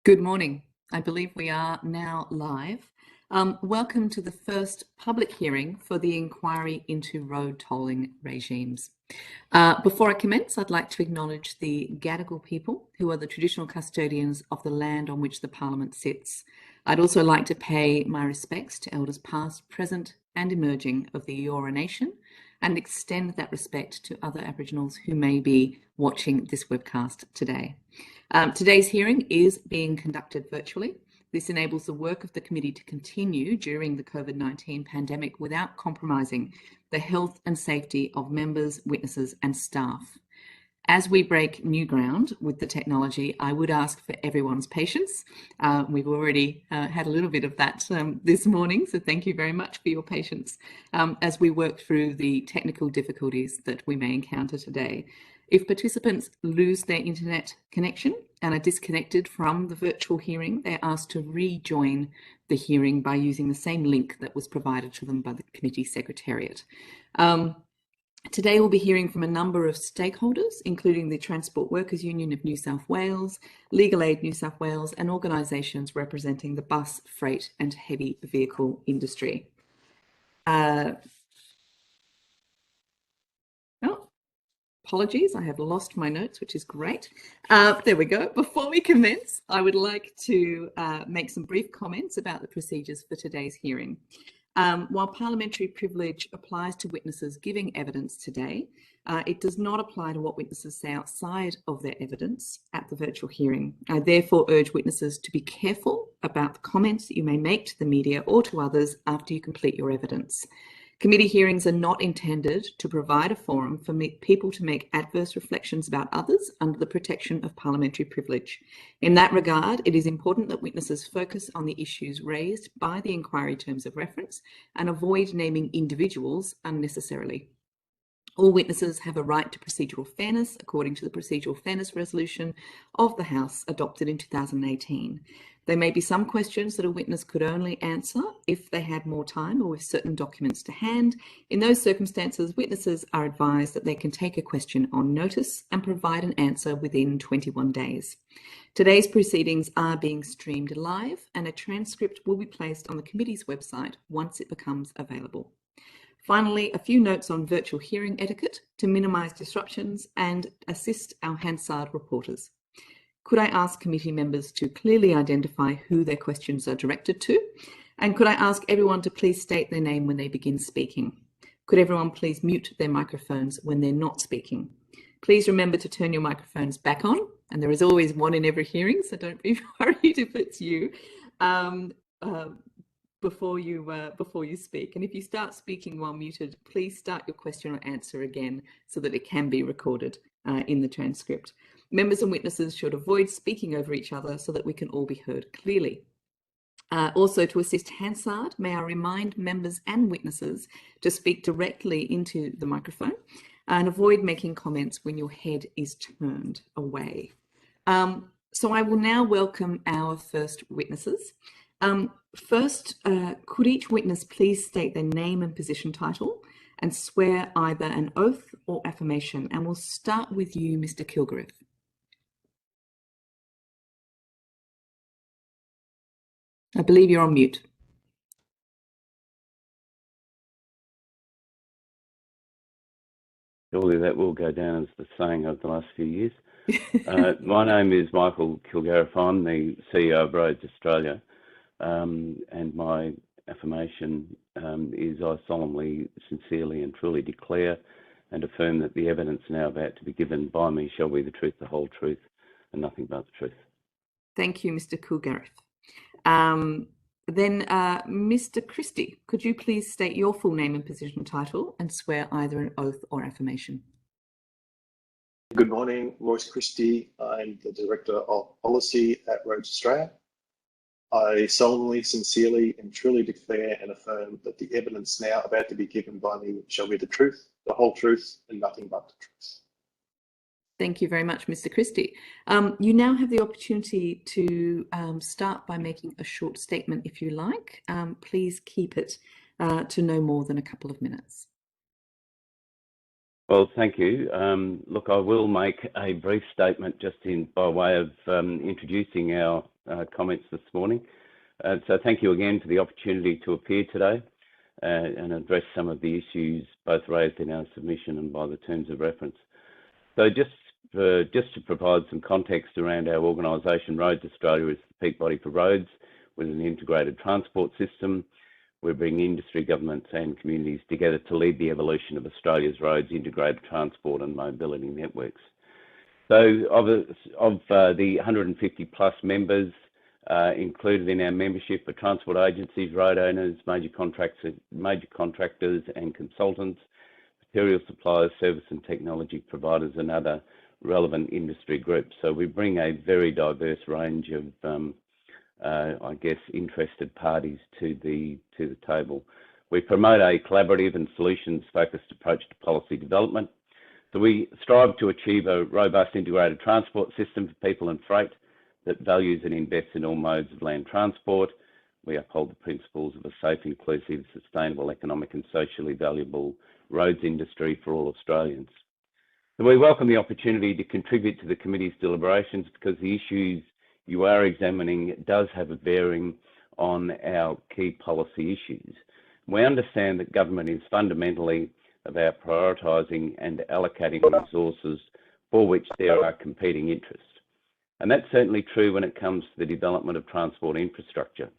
Good morning. I believe we are now live. Welcome to the first public hearing for the inquiry into road tolling regimes. Before I commence, I'd like to acknowledge the Gadigal people, who are the traditional custodians of the land on which the Parliament sits. I'd also like to pay my respects to elders past, present and emerging of the Eora Nation and extend that respect to other Aboriginals who may be watching this webcast today. Today's hearing is being conducted virtually. This enables the work of the committee to continue during the COVID-19 pandemic without compromising the health and safety of members, witnesses and staff. As we break new ground with the technology, I would ask for everyone's patience. We've already had a little bit of that this morning, so thank you very much for your patience as we work through the technical difficulties that we may encounter today. If participants lose their internet connection and are disconnected from the virtual hearing, they're asked to rejoin the hearing by using the same link that was provided to them by the committee secretariat. Today we'll be hearing from a number of stakeholders, including the Transport Workers Union of New South Wales, Legal Aid New South Wales, and organisations representing the bus, freight and heavy vehicle industry. Apologies, I have lost my notes, which is great. There we go. Before we commence, I would like to make some brief comments about the procedures for today's hearing. While parliamentary privilege applies to witnesses giving evidence today, it does not apply to what witnesses say outside of their evidence at the virtual hearing. I therefore urge witnesses to be careful about the comments that you may make to the media or to others after you complete your evidence. Committee hearings are not intended to provide a forum for people to make adverse reflections about others under the protection of parliamentary privilege. In that regard, it is important that witnesses focus on the issues raised by the inquiry terms of reference and avoid naming individuals unnecessarily. All witnesses have a right to procedural fairness according to the Procedural Fairness Resolution of the House adopted in 2018. There may be some questions that a witness could only answer if they had more time or with certain documents to hand. In those circumstances, witnesses are advised that they can take a question on notice and provide an answer within 21 days. Today's proceedings are being streamed live and a transcript will be placed on the committee's website once it becomes available. Finally, a few notes on virtual hearing etiquette to minimise disruptions and assist our Hansard reporters. Could I ask committee members to clearly identify who their questions are directed to? And could I ask everyone to please state their name when they begin speaking? Could everyone please mute their microphones when they're not speaking? Please remember to turn your microphones back on, and there is always one in every hearing, so don't be worried if it's you. Before you speak. And if you start speaking while muted, please start your question or answer again so that it can be recorded in the transcript. Members and witnesses should avoid speaking over each other so that we can all be heard clearly. Also, to assist Hansard, may I remind members and witnesses to speak directly into the microphone and avoid making comments when your head is turned away. So I will now welcome our first witnesses. First, could each witness please state their name and position title and swear either an oath or affirmation? And we'll start with you, Mr. Kilgariff. I believe you're on mute. Surely that will go down as the saying of the last few years. My name is Michael Kilgariff. I'm the CEO of Roads Australia. And my affirmation is I solemnly, sincerely and truly declare and affirm that the evidence now about to be given by me shall be the truth, the whole truth and nothing but the truth. Thank you, Mr. Kilgariff. Then Mr. Christie, could you please state your full name and position title and swear either an oath or affirmation? Good morning, Royce Christie. I'm the Director of Policy at Roads Australia. I solemnly, sincerely and truly declare and affirm that the evidence now about to be given by me shall be the truth, the whole truth and nothing but the truth. Thank you very much, Mr. Christie. You now have the opportunity to start by making a short statement if you like. Please keep it to no more than a couple of minutes. Well, thank you. Look, I will make a brief statement just by way of introducing our comments this morning. So thank you again for the opportunity to appear today and address some of the issues both raised in our submission and by the terms of reference. So just to provide some context around our organisation, Roads Australia is the peak body for roads with an integrated transport system. We bring industry, governments and communities together to lead the evolution of Australia's roads, integrated transport and mobility networks. So of the 150 plus members included in our membership are transport agencies, road owners, major contractors and consultants, material suppliers, service and technology providers and other relevant industry groups. So we bring a very diverse range of I guess, interested parties to the table. We promote a collaborative and solutions-focused approach to policy development. So we strive to achieve a robust integrated transport system for people and freight that values and invests in all modes of land transport. We uphold the principles of a safe, inclusive, sustainable, economic and socially valuable roads industry for all Australians. So we welcome the opportunity to contribute to the committee's deliberations because the issues you are examining does have a bearing on our key policy issues. We understand that government is fundamentally about prioritising and allocating resources for which there are competing interests. And that's certainly true when it comes to the development of transport infrastructure.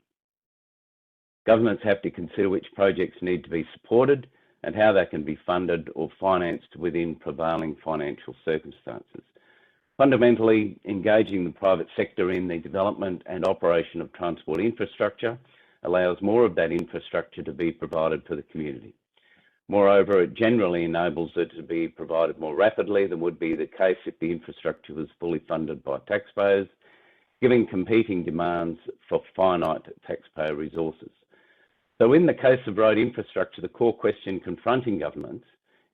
Governments have to consider which projects need to be supported and how they can be funded or financed within prevailing financial circumstances. Fundamentally, engaging the private sector in the development and operation of transport infrastructure allows more of that infrastructure to be provided for the community. Moreover, it generally enables it to be provided more rapidly than would be the case if the infrastructure was fully funded by taxpayers, giving competing demands for finite taxpayer resources. So in the case of road infrastructure, the core question confronting governments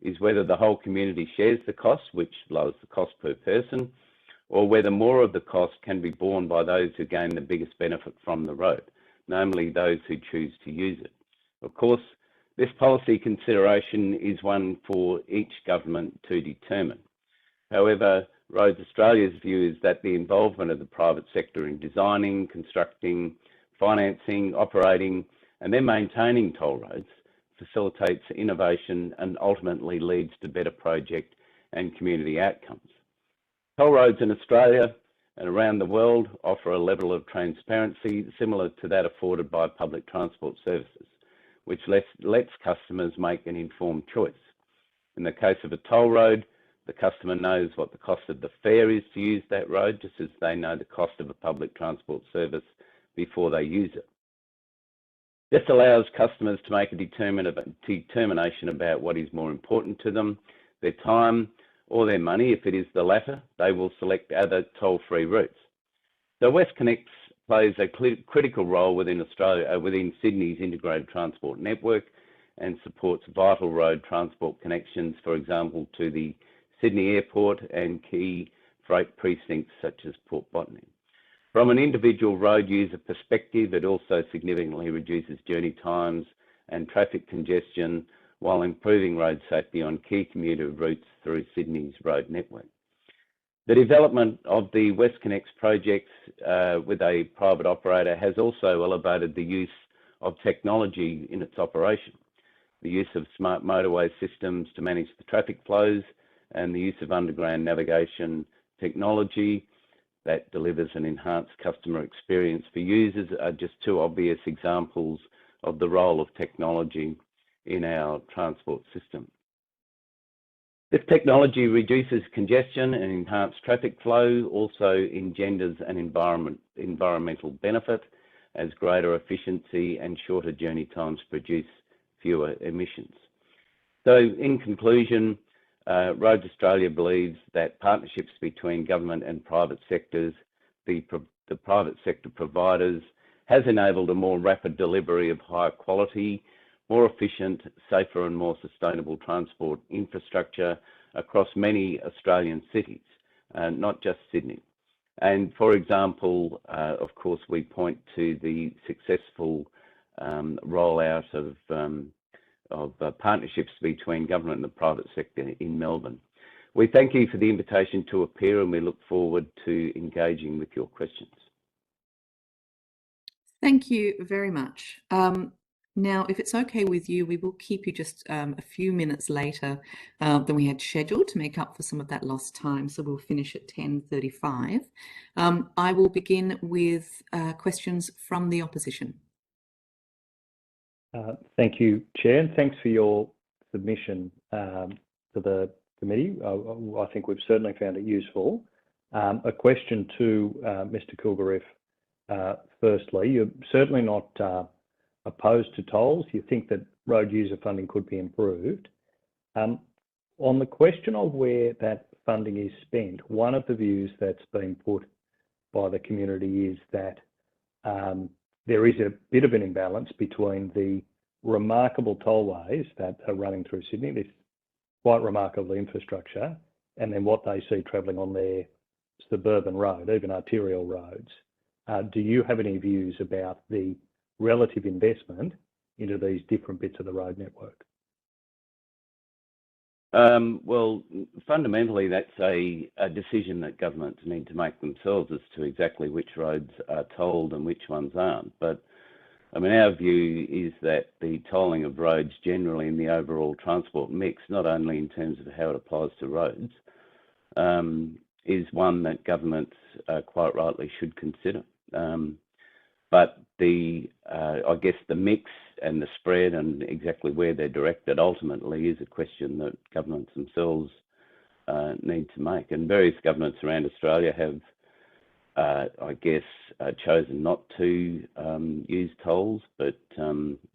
is whether the whole community shares the cost, which lowers the cost per person, or whether more of the cost can be borne by those who gain the biggest benefit from the road, namely those who choose to use it. Of course, this policy consideration is one for each government to determine. However, Roads Australia's view is that the involvement of the private sector in designing, constructing, financing, operating, and then maintaining toll roads facilitates innovation and ultimately leads to better project and community outcomes. Toll roads in Australia and around the world offer a level of transparency similar to that afforded by public transport services, which lets customers make an informed choice. In the case of a toll road, the customer knows what the cost of the fare is to use that road, just as they know the cost of a public transport service before they use it. This allows customers to make a determination about what is more important to them, their time or their money. If it is the latter, they will select other toll-free routes. So WestConnex plays a critical role within Sydney's integrated transport network and supports vital road transport connections, for example, to the Sydney Airport and key freight precincts such as Port Botany. From an individual road user perspective, it also significantly reduces journey times and traffic congestion while improving road safety on key commuter routes through Sydney's road network. The development of the WestConnex projects with a private operator has also elevated the use of technology in its operation. The use of smart motorway systems to manage the traffic flows and the use of underground navigation technology that delivers an enhanced customer experience for users are just two obvious examples of the role of technology in our transport system. This technology reduces congestion and enhanced traffic flow, also engenders an environmental benefit as greater efficiency and shorter journey times produce fewer emissions. So in conclusion, Roads Australia believes that partnerships between government and private sectors, the private sector providers, has enabled a more rapid delivery of higher quality, more efficient, safer and more sustainable transport infrastructure across many Australian cities, not just Sydney. And for example, of course, we point to the successful rollout of partnerships between government and the private sector in Melbourne. We thank you for the invitation to appear and we look forward to engaging with your questions. Thank you very much. Now, if it's okay with you, we will keep you just a few minutes later than we had scheduled to make up for some of that lost time. So we'll finish at 10:35. I will begin with questions from the opposition. Thank you, Chair, and thanks for your submission to the committee. I think we've certainly found it useful. A question to Mr. Kilgariff. Firstly, you're certainly not opposed to tolls. You think that road user funding could be improved. On the question of where that funding is spent, one of the views that's been put by the community is that there is a bit of an imbalance between the remarkable tollways that are running through Sydney, this quite remarkable infrastructure, and then what they see travelling on their suburban road, even arterial roads. Do you have any views about the relative investment into these different bits of the road network? Well, fundamentally, that's a decision that governments need to make themselves as to exactly which roads are tolled and which ones aren't. But I mean, our view is that the tolling of roads generally in the overall transport mix, not only in terms of how it applies to roads, is one that governments quite rightly should consider. But I guess the mix and the spread and exactly where they're directed ultimately is a question that governments themselves need to make. And various governments around Australia have, I guess, chosen not to use tolls, but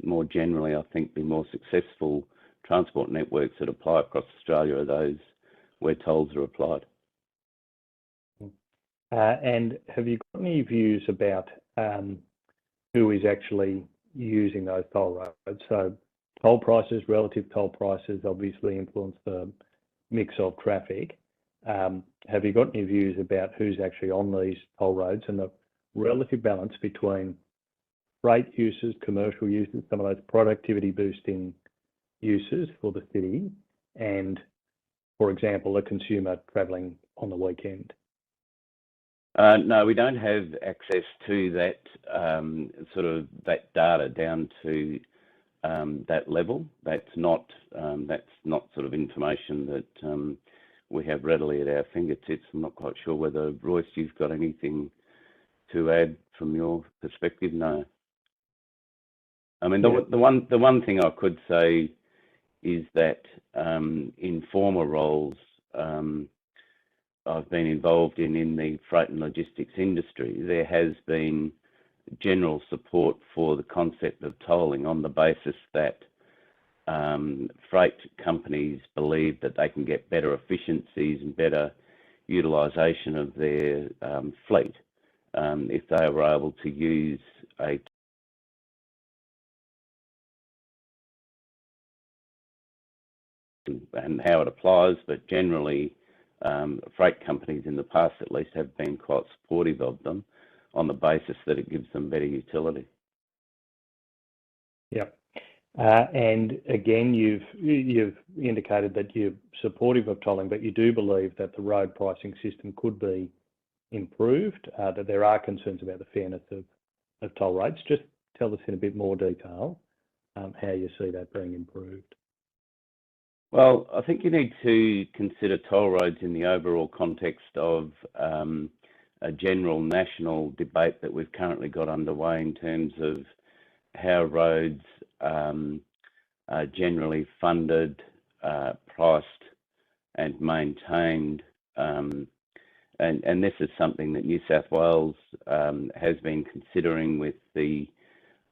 more generally, I think the more successful transport networks that apply across Australia are those where tolls are applied. And have you got any views about who is actually using those toll roads? So toll prices, relative toll prices obviously influence the mix of traffic. Have you got any views about who's actually on these toll roads and the relative balance between freight users, commercial users, some of those productivity boosting uses for the city, and, for example, a consumer travelling on the weekend? No, we don't have access to that that data down to that level. That's not sort of information that we have readily at our fingertips. I'm not quite sure whether, Royce, you've got anything to add from your perspective. No. I mean, the one thing I could say is that in former roles I've been involved in the freight and logistics industry, there has been general support for the concept of tolling on the basis that freight companies believe that they can get better efficiencies and better utilisation of their fleet if they were able to use a and how it applies, but generally freight companies in the past at least have been quite supportive of them on the basis that it gives them better utility. Yeah. And again, you've indicated that you're supportive of tolling, but you do believe that the road pricing system could be improved, that there are concerns about the fairness of toll rates. Just tell us in a bit more detail how you see that being improved. Well, I think you need to consider toll roads in the overall context of a general national debate that we've currently got underway in terms of how roads are generally funded, priced and maintained. And this is something that New South Wales has been considering with the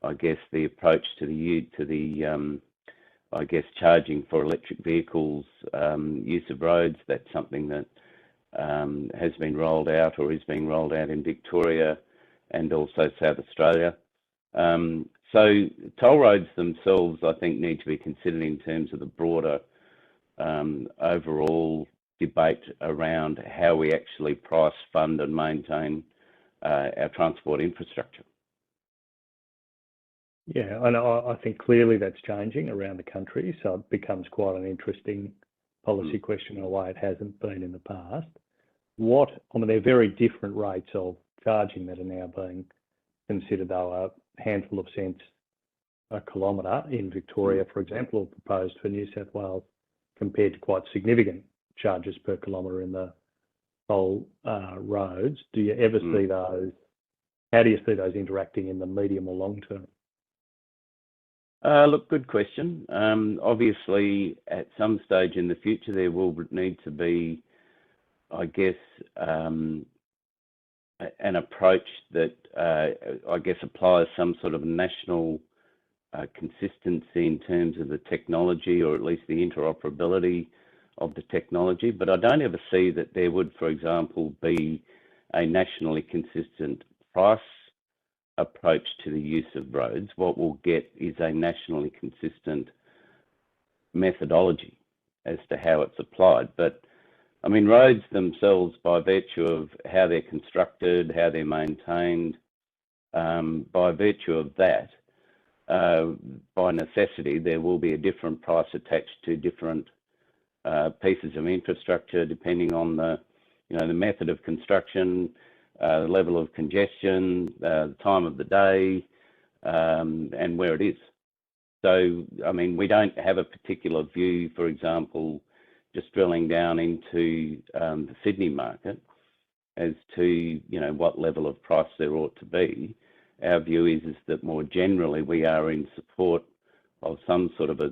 approach to the charging for electric vehicles, use of roads. That's something that has been rolled out or is being rolled out in Victoria and also South Australia. So toll roads themselves, I think, need to be considered in terms of the broader overall debate around how we actually price, fund and maintain our transport infrastructure. Yeah, and I think clearly that's changing around the country, so it becomes quite an interesting policy question in a way it hasn't been in the past. There are very different rates of charging that are now being consider though a handful of cents a kilometre in Victoria, for example, or proposed for New South Wales, compared to quite significant charges per kilometre in the toll roads. Do you ever see those? How do you see those interacting in the medium or long term? Look, good question. Obviously, at some stage in the future, there will need to be, I guess, an approach that, I guess, applies some sort of national consistency in terms of the technology, or at least the interoperability of the technology. But I don't ever see that there would, for example, be a nationally consistent price approach to the use of roads. What we'll get is a nationally consistent methodology as to how it's applied. But I mean, roads themselves, by virtue of how they're constructed, how they're maintained, by virtue of that, by necessity, there will be a different price attached to different pieces of infrastructure, depending on the method of construction, the level of congestion, the time of the day, and where it is. So, I mean, we don't have a particular view, for example, just drilling down into the Sydney market as to, what level of price there ought to be. Our view is that more generally we are in support of some sort of a,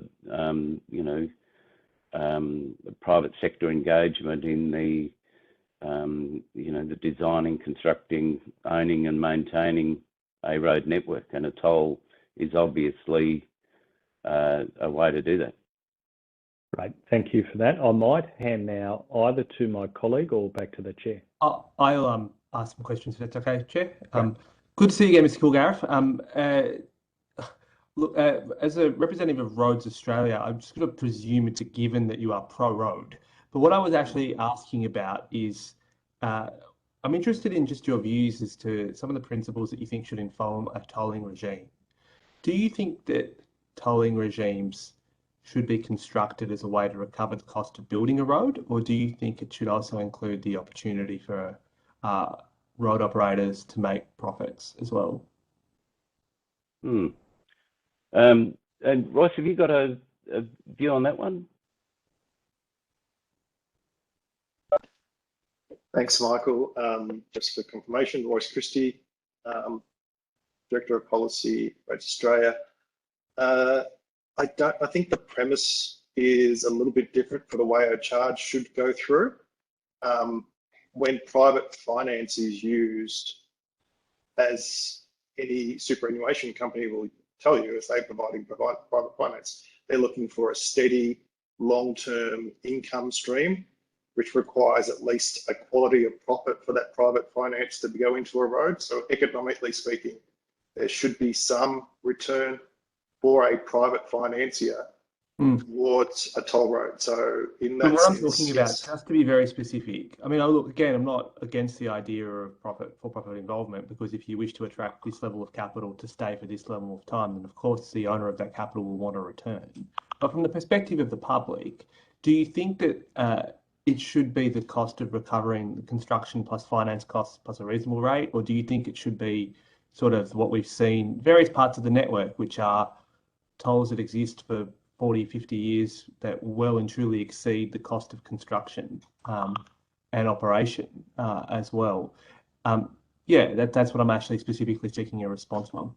private sector engagement in the, the designing, constructing, owning and maintaining a road network, and a toll is obviously a way to do that. Great, thank you for that. I might hand now either to my colleague or back to the chair. I'll ask some questions if that's okay, Chair. Good to see you again, Mr. Kilgariff. Look, as a representative of Roads Australia, I'm just going to presume it's a given that you are pro-road. But what I was actually asking about is, I'm interested in just your views as to some of the principles that you think should inform a tolling regime. Do you think that tolling regimes should be constructed as a way to recover the cost of building a road, or do you think it should also include the opportunity for road operators to make profits as well? And Royce, have you got a view on that one? Thanks, Michael. Just for confirmation, Royce Christie, Director of Policy, Roads Australia. I think the premise is a little bit different for the way a charge should go through. When private finance is used, as any superannuation company will tell you, if they're providing private finance, they're looking for a steady, long-term income stream, which requires at least a quality of profit for that private finance to go into a road. So economically speaking, there should be some return for a private financier towards a toll road. So in that what sense, I'm talking about, just to be very specific, I mean, look, again, I'm not against the idea of for-profit involvement, because if you wish to attract this level of capital to stay for this level of time, then of course the owner of that capital will want a return. But from the perspective of the public, do you think that it should be the cost of recovering the construction plus finance costs plus a reasonable rate, or do you think it should be sort of what we've seen various parts of the network, which are tolls that exist for 40, 50 years that well and truly exceed the cost of construction and operation as well? Yeah, that's what I'm actually specifically seeking a response on.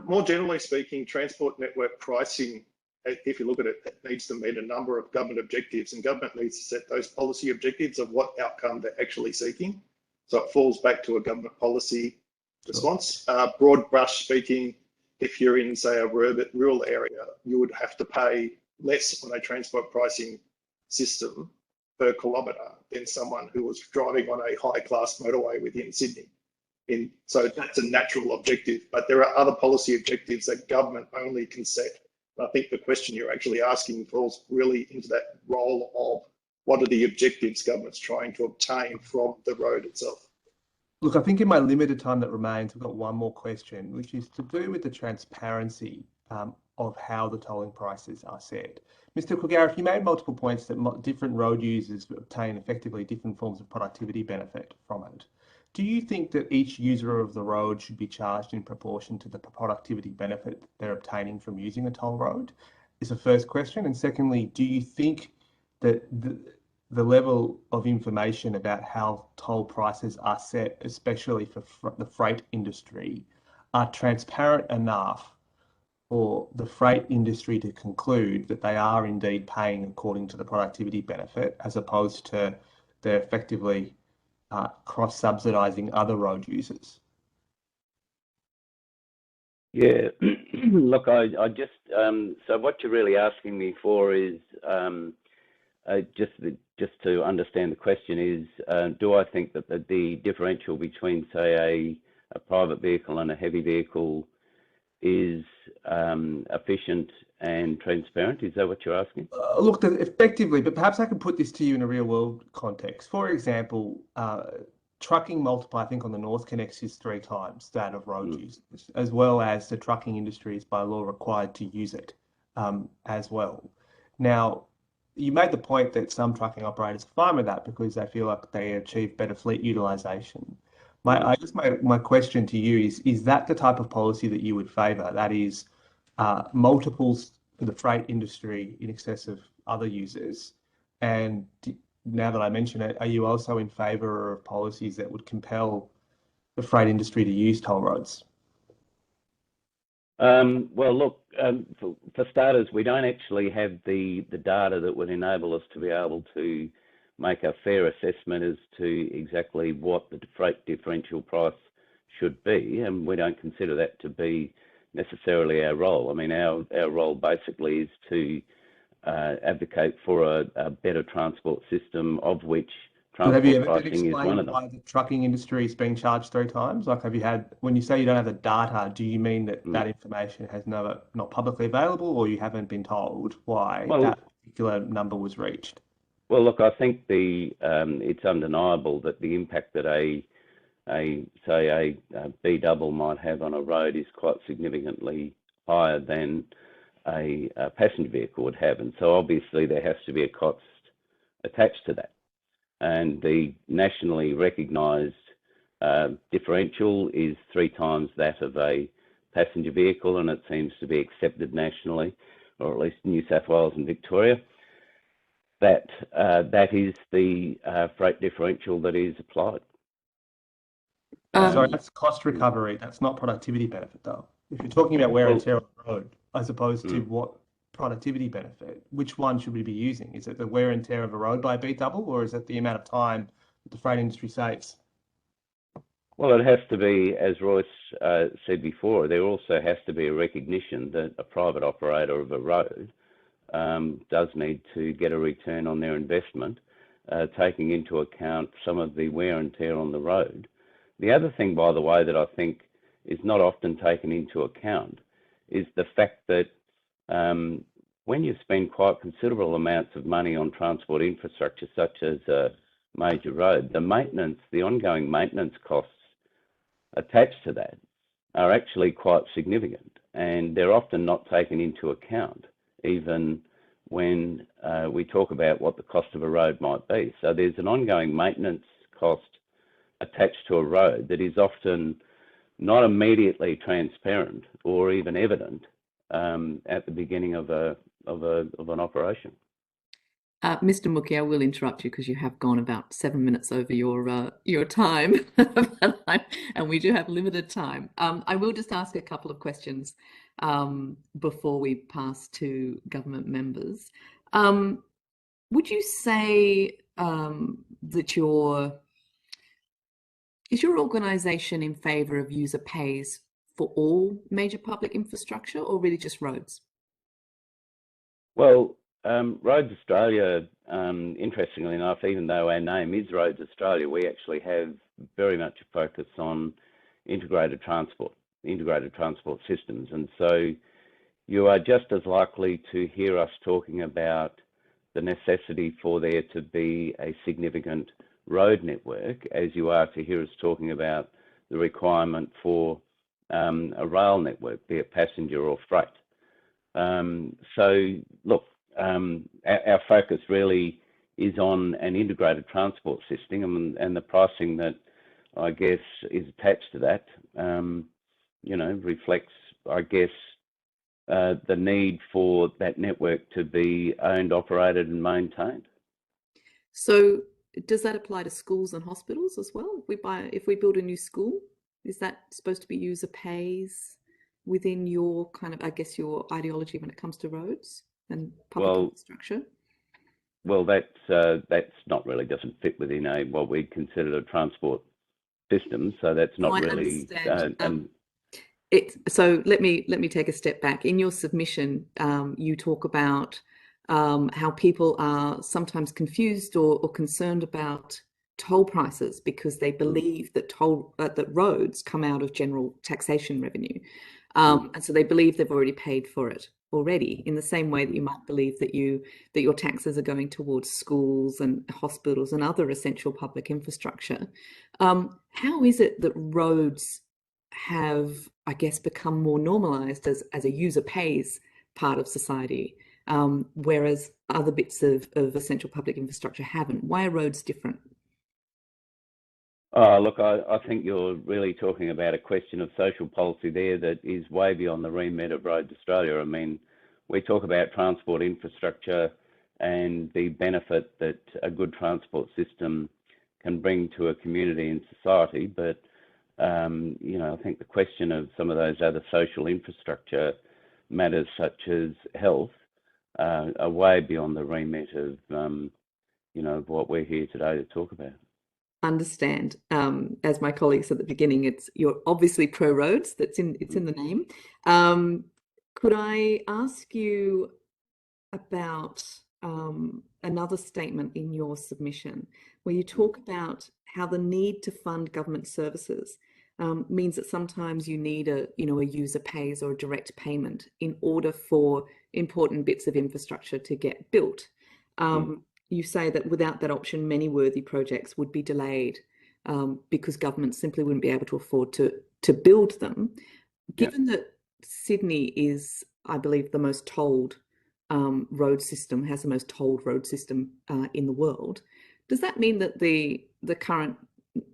More generally speaking, transport network pricing, if you look at it, it needs to meet a number of government objectives, and government needs to set those policy objectives of what outcome they're actually seeking. So it falls back to a government policy response. Broad brush speaking, if you're in, say, a rural area, you would have to pay less on a transport pricing system per kilometre than someone who was driving on a high-class motorway within Sydney. So that's a natural objective, but there are other policy objectives that government only can set. And I think the question you're actually asking falls really into that role of what are the objectives government's trying to obtain from the road itself. Look, I think in my limited time that remains, I've got one more question, which is to do with the transparency of how the tolling prices are set. Mr. Kilgariff, you made multiple points that different road users obtain effectively different forms of productivity benefit from it. do you think that each user of the road should be charged in proportion to the productivity benefit they're obtaining from using a toll road? Is the first question. And secondly, do you think that the level of information about how toll prices are set, especially for the freight industry, are transparent enough for the freight industry to conclude that they are indeed paying according to the productivity benefit, as opposed to they're effectively cross-subsidising other road users? Yeah, look, I just, so what you're really asking me for is, just to understand the question is, do I think that the differential between, say, a private vehicle and a heavy vehicle is efficient and transparent? Is that what you're asking? Look, effectively, but perhaps I can put this to you in a real world context. For example, trucking multiply, I think, on the North Connects is 3 times that of road users, as well as the trucking industry is by law required to use it as well. Now, you made the point that some trucking operators are fine with that because they feel like they achieve better fleet utilization. My question to you is that the type of policy that you would favour? That is, multiples for the freight industry in excess of other users? And now that I mention it, are you also in favour of policies that would compel the freight industry to use toll roads? Well, look, for starters, we don't actually have the data that would enable us to be able to make a fair assessment as to exactly what the freight differential price should be, and we don't consider that to be necessarily our role. I mean, our role basically is to advocate for a better transport system, of which transport pricing is one of them. Why the trucking industry is being charged 3 times? Like, have you had, when you say you don't have the data, do you mean that that information has not publicly available, or you haven't been told why that particular number was reached? Well, look, I think it's undeniable that the impact that a B double might have on a road is quite significantly higher than a passenger vehicle would have, and so obviously there has to be a cost attached to that. And the nationally recognised differential is 3 times that of a passenger vehicle, and it seems to be accepted nationally, or at least New South Wales and Victoria. That is the freight differential that is applied. Sorry, that's cost recovery. That's not productivity benefit, though. If you're talking about wear and tear on the road, as opposed to what productivity benefit, which one should we be using? Is it the wear and tear of a road by a B double, or is it the amount of time that the freight industry saves? Well, it has to be, as Royce said before, there also has to be a recognition that a private operator of a road does need to get a return on their investment, taking into account some of the wear and tear on the road. The other thing, by the way, that I think is not often taken into account is the fact that when you spend quite considerable amounts of money on transport infrastructure, such as a major road, the ongoing maintenance costs attached to that are actually quite significant, and they're often not taken into account, even when we talk about what the cost of a road might be. So there's an ongoing maintenance cost attached to a road that is often not immediately transparent or even evident at the beginning of an operation. Mr. Mookie, I will interrupt you because you have gone about 7 minutes over your time, and we do have limited time. I will just ask a couple of questions before we pass to government members. Would you say that is your organisation in favour of user pays for all major public infrastructure, or really just roads? Well, Roads Australia, interestingly enough, even though our name is Roads Australia, we actually have very much a focus on integrated transport systems. And so you are just as likely to hear us talking about the necessity for there to be a significant road network as you are to hear us talking about the requirement for a rail network, be it passenger or freight. So look, our focus really is on an integrated transport system, and the pricing that I guess, is attached to that, you know, reflects, I guess, the need for that network to be owned, operated and maintained. So does that apply to schools and hospitals as well? If we build a new school, is that supposed to be user pays within your kind of, I guess, your ideology when it comes to roads and public infrastructure? Well, that's not really, doesn't fit within what we consider a transport system. So that's not really. So let me take a step back. In your submission, you talk about how people are sometimes confused or concerned about toll prices because they believe that that roads come out of general taxation revenue, and so they believe they've already paid for it already. In the same way that you might believe that your taxes are going towards schools and hospitals and other essential public infrastructure. How is it that roads have, I guess, become more normalized as a user pays part of society, whereas other bits of essential public infrastructure haven't? Why are roads different? Look, I think you're really talking about a question of social policy there that is way beyond the remit of Roads Australia. I mean, we talk about transport infrastructure and the benefit that a good transport system can bring to a community and society, but you know, I think the question of some of those other social infrastructure matters, such as health, are way beyond the remit of you know, of what we're here today to talk about. Understand. As my colleague said at the beginning, you're obviously pro roads. It's in the name. Could I ask you about another statement in your submission where you talk about how the need to fund government services means that sometimes you need a user pays or a direct payment in order for important bits of infrastructure to get built. You say that without that option, many worthy projects would be delayed because governments simply wouldn't be able to afford to build them. Given that Sydney is, I believe, the most tolled road system, has the most tolled road system in the world, does that mean that the current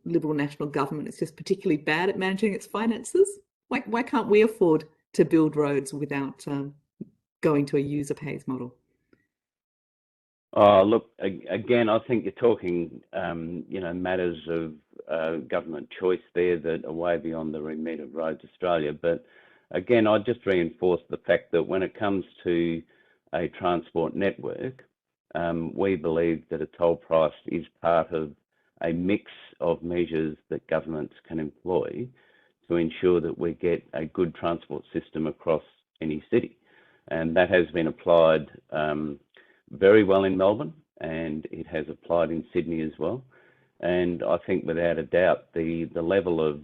Liberal National government is just particularly bad at managing its finances? Why can't we afford to build roads without going to a user pays model? Look, again, I think you're talking, you know, matters of government choice there that are way beyond the remit of Roads Australia. But again, I just reinforce the fact that when it comes to a transport network, we believe that a toll price is part of a mix of measures that governments can employ to ensure that we get a good transport system across any city. And that has been applied very well in Melbourne, and it has applied in Sydney as well. And I think without a doubt, the level of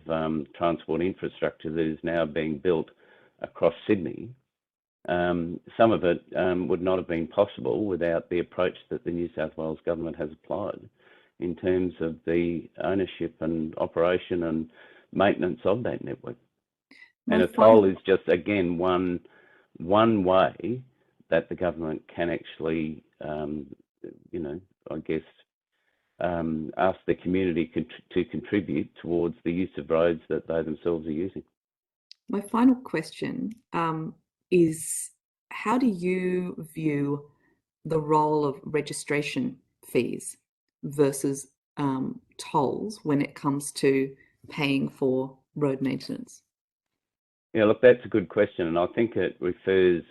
transport infrastructure that is now being built across Sydney, some of it would not have been possible without the approach that the New South Wales government has applied in terms of the ownership and operation and maintenance of that network. And a toll is just, again, one way that the government can actually, you know, I guess, ask the community to contribute towards the use of roads that they themselves are using. My final question is, how do you view the role of registration fees versus tolls when it comes to paying for road maintenance? Yeah, look, that's a good question, and I think it refers,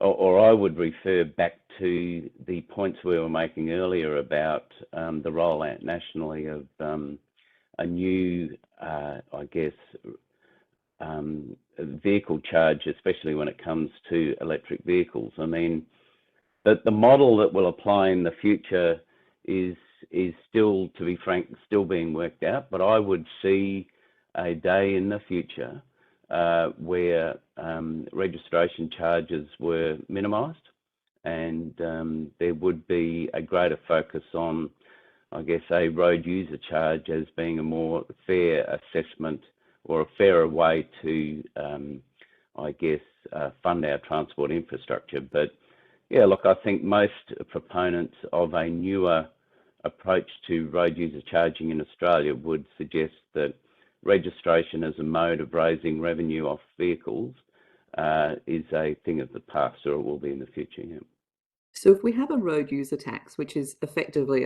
or I would refer back to the points we were making earlier about the rollout nationally of a new, I guess, vehicle charge, especially when it comes to electric vehicles. I mean, the model that will apply in the future is still, to be frank, still being worked out, but I would see a day in the future where registration charges were minimised, and there would be a greater focus on, I guess, a road user charge as being a more fair assessment or a fairer way to, I guess, fund our transport infrastructure. But yeah, look, I think most proponents of a newer approach to road user charging in Australia would suggest that registration as a mode of raising revenue off vehicles is a thing of the past, or it will be in the future. Yeah. So if we have a road user tax, which is effectively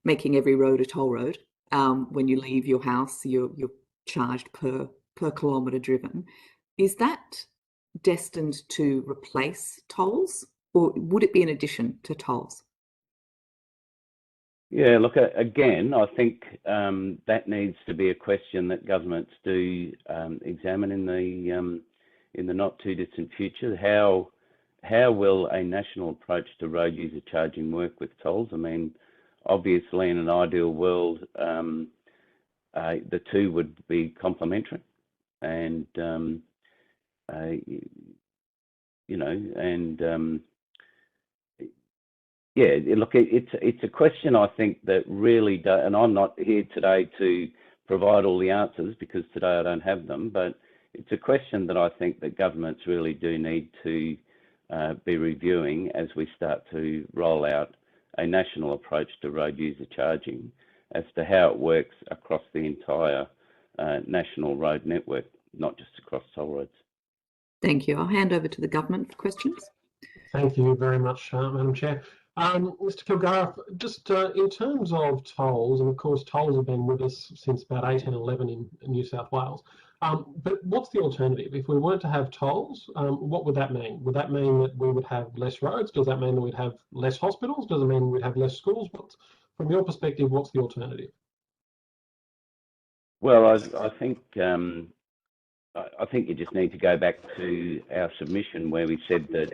making every road a toll road, when you leave your house, you're charged per kilometre driven, is that destined to replace tolls, or would it be in addition to tolls? Yeah, look, again, I think that needs to be a question that governments do examine in the not too distant future. How will a national approach to road user charging work with tolls? I mean, obviously, in an ideal world, the two would be complementary, and yeah, look, it's a question I think that really and I'm not here today to provide all the answers because today I don't have them, but it's a question that I think that governments really do need to be reviewing as we start to roll out a national approach to road user charging as to how it works across the entire national road network, not just across toll roads. Thank you. I'll hand over to the government for questions. Thank you very much, Madam Chair. Mr. Kilgareth, just in terms of tolls, and of course tolls have been with us since about 1811 in New South Wales, but what's the alternative? If we weren't to have tolls, what would that mean? Would that mean that we would have less roads? Does that mean that we'd have less hospitals? Does it mean we'd have less schools? From your perspective, what's the alternative? Well, I think you just need to go back to our submission where we said that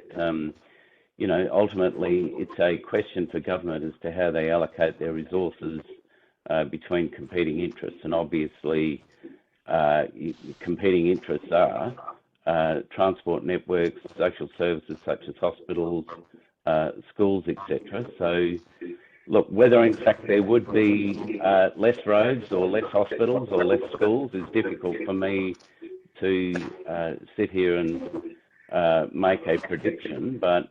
ultimately it's a question for government as to how they allocate their resources between competing interests, and obviously competing interests are transport networks, social services such as hospitals, schools, etc. So look, whether in fact there would be less roads or less hospitals or less schools is difficult for me to sit here and make a prediction, but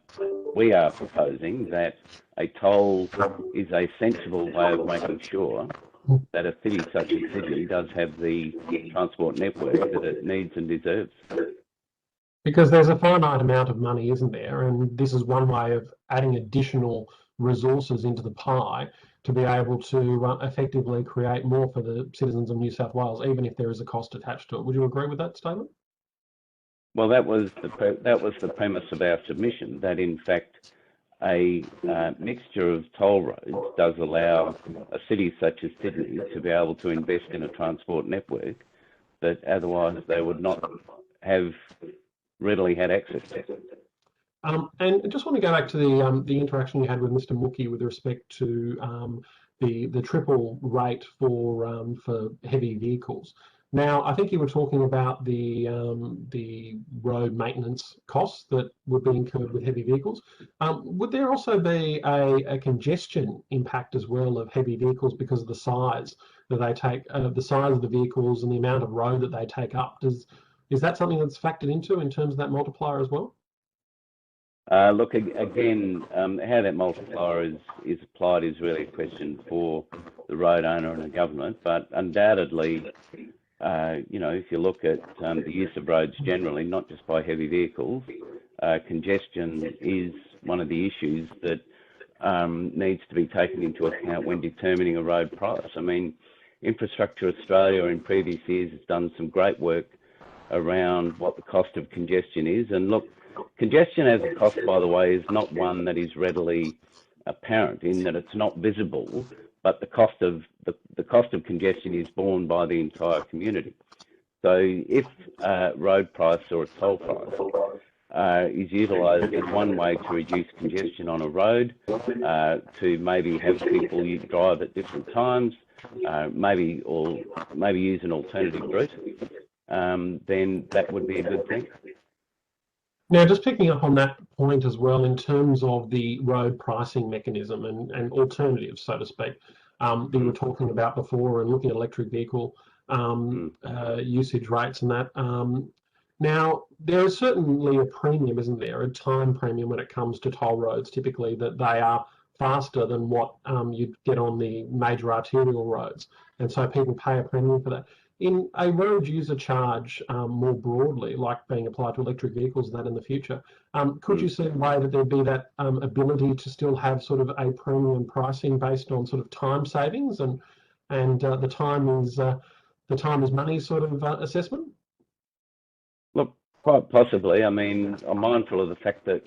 we are proposing that a toll is a sensible way of making sure that a city such as Sydney does have the transport network that it needs and deserves. Because there's a finite amount of money, isn't there? And this is one way of adding additional resources into the pie to be able to effectively create more for the citizens of New South Wales, even if there is a cost attached to it. Would you agree with that statement? Well, that was the premise of our submission, that in fact a mixture of toll roads does allow a city such as Sydney to be able to invest in a transport network that otherwise they would not have readily had access to. And I just want to go back to the interaction you had with Mr. Mookie with respect to the triple rate for heavy vehicles. Now, I think you were talking about the road maintenance costs that would be incurred with heavy vehicles. Would there also be a congestion impact as well of heavy vehicles because of the size that they take, the size of the vehicles and the amount of road that they take up? Is that something that's factored into in terms of that multiplier as well? Look, again, how that multiplier is applied is really a question for the road owner and the government, but undoubtedly, if you look at the use of roads generally, not just by heavy vehicles, congestion is one of the issues that needs to be taken into account when determining a road price. I mean, Infrastructure Australia in previous years has done some great work around what the cost of congestion is. And look, congestion as a cost, by the way, is not one that is readily apparent in that it's not visible, but the cost of congestion is borne by the entire community. So if road price or a toll price is utilised as one way to reduce congestion on a road, to maybe have people drive at different times, maybe use an alternative route, then that would be a good thing. Now, just picking up on that point as well, in terms of the road pricing mechanism and alternatives, so to speak, that you were talking about before, and looking at electric vehicle usage rates and that. Now, there is certainly a premium, isn't there, a time premium when it comes to toll roads, typically, that they are faster than what you'd get on the major arterial roads. And so people pay a premium for that. In a road user charge more broadly, like being applied to electric vehicles and that in the future, could you see a way that there'd be that ability to still have sort of a premium pricing based on sort of time savings and the time is money sort of assessment? Look, quite possibly. I mean, I'm mindful of the fact that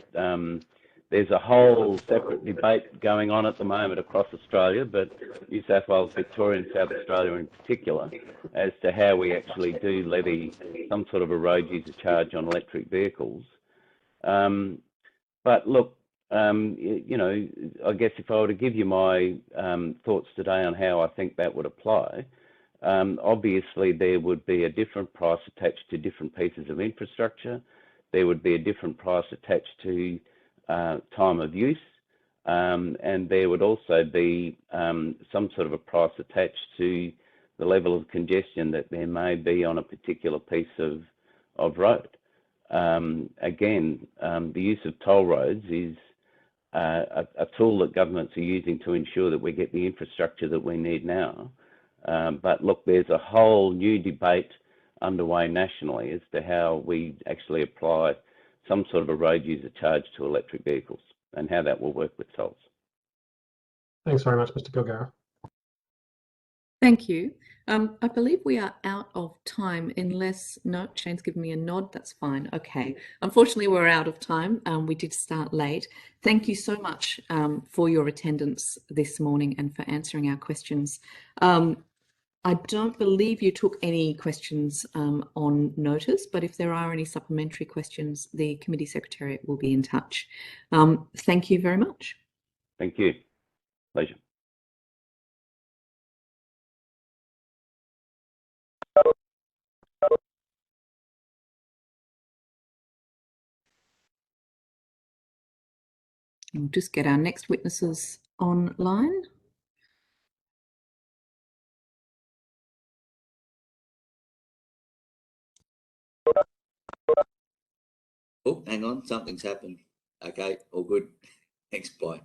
there's a whole separate debate going on at the moment across Australia, but New South Wales, Victoria and South Australia in particular, as to how we actually do levy some sort of a road user charge on electric vehicles. But look, you know, I guess if I were to give you my thoughts today on how I think that would apply, obviously there would be a different price attached to different pieces of infrastructure. There would be a different price attached to time of use, and there would also be some sort of a price attached to the level of congestion that there may be on a particular piece of road. Again, the use of toll roads is a tool that governments are using to ensure that we get the infrastructure that we need now. But look, there's a whole new debate underway nationally as to how we actually apply some sort of a road user charge to electric vehicles and how that will work with tolls. Thanks very much, Mr. Kilgara. Thank you. I believe we are out of time unless, no, Shane's given me a nod, that's fine. Okay, unfortunately we're out of time. We did start late. Thank you so much for your attendance this morning and for answering our questions. I don't believe you took any questions on notice, but if there are any supplementary questions, the committee secretariat will be in touch. Thank you very much. Thank you. Pleasure. We'll just get our next witnesses online. Oh, hang on, something's happened. Okay, all good. Thanks, bye.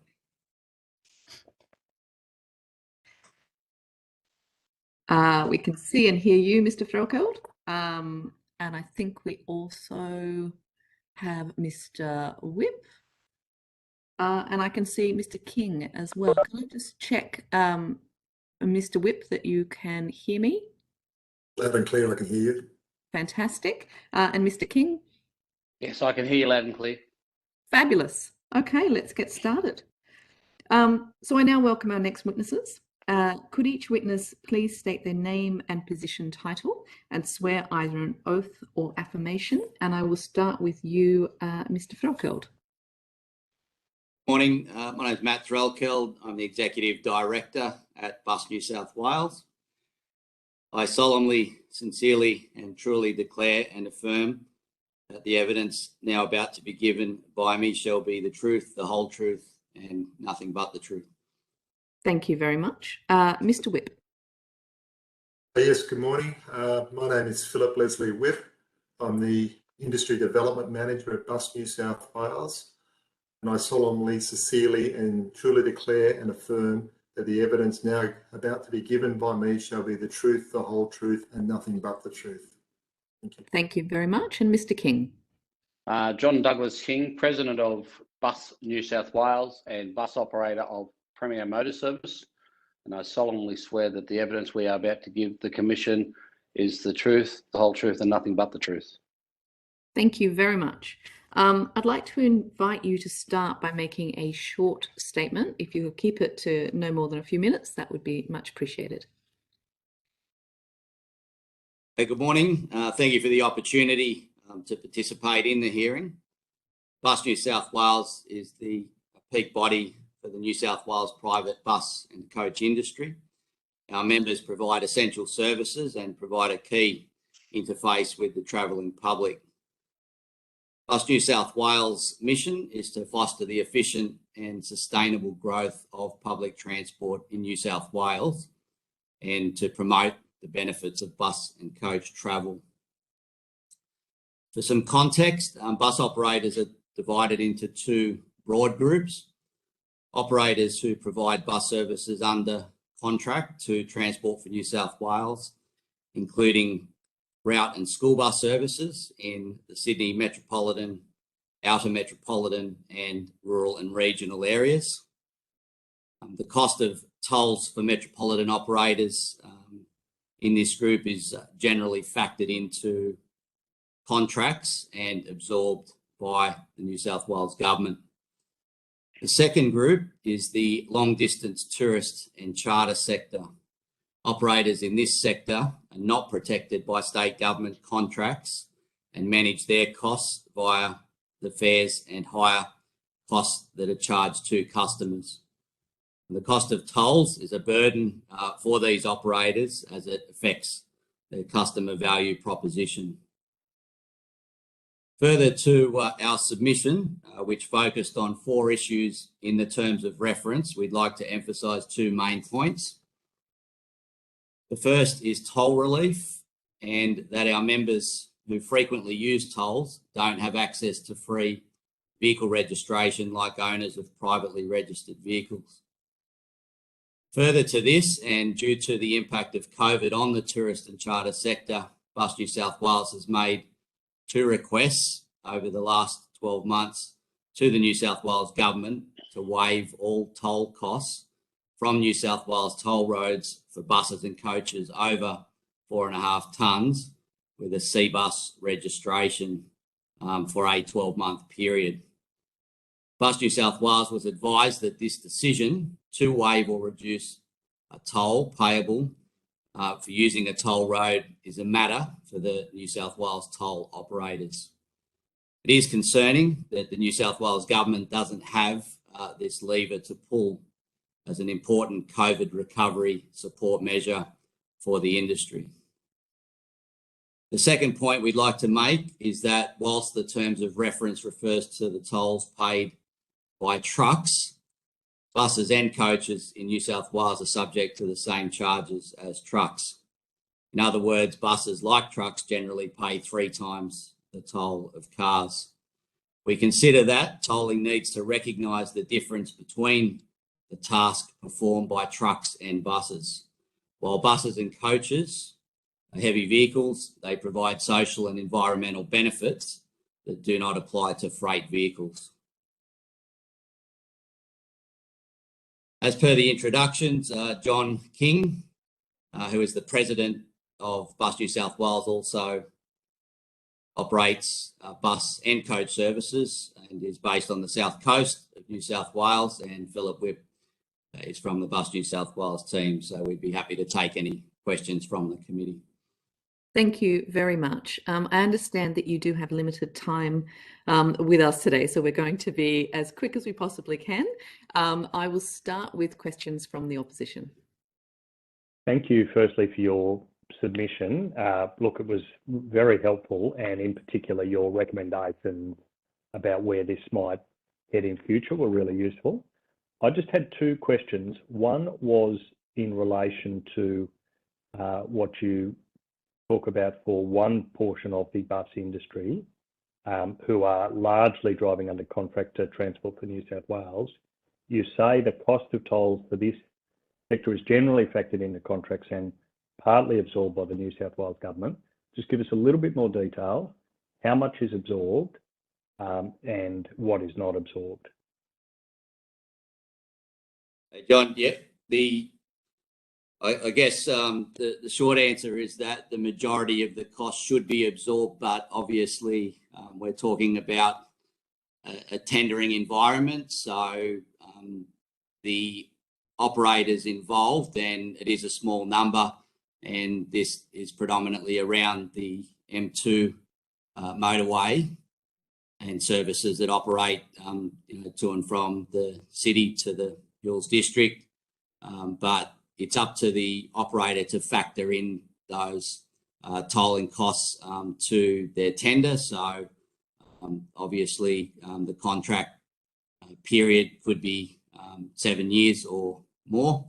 We can see and hear you, Mr. Threlkeld. And I think we also have Mr. Whip. And I can see Mr. King as well. Can I just check, Mr. Whip, that you can hear me? Loud and clear, I can hear you. Fantastic. And Mr. King? Yes, I can hear you loud and clear. Fabulous. Okay, let's get started. So I now welcome our next witnesses. Could each witness please state their name and position title and swear either an oath or affirmation? And I will start with you, Mr. Threlkeld. Morning, my name is Matt Threlkeld. I'm the Executive Director at Bus New South Wales. I solemnly, sincerely and truly declare and affirm that the evidence now about to be given by me shall be the truth, the whole truth, and nothing but the truth. Thank you very much. Mr. Whip. Yes, good morning. My name is Philip Leslie Whip. I'm the Industry Development Manager at Bus New South Wales. And I solemnly, sincerely and truly declare and affirm that the evidence now about to be given by me shall be the truth, the whole truth, and nothing but the truth. Thank you. Thank you very much. And Mr. King. John Douglas King, President of Bus New South Wales and Bus Operator of Premier Motor Service. And I solemnly swear that the evidence we are about to give the Commission is the truth, the whole truth, and nothing but the truth. Thank you very much. I'd like to invite you to start by making a short statement. If you keep it to no more than a few minutes, that would be much appreciated. Hey, good morning. Thank you for the opportunity to participate in the hearing. Bus New South Wales is the peak body for the New South Wales private bus and coach industry. Our members provide essential services and provide a key interface with the travelling public. Bus New South Wales' mission is to foster the efficient and sustainable growth of public transport in New South Wales and to promote the benefits of bus and coach travel. For some context, bus operators are divided into two broad groups. operators who provide bus services under contract to Transport for New South Wales, including route and school bus services in the Sydney metropolitan, outer metropolitan and rural and regional areas. The cost of tolls for metropolitan operators in this group is generally factored into contracts and absorbed by the New South Wales government. The second group is the long distance tourist and charter sector. Operators in this sector are not protected by state government contracts and manage their costs via the fares and higher costs that are charged to customers. And the cost of tolls is a burden for these operators as it affects the customer value proposition. Further to our submission, which focused on 4 issues in the terms of reference, we'd like to emphasise 2 main points. The first is toll relief, and that our members who frequently use tolls don't have access to free vehicle registration like owners of privately registered vehicles. Further to this, and due to the impact of COVID on the tourist and charter sector, Bus New South Wales has made 2 requests over the last 12 months to the New South Wales government to waive all toll costs from New South Wales toll roads for buses and coaches over 4.5 tonnes with a C-Bus registration for a 12-month period. Bus New South Wales was advised that this decision to waive or reduce a toll payable for using a toll road is a matter for the New South Wales toll operators. It is concerning that the New South Wales government doesn't have this lever to pull as an important COVID recovery support measure for the industry. The second point we'd like to make is that whilst the terms of reference refers to the tolls paid by trucks, buses and coaches in New South Wales are subject to the same charges as trucks. In other words, buses, like trucks, generally pay 3 times the toll of cars. We consider that tolling needs to recognise the difference between the task performed by trucks and buses. While buses and coaches are heavy vehicles, they provide social and environmental benefits that do not apply to freight vehicles. As per the introductions, John King, who is the president of Bus New South Wales, also operates bus and coach services and is based on the south coast of New South Wales, and Philip Whipp is from the Bus New South Wales team, so we'd be happy to take any questions from the committee. Thank you very much. I understand that you do have limited time with us today, so we're going to be as quick as we possibly can. I will start with questions from the opposition. Thank you firstly for your submission. Look, it was very helpful, and in particular your recommendations about where this might head in future were really useful. I just had 2 questions. One was in relation to what you talk about for one portion of the bus industry who are largely driving under contract to Transport for New South Wales. You say the cost of tolls for this sector is generally factored into contracts and partly absorbed by the New South Wales government. Just give us a little bit more detail. How much is absorbed and what is not absorbed? John, yeah, I guess the short answer is that the majority of the cost should be absorbed, but obviously we're talking about a tendering environment, so the operators involved, and it is a small number, and this is predominantly around the M2 motorway and services that operate to and from the city to the Hills District, but it's up to the operator to factor in those tolling costs to their tender. So obviously the contract period could be 7 years or more,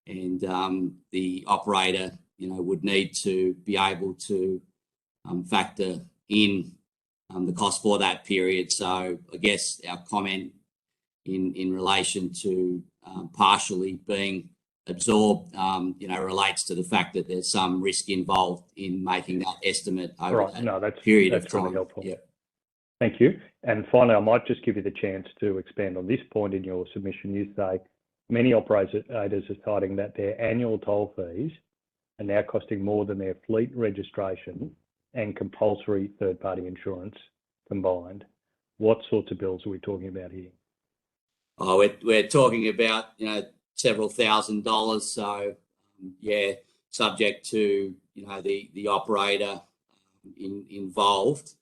and the operator would need to be able to factor in the cost for that period. So I guess our comment in relation to partially being absorbed, relates to the fact that there's some risk involved in making that estimate over that period of time. Really helpful. Yeah. Thank you. And finally, I might just give you the chance to expand on this point in your submission. You say many operators are citing that their annual toll fees are now costing more than their fleet registration and compulsory third-party insurance combined. What sorts of bills are we talking about here? Oh, we're talking about, several $1,000s. So, subject to, the operator involved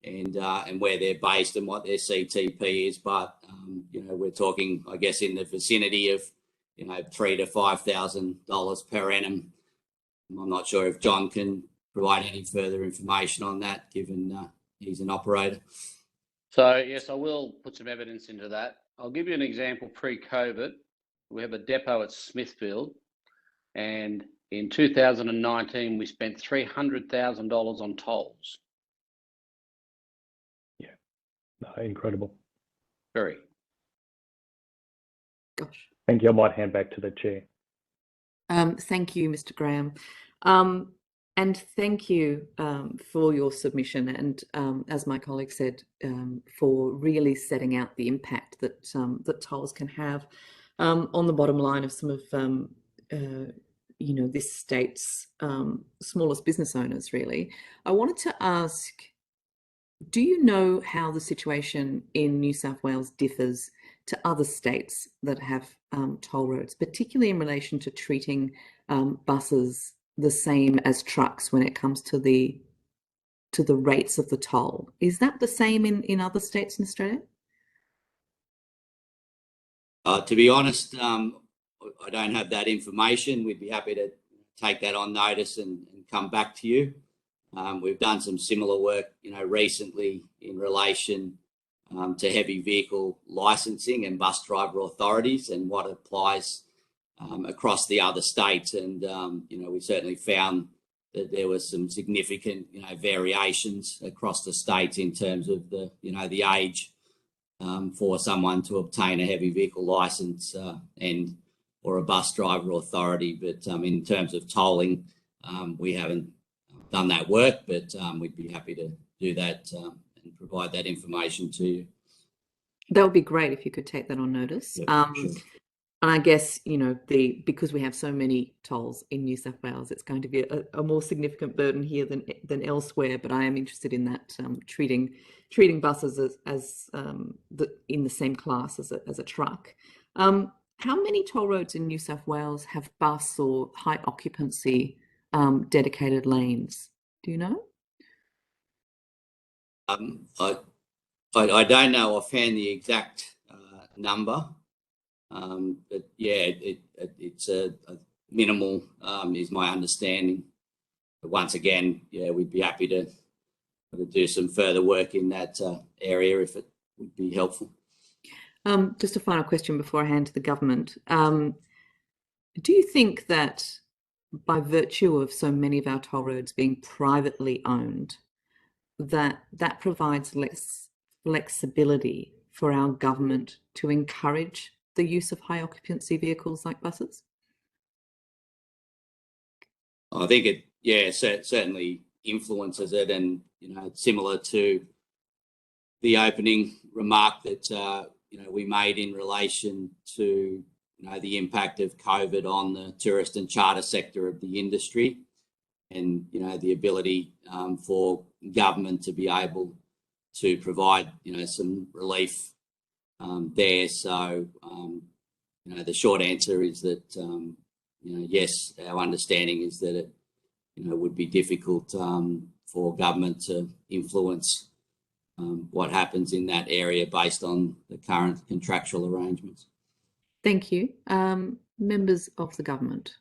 and where they're based and what their CTP is. But, we're talking, I guess, in the vicinity of, $3,000 to $5,000 per annum. I'm not sure if John can provide any further information on that, given he's an operator. So, yes, I will put some evidence into that. I'll give you an example pre-COVID. We have a depot at Smithfield, and in 2019, we spent $300,000 on tolls. Yeah, incredible. Very. Gosh. Thank you. I might hand back to the chair. Thank you, Mr. Graham. And thank you for your submission and, as my colleague said, for really setting out the impact that that tolls can have on the bottom line of some of this state's smallest business owners. Really, I wanted to ask: do you know how the situation in New South Wales differs to other states that have toll roads, particularly in relation to treating buses the same as trucks when it comes to the rates of the toll? Is that the same in other states in Australia? To be honest, I don't have that information. We'd be happy to take that on notice and come back to you. We've done some similar work, recently in relation to heavy vehicle licensing and bus driver authorities and what applies across the other states. And, we certainly found that there was some significant, variations across the states in terms of the age for someone to obtain a heavy vehicle license or a bus driver authority. But in terms of tolling, we haven't done that work, but we'd be happy to do that and provide that information to you. That would be great if you could take that on notice. Yeah, sure. And I guess, because we have so many tolls in New South Wales, it's going to be a more significant burden here than elsewhere. But I am interested in that treating buses as in the same class as a truck. How many toll roads in New South Wales have bus or high occupancy dedicated lanes? Do you know? I don't know offhand the exact number. But yeah, it's a minimal, is my understanding. But once again, we'd be happy to do some further work in that area if it would be helpful. Just a final question before I hand to the government. Do you think that by virtue of so many of our toll roads being privately owned, that provides less flexibility for our government to encourage the use of high occupancy vehicles like buses? I think it, certainly influences it, and similar to the opening remark that we made in relation to the impact of COVID on the tourist and charter sector of the industry, and the ability for government to be able to provide some relief there. So the short answer is that yes, our understanding is that it would be difficult for government to influence what happens in that area based on the current contractual arrangements. Thank you. Members of the government.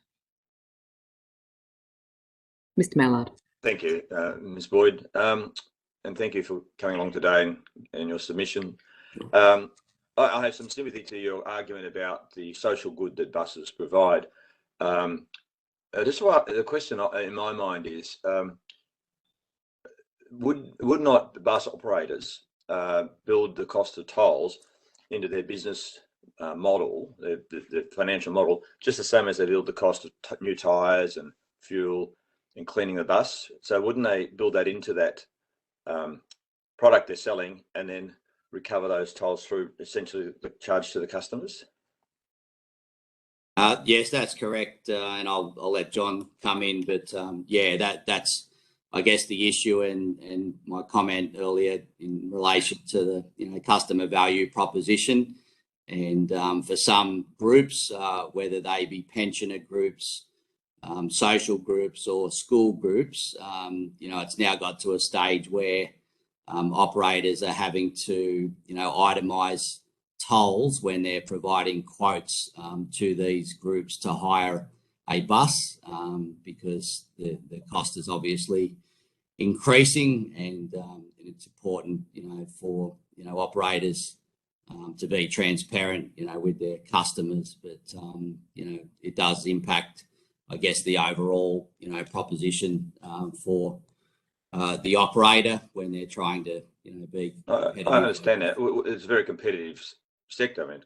Mr. Mallard. Thank you, Ms. Boyd, and thank you for coming along today and your submission. I have some sympathy to your argument about the social good that buses provide. The question in my mind is, would not the bus operators build the cost of tolls into their business model, the financial model, just the same as they build the cost of new tyres and fuel and cleaning the bus. So wouldn't they build that into that product they're selling and then recover those tolls through essentially the charge to the customers? Yes, that's correct, and I'll let John come in. But yeah, that's I guess the issue and my comment earlier in relation to the customer value proposition. And for some groups, whether they be pensioner groups, social groups, or school groups, it's now got to a stage where operators are having to itemise tolls when they're providing quotes to these groups to hire a bus, because the cost is obviously increasing, and it's important for operators to be transparent with their customers. But it does impact, I guess, the overall proposition for the operator when they're trying to be competitive. I understand that. It's a very competitive sector,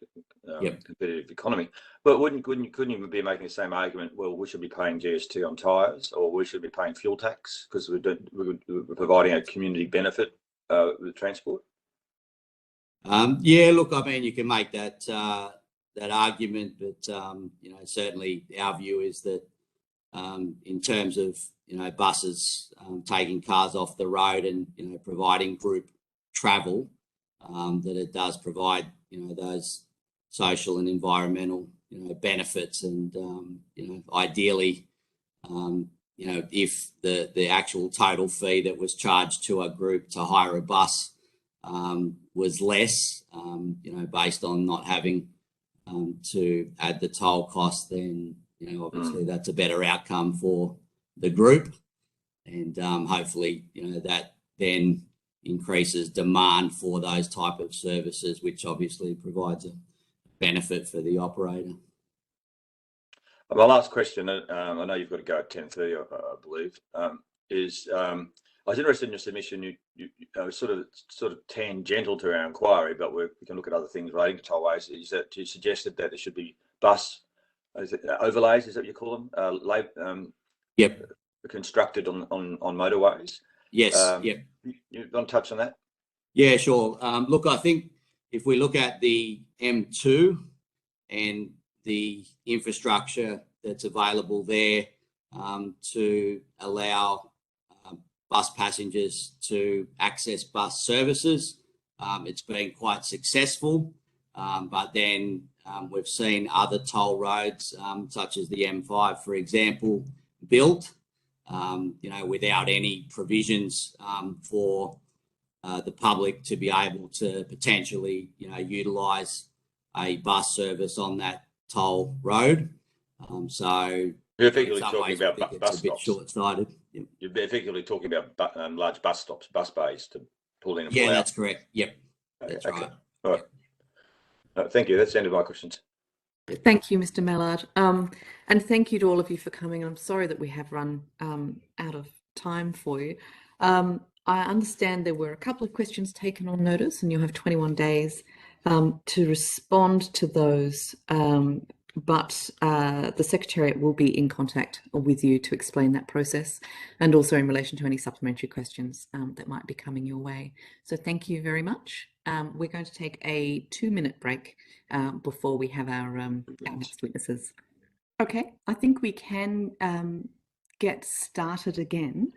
competitive economy. But couldn't you be making the same argument? Well, we should be paying GST on tyres, or we should be paying fuel tax because we're providing a community benefit with transport. Yeah, look, I mean, you can make that argument, but certainly our view is that in terms of buses taking cars off the road and providing group travel, that it does provide those social and environmental benefits, and ideally if the actual total fee that was charged to a group to hire a bus was less, based on not having to add the toll cost, then obviously that's a better outcome for the group, and hopefully that then increases demand for those type of services, which obviously provides a benefit for the operator. My last question, I know you've got to go at 10:30, I believe, is I was interested in your submission. You sort of tangential to our inquiry, but we can look at other things relating to tollways. Is that you suggested that there should be bus overlays? Is that what you call them? Yep. Constructed on motorways. Yes. Yep. You want to touch on that? Yeah, sure. Look, I think if we look at the M2 and the infrastructure that's available there to allow bus passengers to access bus services, it's been quite successful. But then we've seen other toll roads, such as the M5, for example, built, without any provisions for the public to be able to potentially, utilise a bus service on that toll road. So you're effectively talking about bus stops. A bit short-sighted. Yep. You're effectively talking about large bus stops, bus bays to pull in and pull out. Yeah, that's correct. Yep, that's right. All right. Thank you. That's the end of my questions. Thank you, Mr. Mallard. And thank you to all of you for coming. I'm sorry that we have run out of time for you. I understand there were a couple of questions taken on notice, and you'll have 21 days to respond to those. But the Secretariat will be in contact with you to explain that process, and also in relation to any supplementary questions that might be coming your way. So thank you very much. We're going to take a 2-minute break before we have our next witnesses. Okay, I think we can get started again.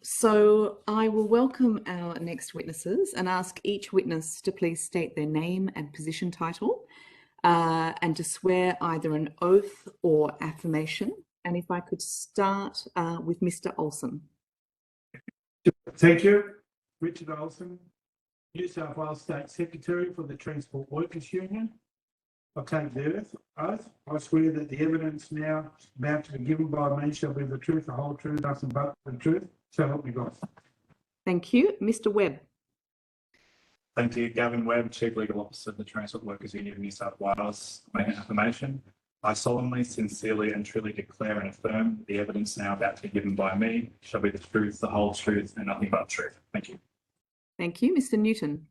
So I will welcome our next witnesses and ask each witness to please state their name and position title, and to swear either an oath or affirmation. And if I could start with Mr. Olsen. Thank you. Richard Olsen, New South Wales State Secretary for the Transport Workers Union. I take the oath. I swear that the evidence now about to be given by me shall be the truth, the whole truth, nothing but the truth. So help me God. Thank you. Mr. Webb. Thank you. Gavin Webb, Chief Legal Officer of the Transport Workers Union of New South Wales. Make an affirmation. I solemnly, sincerely and truly declare and affirm the evidence now about to be given by me shall be the truth, the whole truth and nothing but truth. Thank you. Thank you. Mr. Newton.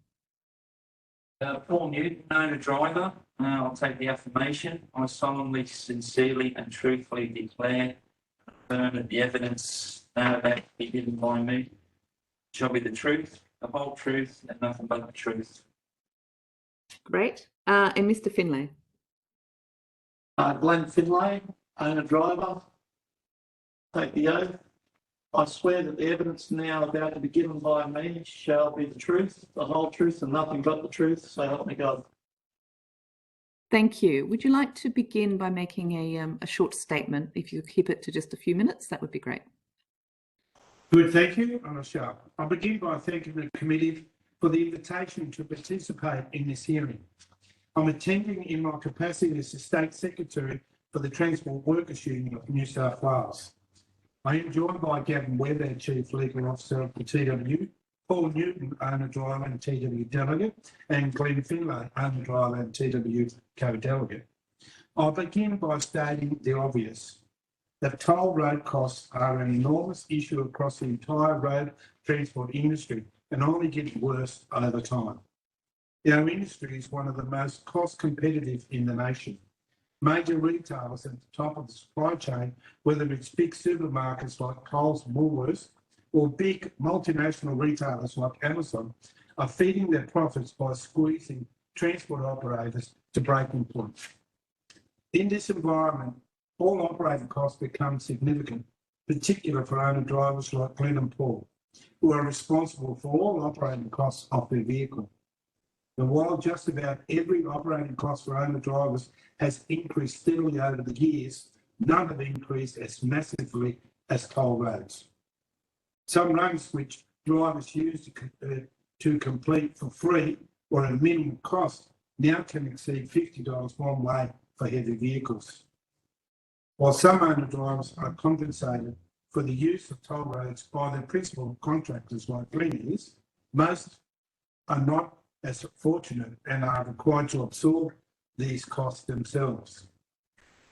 Paul Newton, owner driver. I'll take the affirmation. I solemnly, sincerely and truthfully declare that the evidence that be given by me shall be the truth, the whole truth, and nothing but the truth. Great. And Mr. Finlay. Glenn Finlay, owner driver. Take the oath. I swear that the evidence now about to be given by me shall be the truth, the whole truth, and nothing but the truth. So help me God. Thank you. Would you like to begin by making a short statement? If you keep it to just a few minutes, that would be great. Good, thank you. I'm sharp. I'll begin by thanking the committee for the invitation to participate in this hearing. I'm attending in my capacity as the State Secretary for the Transport Workers Union of New South Wales. I am joined by Gavin Webb, our Chief Legal Officer of the TW, Paul Newton, owner driver and TW delegate, and Glenn Finlay, owner driver and TW co-delegate. I'll begin by stating the obvious, that toll road costs are an enormous issue across the entire road transport industry and only getting worse over time. Our industry is one of the most cost competitive in the nation. Major retailers at the top of the supply chain, whether it's big supermarkets like Coles and Woolworths or big multinational retailers like Amazon, are feeding their profits by squeezing transport operators to breaking point. In this environment, all operating costs become significant, particularly for owner drivers like Glenn and Paul, who are responsible for all operating costs of their vehicle. And while just about every operating cost for owner drivers has increased steadily over the years, none have increased as massively as toll roads. Some runs which drivers use to complete for free or at a minimum cost now can exceed $50 one way for heavy vehicles. While some owner drivers are compensated for the use of toll roads by their principal contractors like Glenn is, most are not as fortunate and are required to absorb these costs themselves.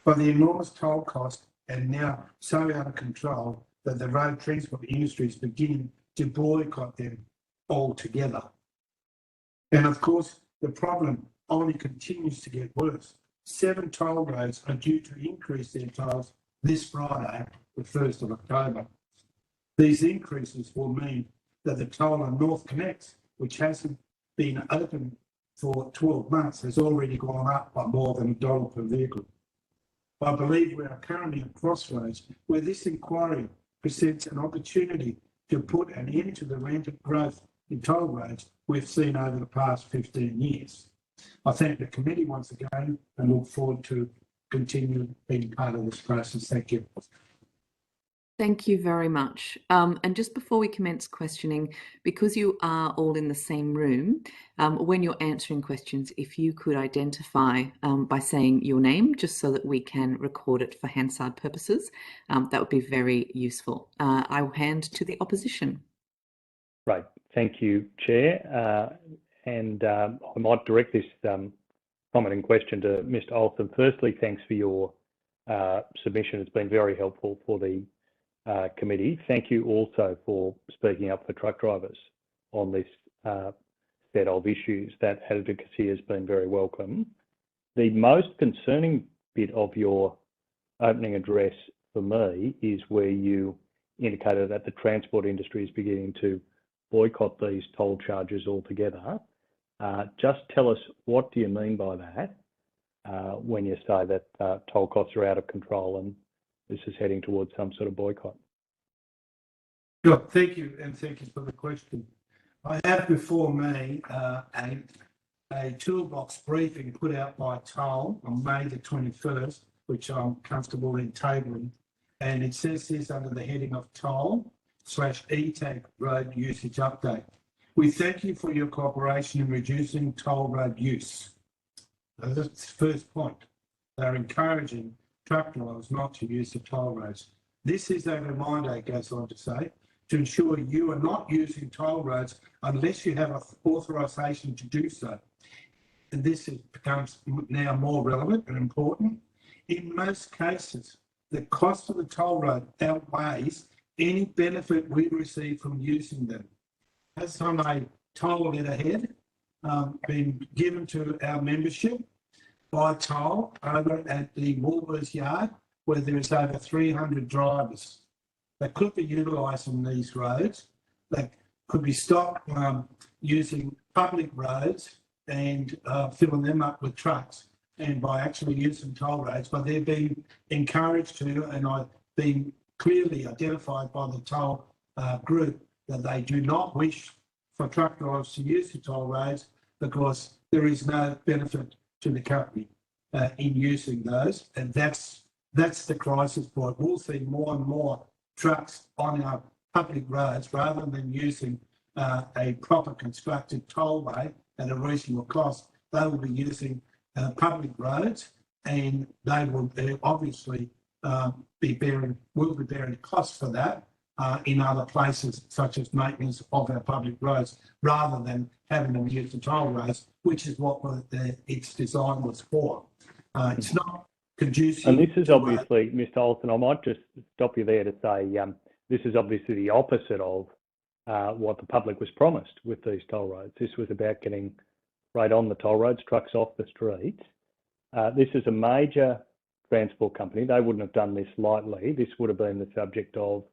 But the enormous toll cost are now so out of control that the road transport industry is beginning to boycott them altogether. And of course, the problem only continues to get worse. 7 toll roads are due to increase their tolls this Friday, the 1st of October. These increases will mean that the toll on North Connects, which hasn't been open for 12 months, has already gone up by more than $1 per vehicle. I believe we are currently at crossroads where this inquiry presents an opportunity to put an end to the rampant growth in toll roads we've seen over the past 15 years. I thank the committee once again and look forward to continue being part of this process. Thank you. Thank you very much. And just before we commence questioning, because you are all in the same room, when you're answering questions, if you could identify by saying your name, just so that we can record it for Hansard purposes, that would be very useful. I will hand to the opposition. Right. Thank you, Chair. I might direct this comment and question to Mr. Olsen. Firstly, thanks for your submission. It's been very helpful for the committee. Thank you also for speaking up for truck drivers on this set of issues. That advocacy has been very welcome. The most concerning bit of your opening address for me is where you indicated that the transport industry is beginning to boycott these toll charges altogether. Just tell us, what do you mean by that when you say that toll costs are out of control and this is heading towards some sort of boycott? Sure, thank you, and thank you for the question. I have before me a toolbox briefing put out by Toll on May the 21st, which I'm comfortable in tabling, and it says this under the heading of Toll/ETAG Road Usage Update. We thank you for your cooperation in reducing toll road use. That's the first point. They're encouraging truck drivers not to use the toll roads. This is a reminder, it goes on to say, to ensure you are not using toll roads unless you have authorisation to do so. And this becomes now more relevant and important. In most cases, the cost of the toll road outweighs any benefit we receive from using them. As on a toll letterhead, been given to our membership by toll over at the Woolworths yard, where there is over 300 drivers that could be utilising these roads, that could be stopped using public roads and filling them up with trucks, and by actually using toll roads. But they're being encouraged to, and I've been clearly identified by the toll group, that they do not wish for truck drivers to use the toll roads because there is no benefit to the company in using those. And that's the crisis point. We'll see more and more trucks on our public roads rather than using a proper constructed tollway at a reasonable cost. They will be using public roads, and they will obviously will be bearing costs for that in other places, such as maintenance of our public roads, rather than having them use the toll roads, which is what its design was for. It's not conducive. And this is obviously, Mr. Olsen, I might just stop you there to say this is obviously the opposite of what the public was promised with these toll roads. This was about getting right on the toll roads, trucks off the streets. This is a major transport company. They wouldn't have done this lightly. This would have been the subject of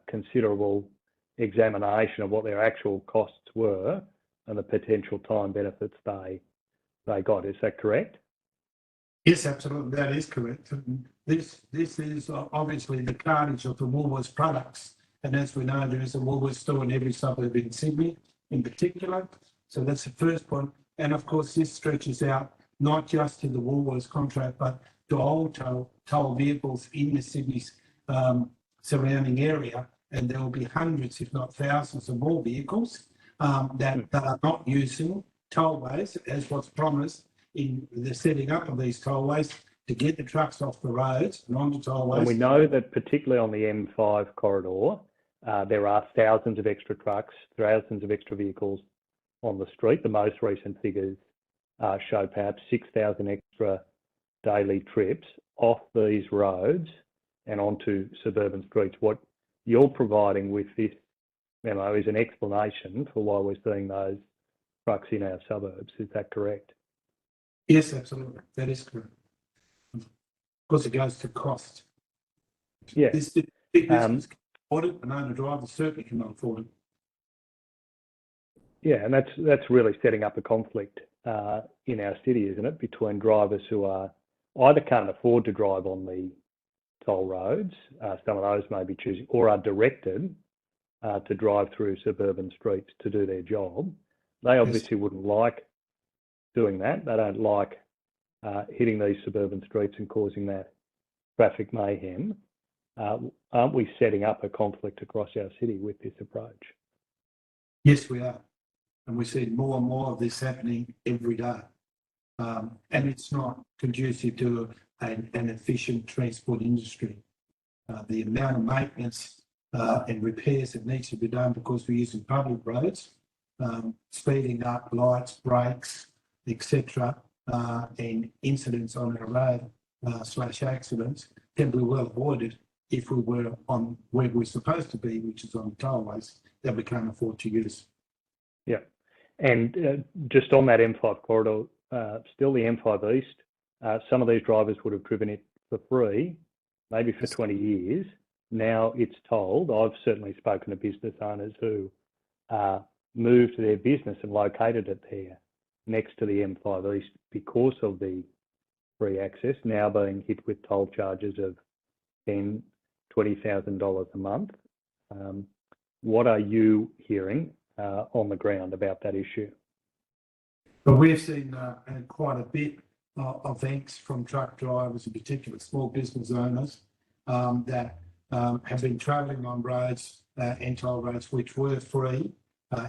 considerable examination of what their actual costs were and the potential time benefits they got. Is that correct? Yes, absolutely. That is correct. This is obviously the carnage of the Woolworths products. And as we know, there is a Woolworths store in every suburb in Sydney in particular. So that's the first point. And of course, this stretches out not just to the Woolworths contract, but to all toll vehicles in the Sydney surrounding area. And there will be hundreds, if not thousands of more vehicles that are not using tollways as was promised in the setting up of these tollways to get the trucks off the roads and onto tollways. And we know that particularly on the M5 corridor, there are thousands of extra trucks, thousands of extra vehicles on the street. The most recent figures show perhaps 6,000 extra daily trips off these roads and onto suburban streets. What you're providing with this memo is an explanation for why we're seeing those trucks in our suburbs. Is that correct? Yes, absolutely. That is correct. Because it goes to cost. Yeah. This big business can afford it, and owner drivers certainly cannot afford it. Yeah, and that's really setting up a conflict in our city, isn't it, between drivers who are either can't afford to drive on the toll roads, some of those may be choosing, or are directed to drive through suburban streets to do their job. They obviously wouldn't like doing that. They don't like hitting these suburban streets and causing that traffic mayhem. Aren't we setting up a conflict across our city with this approach? Yes, we are. And we see more and more of this happening every day. And it's not conducive to an efficient transport industry. The amount of maintenance and repairs that needs to be done because we're using public roads, speeding up, lights, brakes, etc., and incidents on our road / accidents can be well avoided if we were on where we're supposed to be, which is on tollways that we can't afford to use. Yeah, and just on that M5 corridor, still the M5 East, some of these drivers would have driven it for free, maybe for 20 years. Now it's tolled. I've certainly spoken to business owners who moved their business and located it there next to the M5 East because of the free access, now being hit with toll charges of $10,000, $20,000 a month. What are you hearing on the ground about that issue? But we've seen quite a bit of angst from truck drivers, in particular small business owners, that have been travelling on roads and toll roads which were free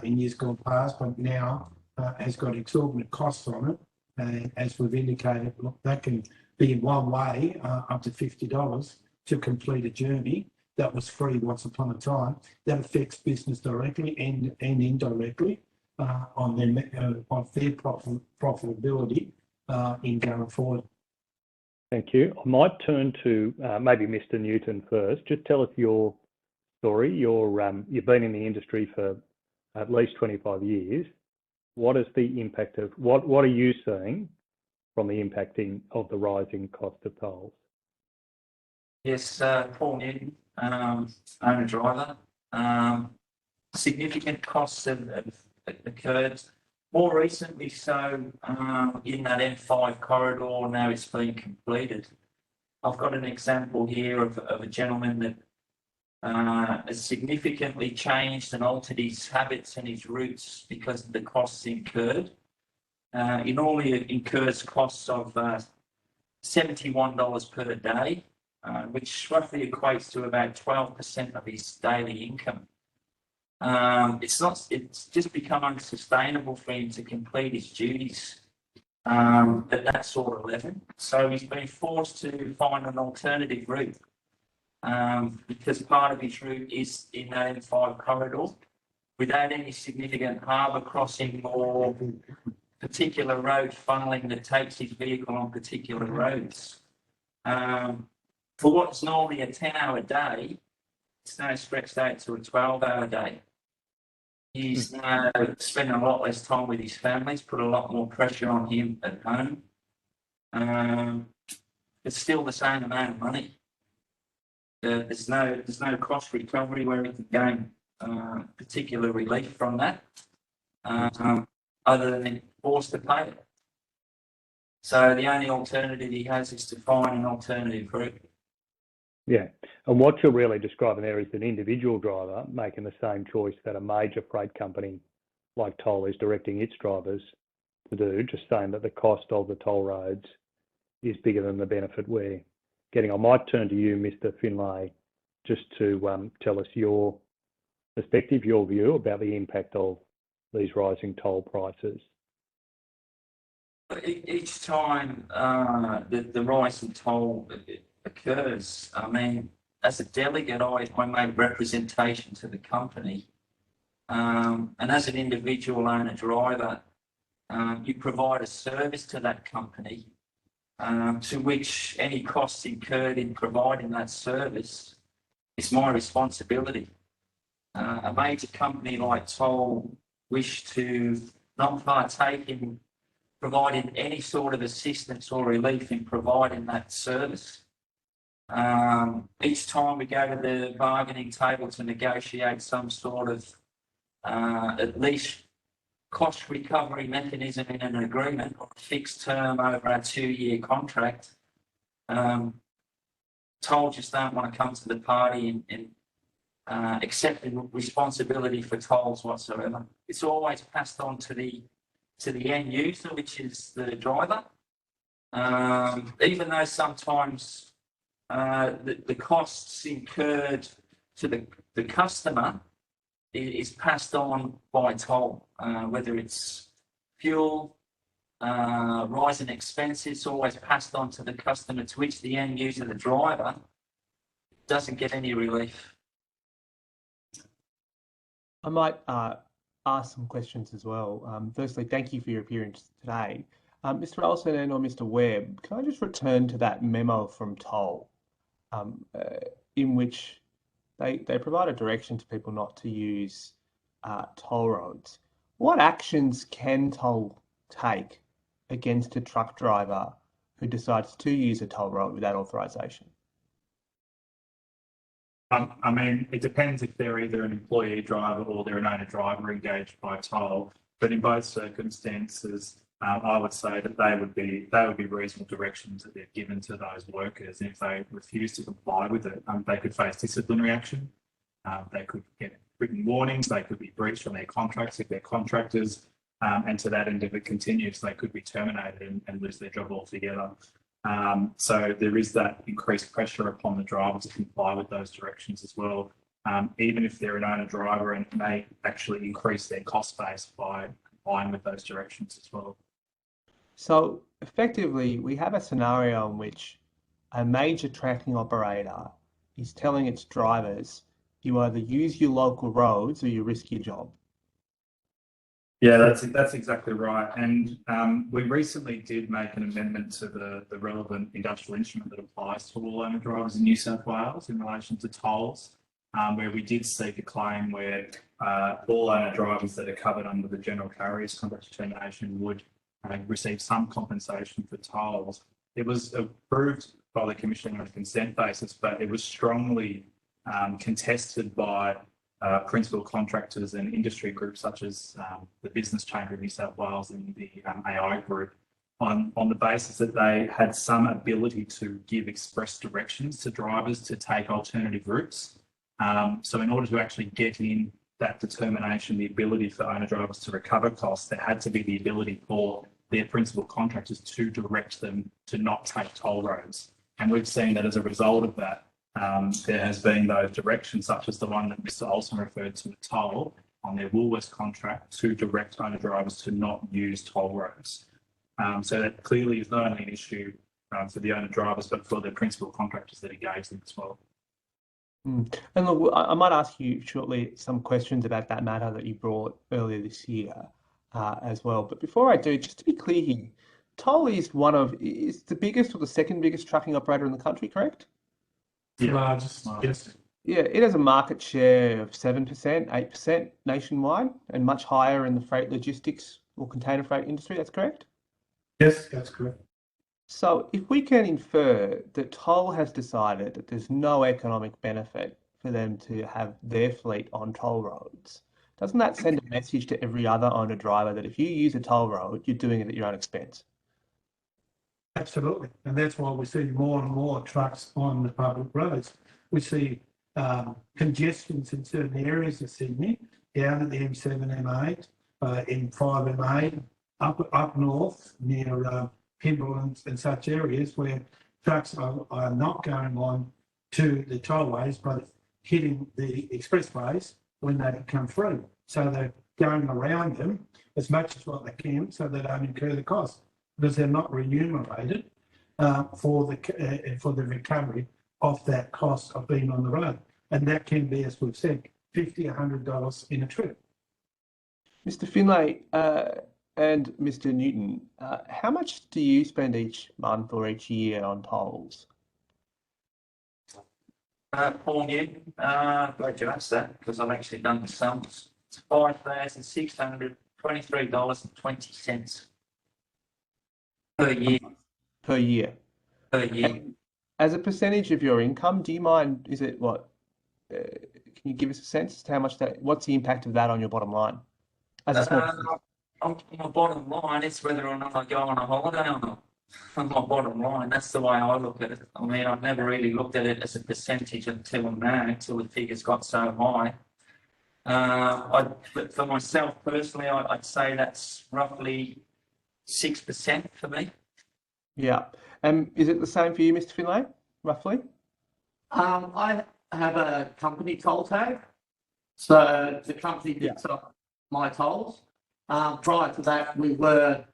in years gone past, but now has got exorbitant costs on it. And as we've indicated, look, that can be in one way up to $50 to complete a journey that was free once upon a time. That affects business directly and indirectly on their profitability in going forward. Thank you. I might turn to maybe Mr. Newton first. Just tell us your story. You've been in the industry for at least 25 years. what is the impact of, what are you seeing from the impacting of the rising cost of tolls? Yes, Paul Newton, owner driver. Significant costs have occurred. More recently, so in that M5 corridor, now it's been completed. I've got an example here of a gentleman that has significantly changed and altered his habits and his routes because of the costs incurred. He normally incurs costs of $71 per day, which roughly equates to about 12% of his daily income. It's just become unsustainable for him to complete his duties at that sort of level. So he's been forced to find an alternative route because part of his route is in that M5 corridor without any significant harbour crossing or particular road funneling that takes his vehicle on particular roads. For what's normally a 10-hour day, it's now stretched out to a 12-hour day. He's now spending a lot less time with his family. It's put a lot more pressure on him at home. It's still the same amount of money. There's no cost recovery where he can gain particular relief from that, other than being forced to pay it. So the only alternative he has is to find an alternative route. Yeah, and what you're really describing there is an individual driver making the same choice that a major freight company like Toll is directing its drivers to do, just saying that the cost of the toll roads is bigger than the benefit we're getting. I might turn to you, Mr. Finlay, just to tell us your perspective, your view about the impact of these rising toll prices. Each time the rise in toll occurs, I mean, as a delegate, I make representation to the company. And as an individual owner driver, you provide a service to that company to which any costs incurred in providing that service is my responsibility. A major company like Toll wish to not partake in providing any sort of assistance or relief in providing that service. Each time we go to the bargaining table to negotiate some sort of at least cost recovery mechanism in an agreement or a fixed term over a 2-year contract, Toll just don't want to come to the party and accept responsibility for tolls whatsoever. It's always passed on to the end user, which is the driver, even though sometimes the costs incurred to the customer is passed on by Toll, whether it's fuel, rise in expenses, always passed on to the customer, to which the end user, the driver, doesn't get any relief. I might ask some questions as well. Firstly, thank you for your appearance today. Mr. Ellison and or Mr. Webb, can I just return to that memo from Toll, in which they provide a direction to people not to use toll roads. What actions can Toll take against a truck driver who decides to use a toll road without authorisation? I mean, it depends if they're either an employee driver or they're an owner driver engaged by Toll. But in both circumstances, I would say that they would be reasonable directions that they've given to those workers. And if they refuse to comply with it, they could face disciplinary action. They could get written warnings. They could be breached on their contracts if they're contractors. And to that end, if it continues, they could be terminated and lose their job altogether. So there is that increased pressure upon the driver to comply with those directions as well, even if they're an owner driver, and may actually increase their cost base by complying with those directions as well. So effectively, we have a scenario in which a major tracking operator is telling its drivers, you either use your local roads or you risk your job. Yeah, that's exactly right. And we recently did make an amendment to the relevant industrial instrument that applies to all owner drivers in New South Wales in relation to tolls. where we did seek a claim where all owner drivers that are covered under the general carriers contract determination would receive some compensation for tolls. It was approved by the Commission on a consent basis, but it was strongly contested by principal contractors and industry groups such as the Business Chamber of New South Wales and the AI group on the basis that they had some ability to give express directions to drivers to take alternative routes. So in order to actually get in that determination, the ability for owner drivers to recover costs, there had to be the ability for their principal contractors to direct them to not take toll roads. And we've seen that as a result of that, there has been those directions, such as the one that Mr. Olsen referred to, a toll on their Woolworths contract to direct owner drivers to not use toll roads. So that clearly is not only an issue for the owner drivers, but for the principal contractors that engage them as well. And look, I might ask you shortly some questions about that matter that you brought earlier this year as well. But before I do, just to be clear here, Toll is the biggest or the second biggest trucking operator in the country, correct? Yeah. Largest, yes. Yeah, it has a market share of 7%, 8% nationwide, and much higher in the freight logistics or container freight industry. That's correct? Yes, that's correct. So if we can infer that Toll has decided that there's no economic benefit for them to have their fleet on toll roads, doesn't that send a message to every other owner driver that if you use a toll road, you're doing it at your own expense? Absolutely. And that's why we see more and more trucks on the public roads. We see congestions in certain areas of Sydney, down at the M7, M8, M5, M8, up north near Pymble and such areas where trucks are not going on to the tollways but hitting the expressways when they come through. So they're going around them as much as what they can so they don't incur the cost because they're not remunerated for the recovery of that cost of being on the road. And that can be, as we've said, $50, $100 in a trip. Mr. Finlay, and Mr. Newton, how much do you spend each month or each year on tolls? Paul Newton, glad you asked that because I've actually done the sums. It's $5,623.20 per year. Per year? Per year. And as a percentage of your income, do you mind, is it what, can you give us a sense as to how much what's the impact of that on your bottom line? As a small on my bottom line, it's whether or not I go on a holiday or not. On my bottom line, that's the way I look at it. I mean, I've never really looked at it as a percentage until now, until the figures got so high. But for myself personally, I'd say that's roughly 6% for me. Yeah. Is it the same for you, Mr. Finlay, roughly? I have a company toll tag. So the company picks up my tolls. Prior to that, we were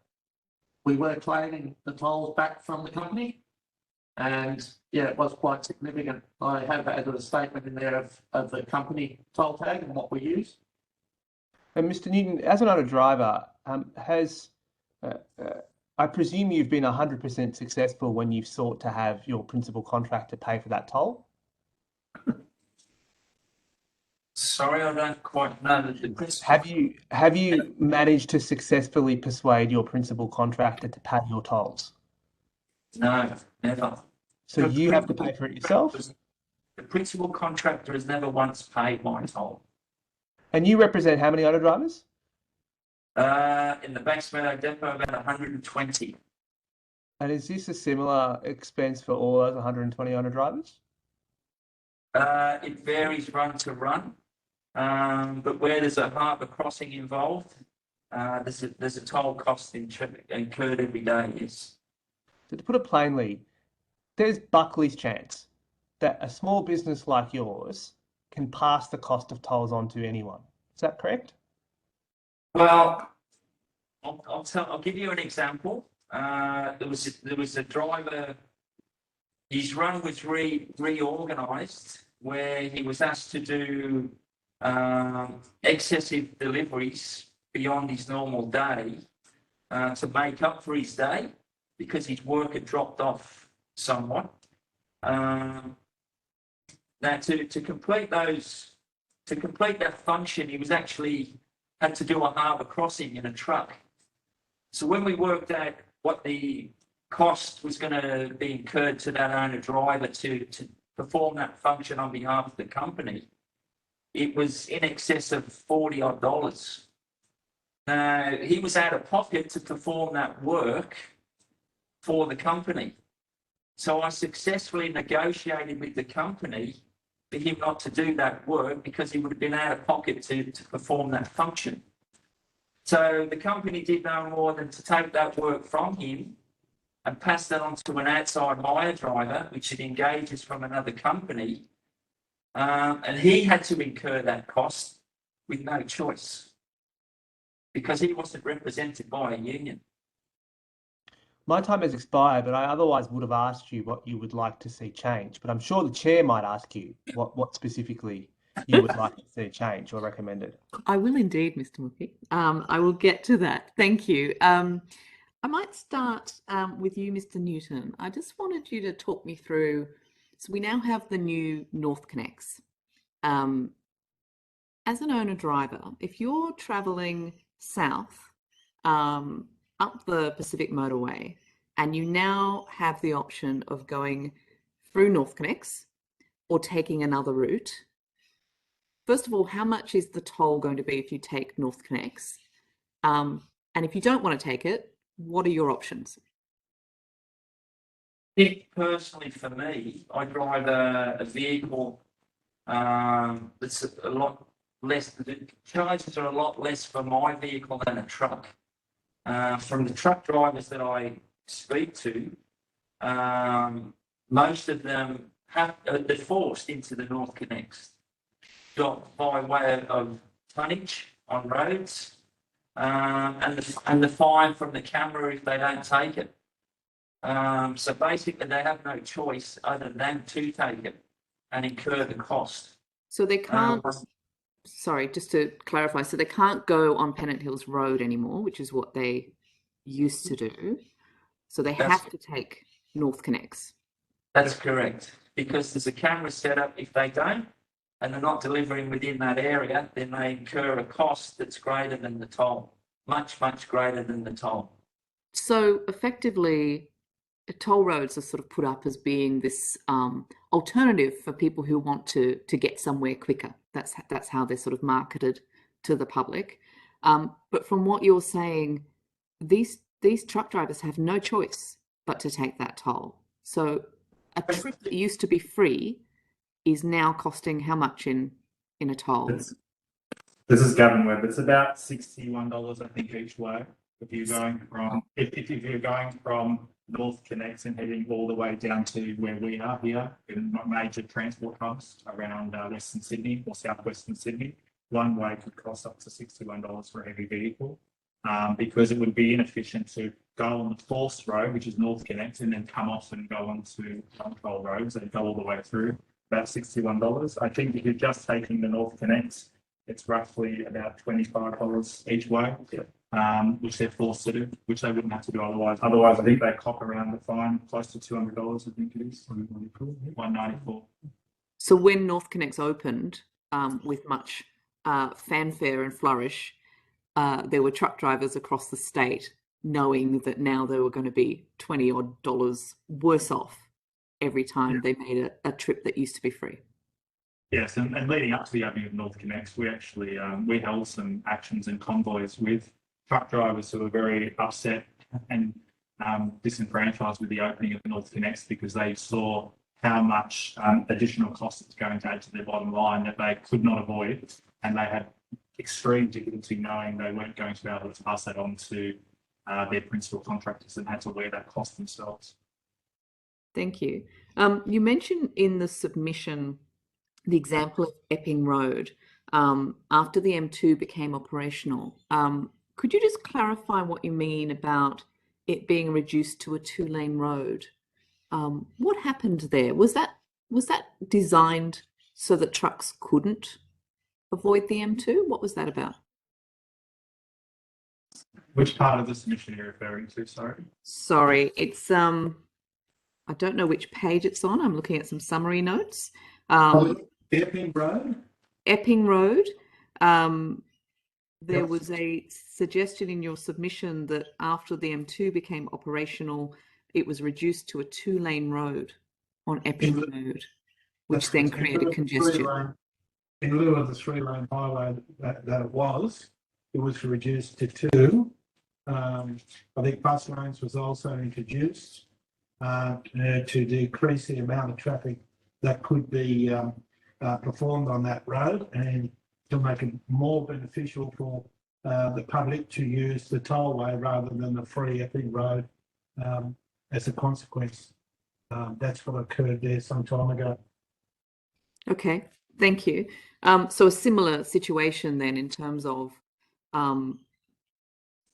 claiming the tolls back from the company, and yeah, it was quite significant. I have added a statement in there of the company toll tag and what we use. And Mr. Newton, as an owner driver, I presume you've been 100% successful when you've sought to have your principal contractor pay for that toll? Sorry, I don't quite know the principle. Have you managed to successfully persuade your principal contractor to pay your tolls? No, never. So you have to pay for it yourself? The principal contractor has never once paid my toll. And you represent how many owner drivers? In the Banksmeadow depot, about 120. And is this a similar expense for all those 120 owner drivers? It varies run to run. But where there's a harbour crossing involved, there's a toll cost incurred every day, yes. So to put it plainly, there's Buckley's chance that a small business like yours can pass the cost of tolls on to anyone. Is that correct? Well, I'll give you an example. There was a driver. His run was reorganised where he was asked to do excessive deliveries beyond his normal day to make up for his day because his work had dropped off somewhat. Now, to complete that function, he was actually had to do a harbour crossing in a truck. So when we worked out what the cost was going to be incurred to that owner driver to perform that function on behalf of the company, it was in excess of $40 odd. Now, he was out of pocket to perform that work for the company. So I successfully negotiated with the company for him not to do that work because he would have been out of pocket to perform that function. So the company did no more than to take that work from him and pass that on to an outside hire driver, which it engages from another company. And he had to incur that cost with no choice because he wasn't represented by a union. My time has expired, but I otherwise would have asked you what you would like to see change. But I'm sure the chair might ask you what specifically you would like to see change or recommended. I will indeed, Mr. Mookie. I will get to that. Thank you. I might start with you, Mr. Newton. I just wanted you to talk me through. So we now have the new North Connects. As an owner driver, if you're traveling south up the Pacific Motorway, and you now have the option of going through North Connects or taking another route. First of all, how much is the toll going to be if you take North Connects? And if you don't want to take it, what are your options? I think personally for me, I drive a vehicle that's a lot less, the charges are a lot less for my vehicle than a truck. From the truck drivers that I speak to, most of them they're forced into the North Connects by way of tonnage on roads, and the fine from the camera if they don't take it. So basically, they have no choice other than to take it and incur the cost. So they can't. Sorry, just to clarify, so they can't go on Pennant Hills Road anymore, which is what they used to do. So they have to take North Connects. That's correct, because there's a camera set up. If they don't, and they're not delivering within that area, then they incur a cost that's greater than the toll, much, much greater than the toll. So effectively, toll roads are sort of put up as being this alternative for people who want to get somewhere quicker. That's how they're sort of marketed to the public. But from what you're saying, these truck drivers have no choice but to take that toll. So a trip that used to be free is now costing how much in a toll? This is Gavin Webb. It's about $61, I think, each way. If you're going from if you're going from North Connects and heading all the way down to where we are here in major transport hubs around Western Sydney or southwestern Sydney, one way could cost up to $61 for a heavy vehicle, because it would be inefficient to go on the forced road, which is North Connects, and then come off and go onto toll roads and go all the way through. About $61. I think if you're just taking the North Connects, it's roughly about $25 each way, which they're forced to do, which they wouldn't have to do otherwise. Otherwise, I think they cop around the fine close to $200, I think it is. $194. So when North Connects opened with much fanfare and flourish, there were truck drivers across the state knowing that now they were going to be $20 odd worse off every time they made a trip that used to be free. Yes, and leading up to the opening of North Connects, we actually we held some actions and convoys with truck drivers who were very upset and disenfranchised with the opening of North Connects because they saw how much additional cost it's going to add to their bottom line that they could not avoid, and they had extreme difficulty knowing they weren't going to be able to pass that on to their principal contractors and had to wear that cost themselves. Thank you. You mentioned in the submission the example of Epping Road after the M2 became operational. Could you just clarify what you mean about it being reduced to a 2-lane road? What happened there? Was that designed so that trucks couldn't avoid the M2? What was that about? Which part of the submission are you referring to? Sorry, it's I don't know which page it's on. I'm looking at some summary notes. Epping Road? Epping Road. There was a suggestion in your submission that after the M2 became operational, it was reduced to a 2-lane road on Epping Road, which then created congestion. In lieu of the 3-lane highway that it was reduced to 2. I think bus lanes was also introduced to decrease the amount of traffic that could be performed on that road and to make it more beneficial for the public to use the tollway rather than the free Epping Road as a consequence. That's what occurred there some time ago. Okay, thank you. So a similar situation then in terms of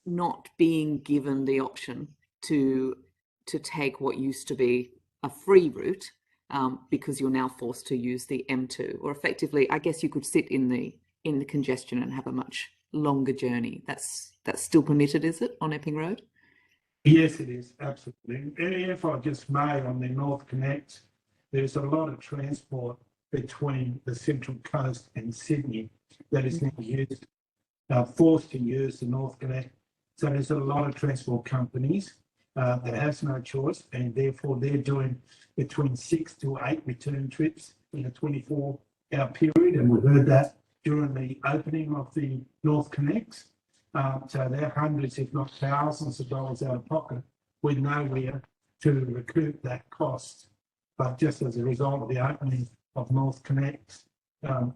not being given the option to take what used to be a free route because you're now forced to use the M2, or effectively, I guess you could sit in the congestion and have a much longer journey. That's still permitted, is it, on Epping Road? Yes, it is, absolutely. And if I just may, on the North Connect, there's a lot of transport between the Central Coast and Sydney that is now used, forced to use the North Connect. So there's a lot of transport companies that have no choice, and therefore they're doing between 6 to 8 return trips in a 24-hour period. And we heard that during the opening of the North Connect. So they're hundreds, if not thousands of dollars out of pocket with nowhere to recoup that cost. But just as a result of the opening of North Connect,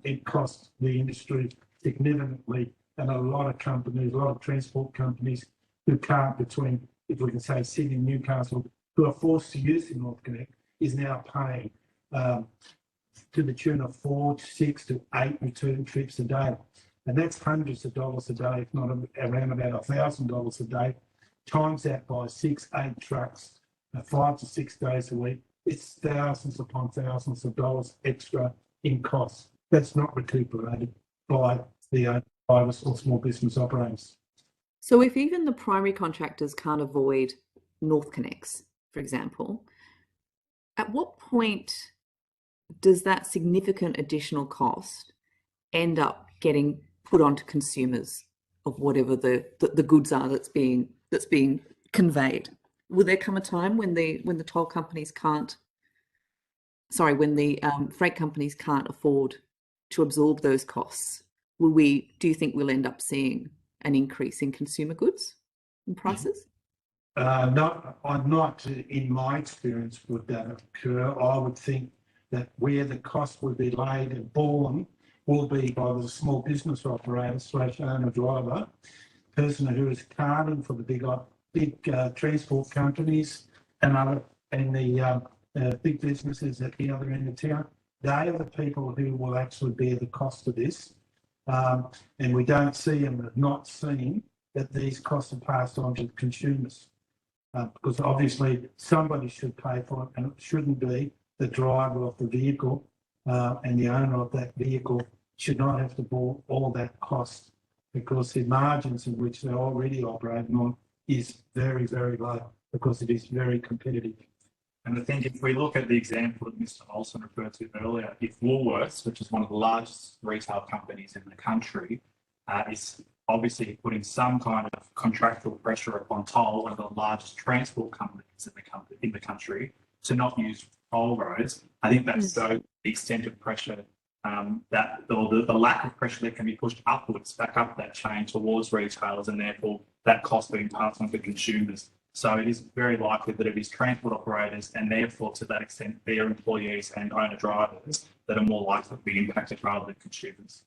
it cost the industry significantly, and a lot of companies, a lot of transport companies who can't between, if we can say Sydney and Newcastle, who are forced to use the North Connect, is now paying to the tune of 4 to 6 to 8 return trips a day. And that's hundreds of dollars a day, if not around about $1,000 a day, times that by 6, 8 trucks, 5 to 6 days a week. It's thousands upon thousands of dollars extra in costs. That's not recuperated by the private or small business operators. So if even the primary contractors can't avoid North Connects, for example, at what point does that significant additional cost end up getting put onto consumers of whatever the goods are that's being conveyed? Will there come a time when the toll companies can't, when the freight companies can't afford to absorb those costs? Do you think we'll end up seeing an increase in consumer goods and prices? Not in my experience would that occur. I would think that where the cost would be laid and borne will be by the small business operator / owner driver, person who is carding for the big transport companies and the big businesses at the other end of town. They are the people who will actually bear the cost of this. And we don't see and have not seen that these costs are passed on to consumers. Because obviously somebody should pay for it, and it shouldn't be the driver of the vehicle, and the owner of that vehicle should not have to bear all that cost, because the margins in which they're already operating on is very, very low, because it is very competitive. And I think if we look at the example that Mr. Olsen referred to earlier, if Woolworths, which is one of the largest retail companies in the country, is obviously putting some kind of contractual pressure upon toll, one of the largest transport companies in the country, to not use toll roads, I think that shows the extent of pressure the lack of pressure that can be pushed upwards, back up that chain towards retailers, and therefore that cost being passed on to consumers. So it is very likely that it is transport operators, and therefore to that extent their employees and owner drivers, that are more likely to be impacted rather than consumers.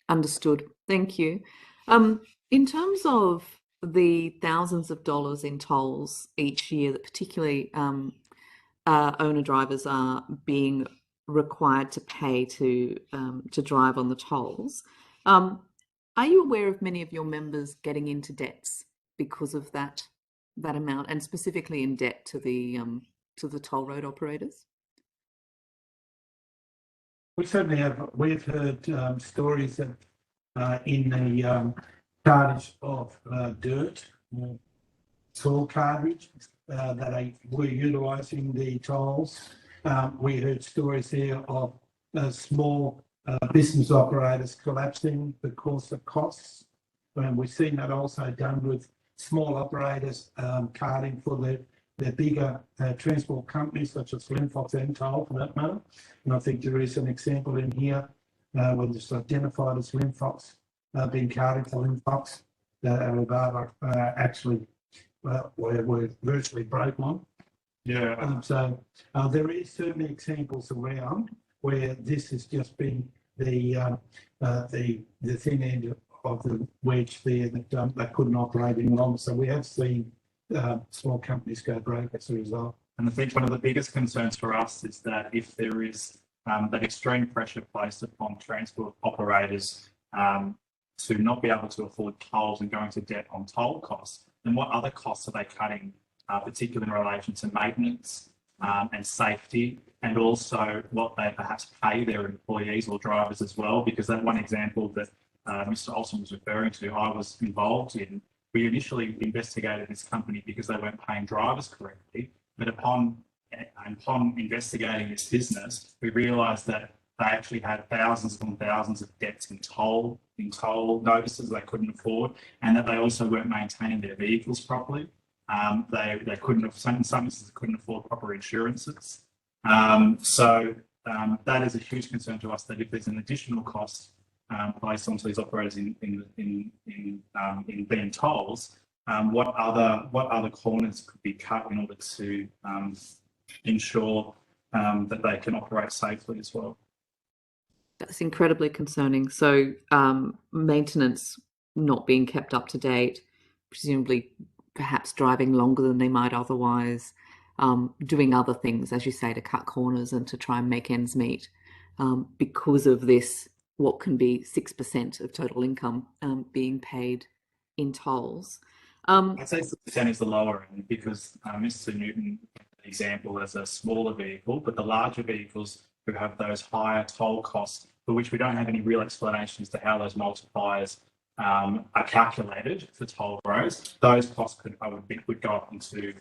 Understood. Thank you. In terms of the thousands of dollars in tolls each year that particularly owner drivers are being required to pay to drive on the tolls, are you aware of many of your members getting into debts because of that amount, and specifically in debt to the toll road operators? We certainly have. We've heard stories that in the cartage of dirt, soil cartage, that were utilising the tolls. We heard stories there of small business operators collapsing because of costs. And we've seen that also done with small operators carting for their bigger transport companies such as Linfox and Toll for that matter. And I think there is an example in here where it's identified as Linfox being carted for Linfox that Alibaba actually were virtually broke on. Yeah. So there is certainly examples around where this has just been the thin end of the wedge there that they couldn't operate any longer. So we have seen small companies go broke as a result. And I think one of the biggest concerns for us is that if there is that extreme pressure placed upon transport operators to not be able to afford tolls and going to debt on toll costs, then what other costs are they cutting, particularly in relation to maintenance and safety, and also what they perhaps pay their employees or drivers as well? Because that one example that Mr. Olsen was referring to, I was involved in. We initially investigated this company because they weren't paying drivers correctly, but upon investigating this business, we realised that they actually had thousands upon thousands of debts in toll notices they couldn't afford, and that they also weren't maintaining their vehicles properly. They couldn't, in some instances, couldn't afford proper insurances. So that is a huge concern to us, that if there's an additional cost placed onto these operators in being tolls, what other corners could be cut in order to ensure that they can operate safely as well? That's incredibly concerning. So maintenance not being kept up to date, presumably perhaps driving longer than they might otherwise, doing other things, as you say, to cut corners and to try and make ends meet because of this, what can be 6% of total income being paid in tolls. I'd say 6% is the lower end because Mr. Newton example as a smaller vehicle, but the larger vehicles who have those higher toll costs, for which we don't have any real explanation as to how those multipliers are calculated for toll roads, those costs would go up into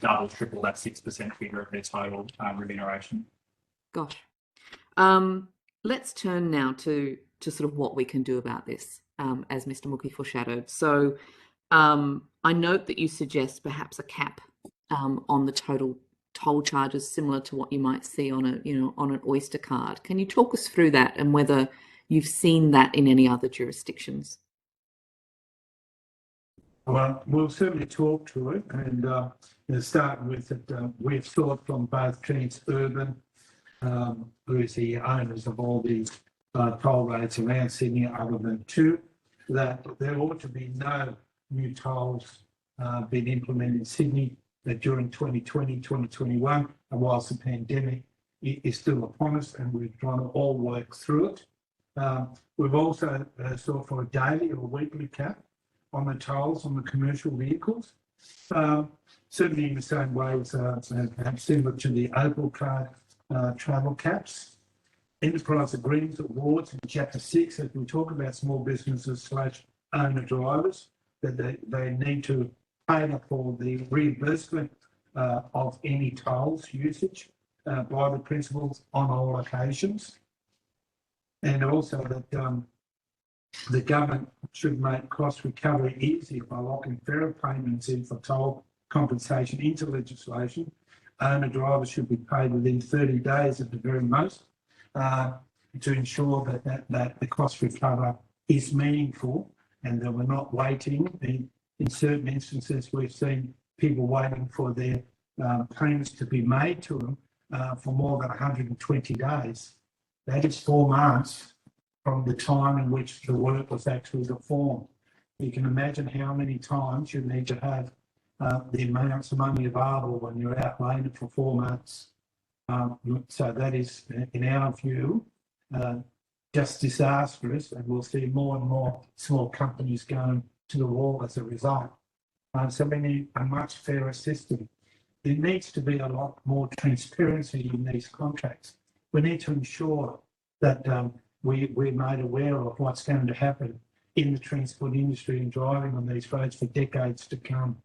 double, triple that 6% figure of their total remuneration. Gosh. Let's turn now to sort of what we can do about this, as Mr. Mookie foreshadowed. So I note that you suggest perhaps a cap on the total toll charges, similar to what you might see on an Oyster card. Can you talk us through that and whether you've seen that in any other jurisdictions? Well, we'll certainly talk to it, and starting with it, we've sought from both Transurban, who is the owners of all these toll roads around Sydney, other than two, that there ought to be no new tolls being implemented in Sydney during 2020, 2021, and whilst the pandemic is still upon us, and we're trying to all work through it. We've also sought for a daily or weekly cap on the tolls on the commercial vehicles, certainly in the same way as perhaps similar to the Opal card travel caps. Enterprise agreements awards in Chapter 6, as we talk about small businesses / owner drivers, that they need to pay for the reimbursement of any tolls usage by the principals on all occasions. And also that the government should make cost recovery easier by locking fairer payments in for toll compensation into legislation. Owner drivers should be paid within 30 days at the very most to ensure that the cost recovery is meaningful and that we're not waiting. In certain instances, we've seen people waiting for their payments to be made to them for more than 120 days. That is 4 months from the time in which the work was actually performed. You can imagine how many times you need to have the amounts of money available when you're out waiting for 4 months. So that is, in our view, just disastrous, and we'll see more and more small companies going to the wall as a result. So we need a much fairer system. There needs to be a lot more transparency in these contracts. We need to ensure that we're made aware of what's going to happen in the transport industry and driving on these roads for decades to come.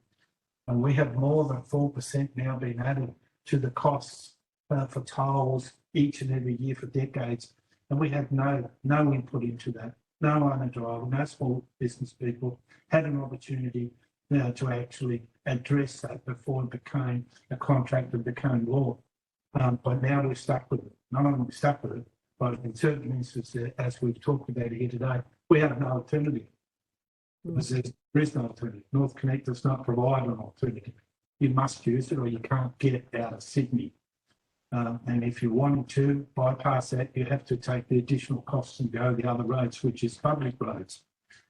And we have more than 4% now being added to the costs for tolls each and every year for decades, and we had no input into that. No owner driver, no small business people had an opportunity to actually address that before it became a contract and became law. But now we're stuck with it. Not only we're stuck with it, but in certain instances, as we've talked about here today, we have no alternative. Because there is no alternative. North Connect does not provide an alternative. You must use it or you can't get it out of Sydney. And if you wanted to bypass that, you have to take the additional costs and go the other roads, which is public roads.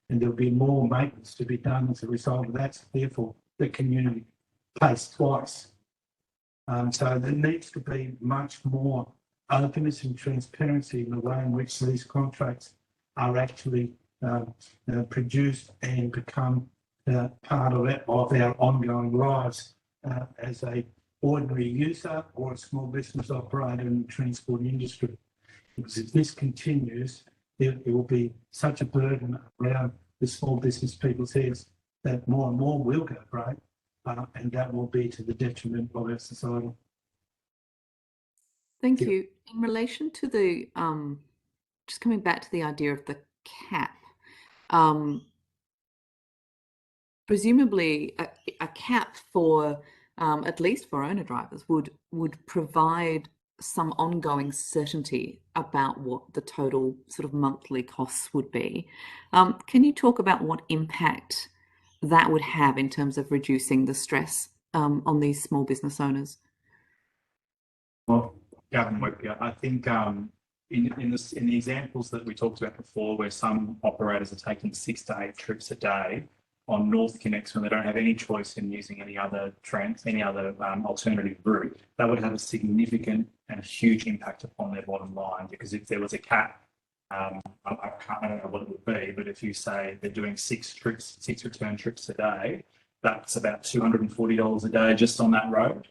And there'll be more maintenance to be done as a result of that. So therefore, the community pays twice. So there needs to be much more openness and transparency in the way in which these contracts are actually produced and become part of our ongoing lives as a ordinary user or a small business operator in the transport industry. Because if this continues, it will be such a burden around the small business people's heads that more and more will go broke, and that will be to the detriment of our society. Thank you. In relation to the, just coming back to the idea of the cap, presumably a cap for, at least for owner drivers, would provide some ongoing certainty about what the total sort of monthly costs would be. Can you talk about what impact that would have in terms of reducing the stress on these small business owners? Well, Gavin, I think in the examples that we talked about before, where some operators are taking 6 to 8 trips a day on North Connects when they don't have any choice in using any other alternative route, that would have a significant and a huge impact upon their bottom line. Because if there was a cap, I don't know what it would be, but if you say they're doing 6 return trips a day, that's about $240 a day just on that road.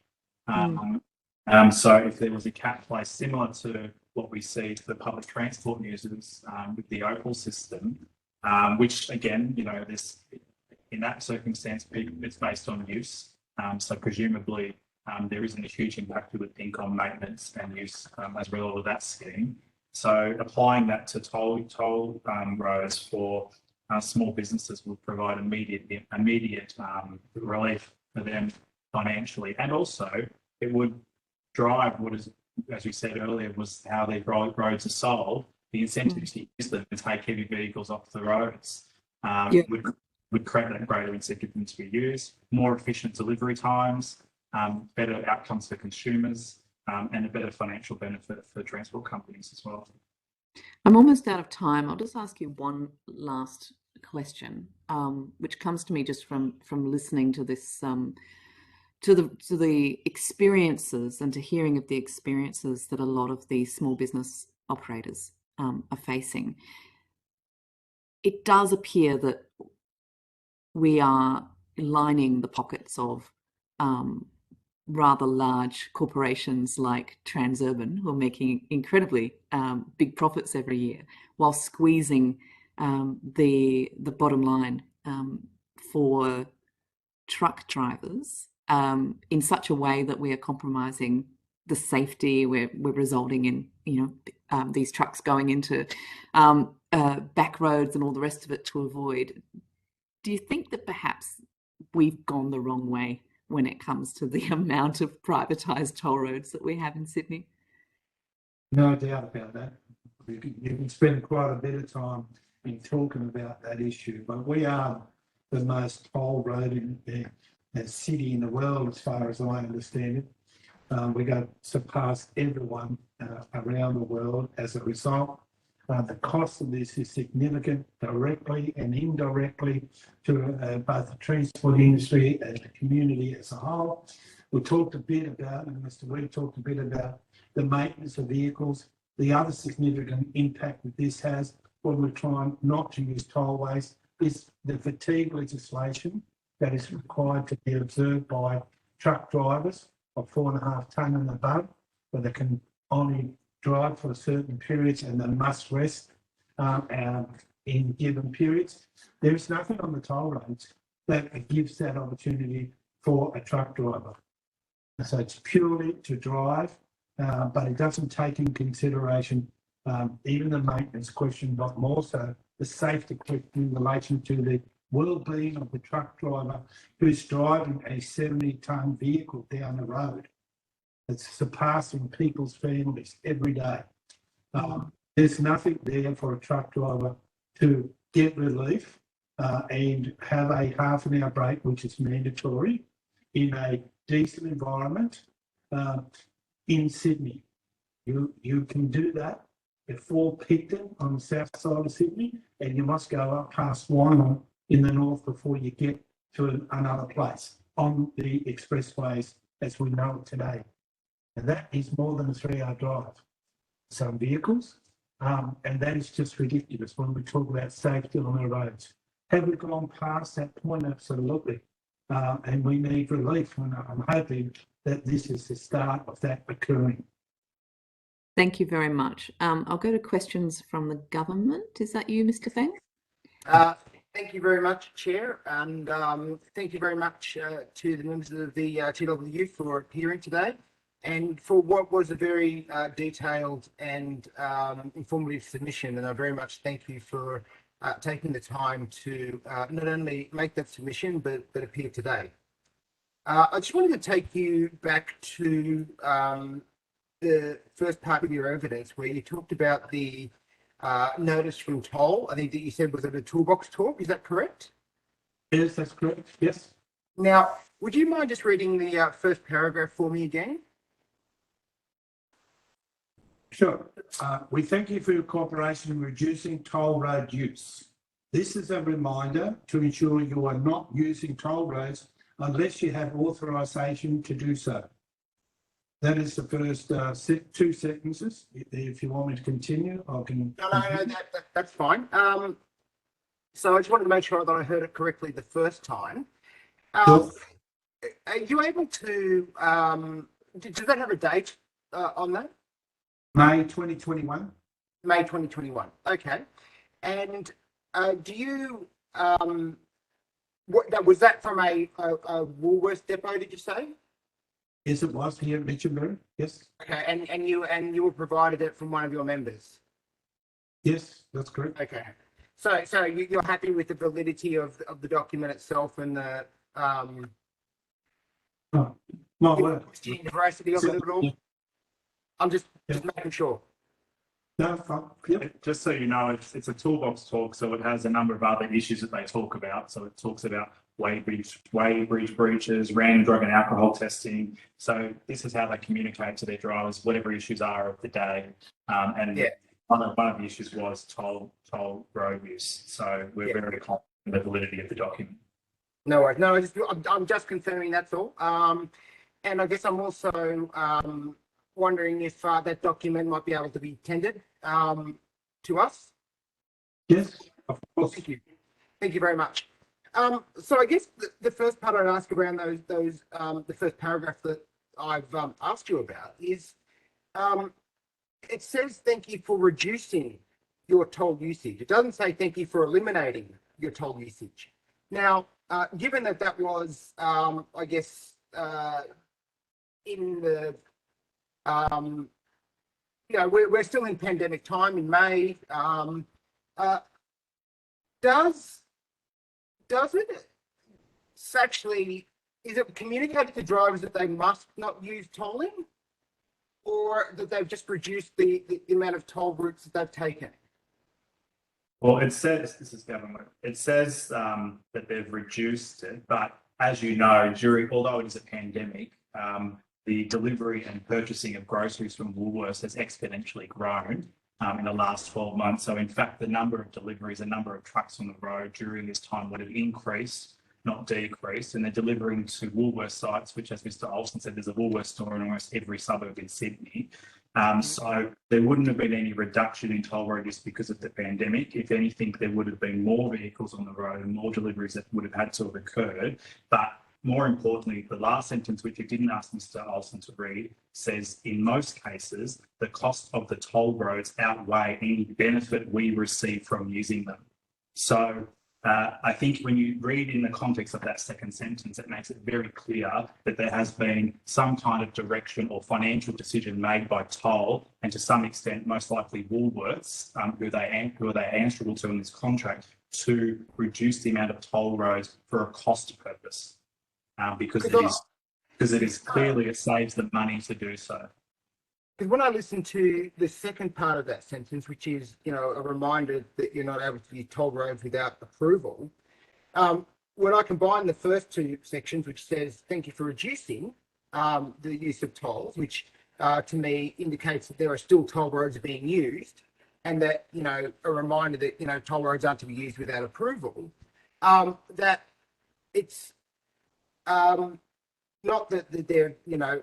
So if there was a cap placed similar to what we see for public transport users with the Opal system, which again, in that circumstance, it's based on use. So presumably there isn't a huge impact, we would think, on maintenance and use as a result of that scheme. So applying that to toll roads for small businesses would provide immediate relief for them financially, and also it would drive what is, as we said earlier, was how the roads are sold. The incentives to use them and take heavy vehicles off the roads would create that greater incentive to be used, more efficient delivery times, better outcomes for consumers, and a better financial benefit for transport companies as well. I'm almost out of time. I'll just ask you one last question, which comes to me just from listening to this, to the experiences and to hearing of the experiences that a lot of these small business operators are facing. It does appear that we are lining the pockets of rather large corporations like Transurban, who are making incredibly big profits every year, while squeezing the bottom line for truck drivers in such a way that we are compromising the safety. We're resulting in these trucks going into back roads and all the rest of it to avoid. Do you think that perhaps we've gone the wrong way when it comes to the amount of privatised toll roads that we have in Sydney? No doubt about that. You can spend quite a bit of time in talking about that issue, but we are the most toll road city in the world, as far as I understand it. We go surpass everyone around the world as a result. The cost of this is significant, directly and indirectly, to both the transport industry and the community as a whole. We talked a bit about, and Mr. Webb talked a bit about, the maintenance of vehicles. The other significant impact that this has when we're trying not to use tollways is the fatigue legislation that is required to be observed by truck drivers of 4.5 tonne and above, where they can only drive for certain periods and they must rest in given periods. There is nothing on the toll roads that gives that opportunity for a truck driver. So it's purely to drive but it doesn't take into consideration even the maintenance question, but more so the safety question in relation to the well-being of the truck driver who's driving a 70-tonne vehicle down the road. It's surpassing people's families every day. There's nothing there for a truck driver to get relief and have a half-an-hour break, which is mandatory, in a decent environment in Sydney. You can do that before Picton on the south side of Sydney, and you must go up past Wyong in the north before you get to another place on the expressways as we know it today. And that is more than a 3-hour drive. Some vehicles, and that is just ridiculous when we talk about safety on the roads. Have we gone past that point? Absolutely. And we need relief, and I'm hoping that this is the start of that occurring. Thank you very much. I'll go to questions from the government. Is that you, Mr. Feng? Thank you very much, Chair, and thank you very much to the members of the TWU for appearing today and for what was a very detailed and informative submission. And I very much thank you for taking the time to not only make that submission, but appear today. I just wanted to take you back to the first part of your evidence where you talked about the notice from Toll. I think that you said was it a toolbox talk, is that correct? Yes, that's correct, yes. Now, would you mind just reading the first paragraph for me again? Sure. We thank you for your cooperation in reducing toll road use. This is a reminder to ensure you are not using toll roads unless you have authorisation to do so. That is the first 2 sentences. If you want me to continue, I can. No, that's fine. So I just wanted to make sure that I heard it correctly the first time. Sure. Are you able to, does that have a date on that? May 2021. May 2021. Okay. And do you, was that from a Woolworths depot, did you say? Yes, it was here at Mitchelbury. Yes. Okay, and you were provided it from one of your members. Yes, that's correct. Okay, so you're happy with the validity of the document itself and the the veracity of it all. I'm just making sure. No, fine. Yep. Just so you know, it's a toolbox talk, so it has a number of other issues that they talk about. So it talks about way bridge breaches, random drug and alcohol testing. So this is how they communicate to their drivers, whatever issues are of the day. One of the issues was toll road use. So we're very confident in the validity of the document. No worries. No, I'm just confirming, that's all. And I guess I'm also wondering if that document might be able to be tendered to us. Yes, of course. Thank you. Thank you very much. So I guess the first part I'd ask around those the first paragraph that I've asked you about is it says thank you for reducing your toll usage. It doesn't say thank you for eliminating your toll usage. Now, given that was I guess in the we're still in pandemic time in May. Does it actually, is it communicated to drivers that they must not use tolling, or that they've just reduced the amount of toll routes that they've taken? Well, it says, this is government, it says that they've reduced it, but as you know, although it is a pandemic, the delivery and purchasing of groceries from Woolworths has exponentially grown in the last 12 months. So in fact, the number of deliveries, the number of trucks on the road during this time would have increased, not decreased. And they're delivering to Woolworths sites, which, as Mr. Olsen said, there's a Woolworths store in almost every suburb in Sydney. So there wouldn't have been any reduction in toll road use because of the pandemic. If anything, there would have been more vehicles on the road and more deliveries that would have had to have occurred. But more importantly, the last sentence, which you didn't ask Mr. Olsen to read, says in most cases, the cost of the toll roads outweigh any benefit we receive from using them. So I think when you read in the context of that second sentence, it makes it very clear that there has been some kind of direction or financial decision made by Toll, and to some extent, most likely Woolworths, who they answerable to in this contract, to reduce the amount of toll roads for a cost purpose, because it is clearly it saves them money to do so. Because when I listen to the second part of that sentence, which is, you know, a reminder that you're not able to use toll roads without approval, when I combine the first two sections, which says, thank you for reducing the use of tolls, which to me indicates that there are still toll roads being used, and that, you know, a reminder that, you know, toll roads aren't to be used without approval, that it's not that they're, you know,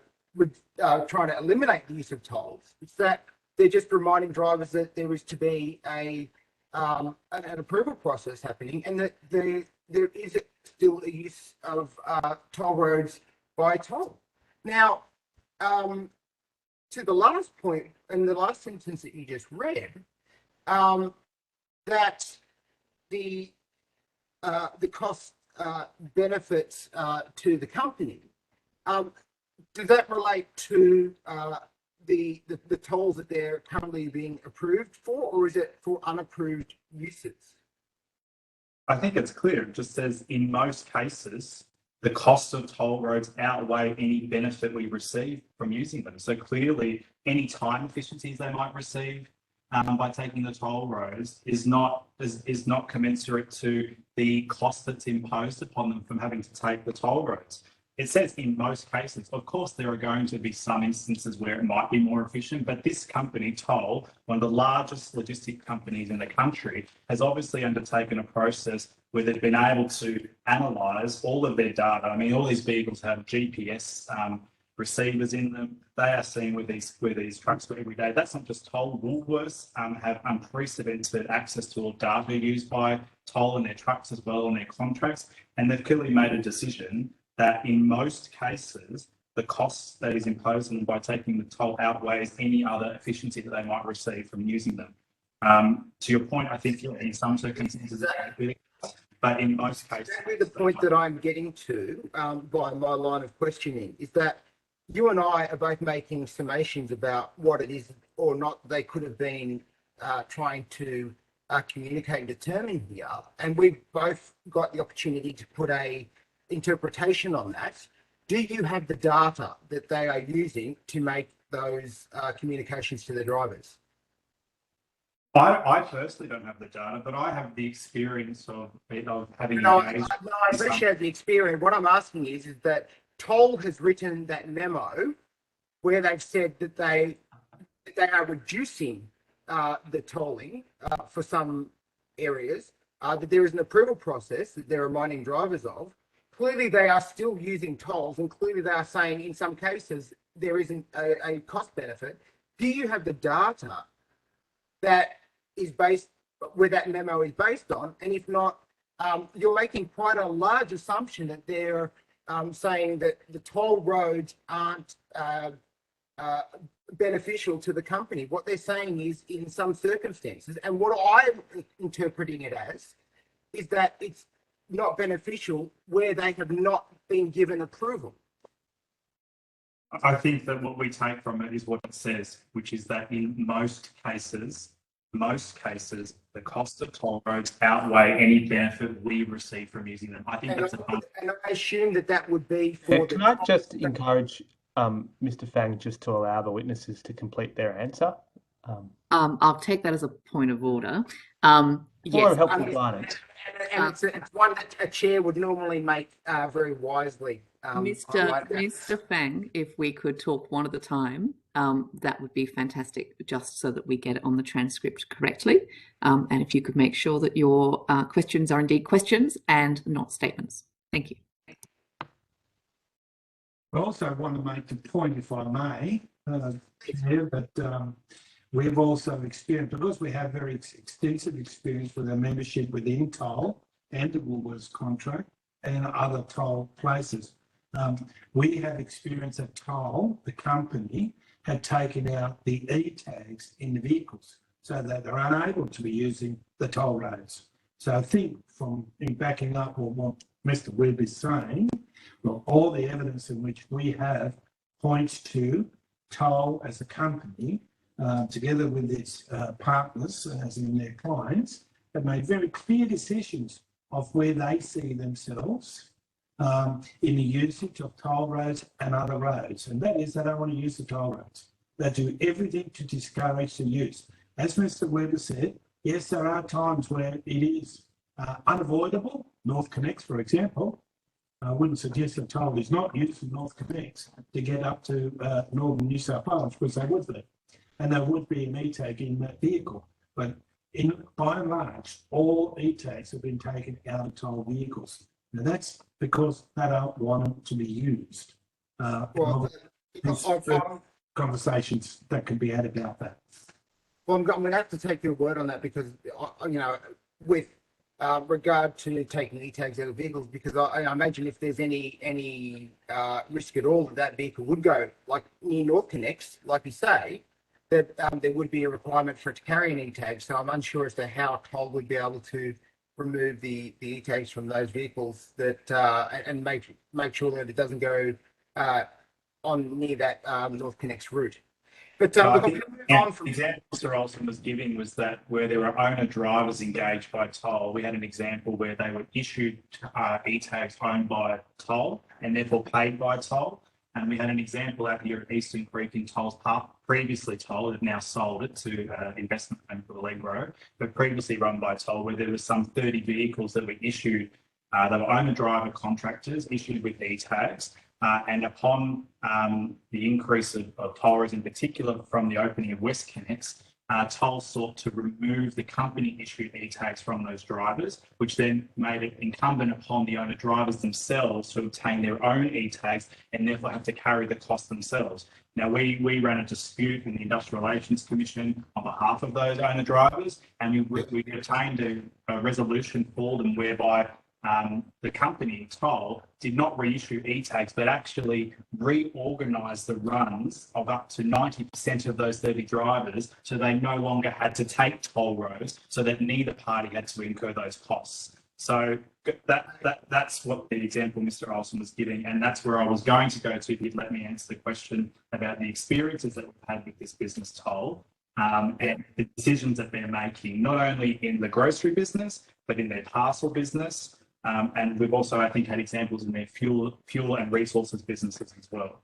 trying to eliminate the use of tolls. It's that they're just reminding drivers that there is to be an approval process happening, and that there is still a use of toll roads by Toll. Now, to the last point in the last sentence that you just read, that the cost benefits to the company. Does that relate to the tolls that they're currently being approved for, or is it for unapproved uses? I think it's clear. It just says in most cases, the cost of toll roads outweigh any benefit we receive from using them. So clearly, any time efficiencies they might receive by taking the toll roads is not commensurate to the cost that's imposed upon them from having to take the toll roads. It says in most cases. Of course, there are going to be some instances where it might be more efficient, but this company, Toll, one of the largest logistic companies in the country, has obviously undertaken a process where they've been able to analyse all of their data. I mean, all these vehicles have GPS receivers in them. They are seen with these trucks for every day. That's not just Toll. Woolworths have unprecedented access to all data used by Toll and their trucks as well, and their contracts, and they've clearly made a decision that in most cases, the cost that is imposed on them by taking the toll outweighs any other efficiency that they might receive from using them. To your point, I think in some circumstances, but in most cases. Exactly the point that I'm getting to by my line of questioning is that you and I are both making summations about what it is or not they could have been trying to communicate and determine here, and we've both got the opportunity to put a interpretation on that. Do you have the data that they are using to make those communications to their drivers? I personally don't have the data, but I have the experience of having engaged. I appreciate the experience. What I'm asking is that Toll has written that memo where they've said that they are reducing the tolling for some areas, that there is an approval process that they're reminding drivers of. Clearly, they are still using tolls, and clearly they are saying in some cases there isn't a cost benefit. Do you have the data that is based, where that memo is based on? And if not, you're making quite a large assumption that they're saying that the toll roads aren't beneficial to the company. What they're saying is in some circumstances, and what I'm interpreting it as, is that it's not beneficial where they have not been given approval. I think that what we take from it is what it says, which is that in most cases, the cost of toll roads outweigh any benefit we receive from using them. I think and I assume that would be for. Can I just encourage Mr. Fang just to allow the witnesses to complete their answer? I'll take that as a point of order. Yes, and it's one that a chair would normally make very wisely. Mr. Fang, if we could talk one at a time, that would be fantastic, just so that we get it on the transcript correctly. And if you could make sure that your questions are indeed questions and not statements. Thank you. I also want to make the point, if I may, Chair, that we've also experienced, because we have very extensive experience with our membership within Toll and the Woolworths contract and other toll places. We have experience at Toll, the company, had taken out the E-tags in the vehicles so that they're unable to be using the toll roads. So I think from in backing up on what Mr. Webb is saying, well, all the evidence in which we have points to Toll as a company, together with its partners, as in their clients, have made very clear decisions of where they see themselves in the usage of toll roads and other roads. And that is they don't want to use the toll roads. They do everything to discourage the use. As Mr. Weber said, yes, there are times where it is unavoidable. North Connects, for example. I wouldn't suggest that toll is not used in North Connects to get up to northern New South Wales, because they would be. And there would be an e-tag in that vehicle. But by and large, all e-tags have been taken out of toll vehicles. Now that's because they don't want them to be used. Conversations that can be had about that. Well, I'm going to have to take your word on that because, you know, with regard to taking e-tags out of vehicles, because I imagine if there's any risk at all that vehicle would go, like near North Connects, like you say, that there would be a requirement for it to carry an e-tag. So I'm unsure as to how Toll would be able to remove the e-tags from those vehicles that and make sure that it doesn't go on near that North Connects route. But I think the example Mr. Olsen was giving was that where there were owner drivers engaged by Toll, we had an example where they were issued e-tags owned by Toll and therefore paid by Toll. And we had an example out here at Eastern Creek in Toll's Park, previously Toll, had now sold it to investment bank called Allegro, but previously run by Toll, where there was some 30 vehicles that were issued, they were owner driver contractors issued with e-tags. And upon the increase of toll roads, in particular from the opening of West Connects, Toll sought to remove the company-issued e-tags from those drivers, which then made it incumbent upon the owner drivers themselves to obtain their own e-tags and therefore have to carry the cost themselves. Now, we ran a dispute in the Industrial Relations Commission on behalf of those owner drivers, and we obtained a resolution for them whereby the company, Toll, did not reissue e-tags, but actually reorganised the runs of up to 90% of those 30 drivers, so they no longer had to take toll roads, so that neither party had to incur those costs. So that's what the example Mr. Olsen was giving, and that's where I was going to go to if you'd let me answer the question about the experiences that we've had with this business, Toll, and the decisions that they're making, not only in the grocery business, but in their parcel business. And we've also, I think, had examples in their fuel and resources businesses as well.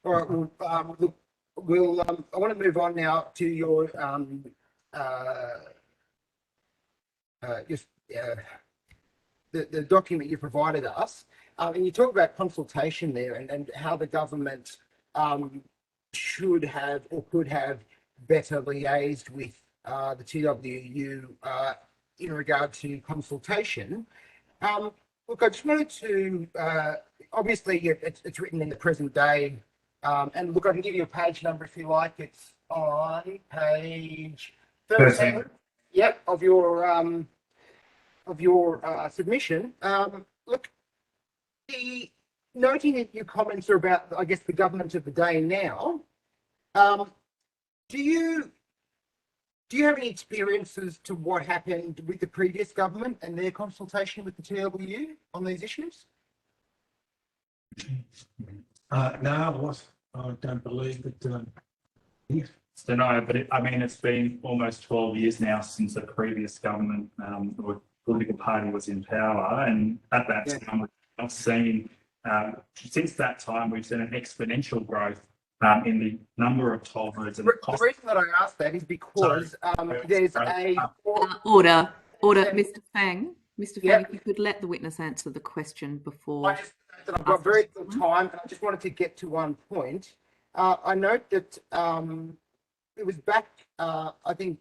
All right. Well, I want to move on now to your the document you provided us, and you talk about consultation there and how the government should have or could have better liaised with the TWU in regard to consultation. Look, I just wanted to, obviously it's written in the present day, and look, I can give you a page number if you like. It's on page 13. Yep, of your submission. Look, noting that your comments are about, I guess, the government of the day now, do you have any experiences to what happened with the previous government and their consultation with the TWU on these issues? No, I don't believe that. So no, but it's been almost 12 years now since the previous government or political party was in power, and at that time we've not seen. Since that time, we've seen an exponential growth in the number of toll roads. And the reason that I asked that is because there's a order, Mr. Fang. Mr. Fang, if you could let the witness answer the question before. I've got very little time, and I just wanted to get to one point. I note that it was back, I think,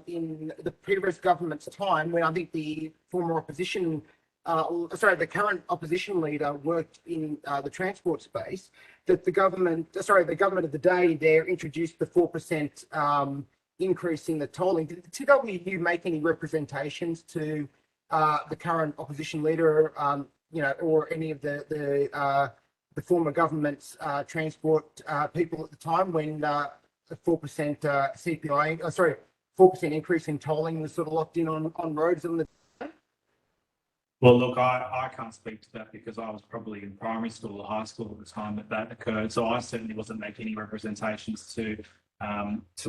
in the previous government's time when I think the former opposition. The current opposition leader worked in the transport space, that the government of the day there introduced the 4% increase in the tolling. Did the TWU make any representations to the current opposition leader, or any of the former government's transport people at the time when the 4% 4% increase in tolling was sort of locked in on roads on the. Well, look, I can't speak to that because I was probably in primary school or high school at the time that occurred. So I certainly wasn't making any representations to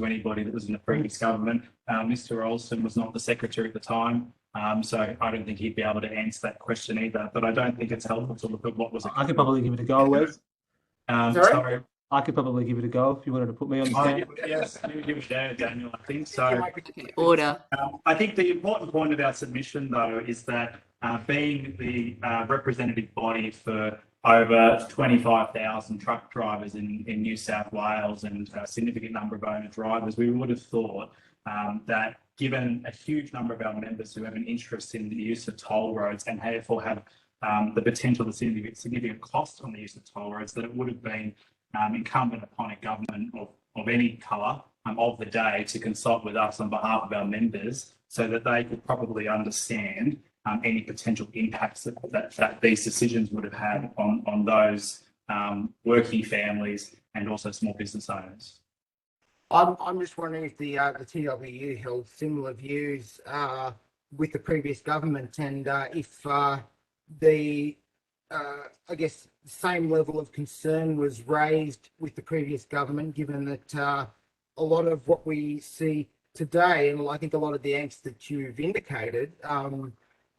anybody that was in the previous government. Mr. Olsen was not the secretary at the time. So I don't think he'd be able to answer that question either. But I don't think it's helpful to look at what was. I could probably give it a go, Wes. Sorry? I could probably give it a go if you wanted to put me on the stand. Yes, you give it a Daniel, I think. So Order. I think the important point of our submission, though, is that being the representative body for over 25,000 truck drivers in New South Wales and a significant number of owner drivers, we would have thought that given a huge number of our members who have an interest in the use of toll roads and therefore have the potential to significant cost on the use of toll roads, that it would have been incumbent upon a government of any colour of the day to consult with us on behalf of our members so that they could probably understand any potential impacts that these decisions would have had on those working families and also small business owners. I'm just wondering if the TWU held similar views with the previous government, and if the I guess same level of concern was raised with the previous government, given that a lot of what we see today, and I think a lot of the angst that you've indicated,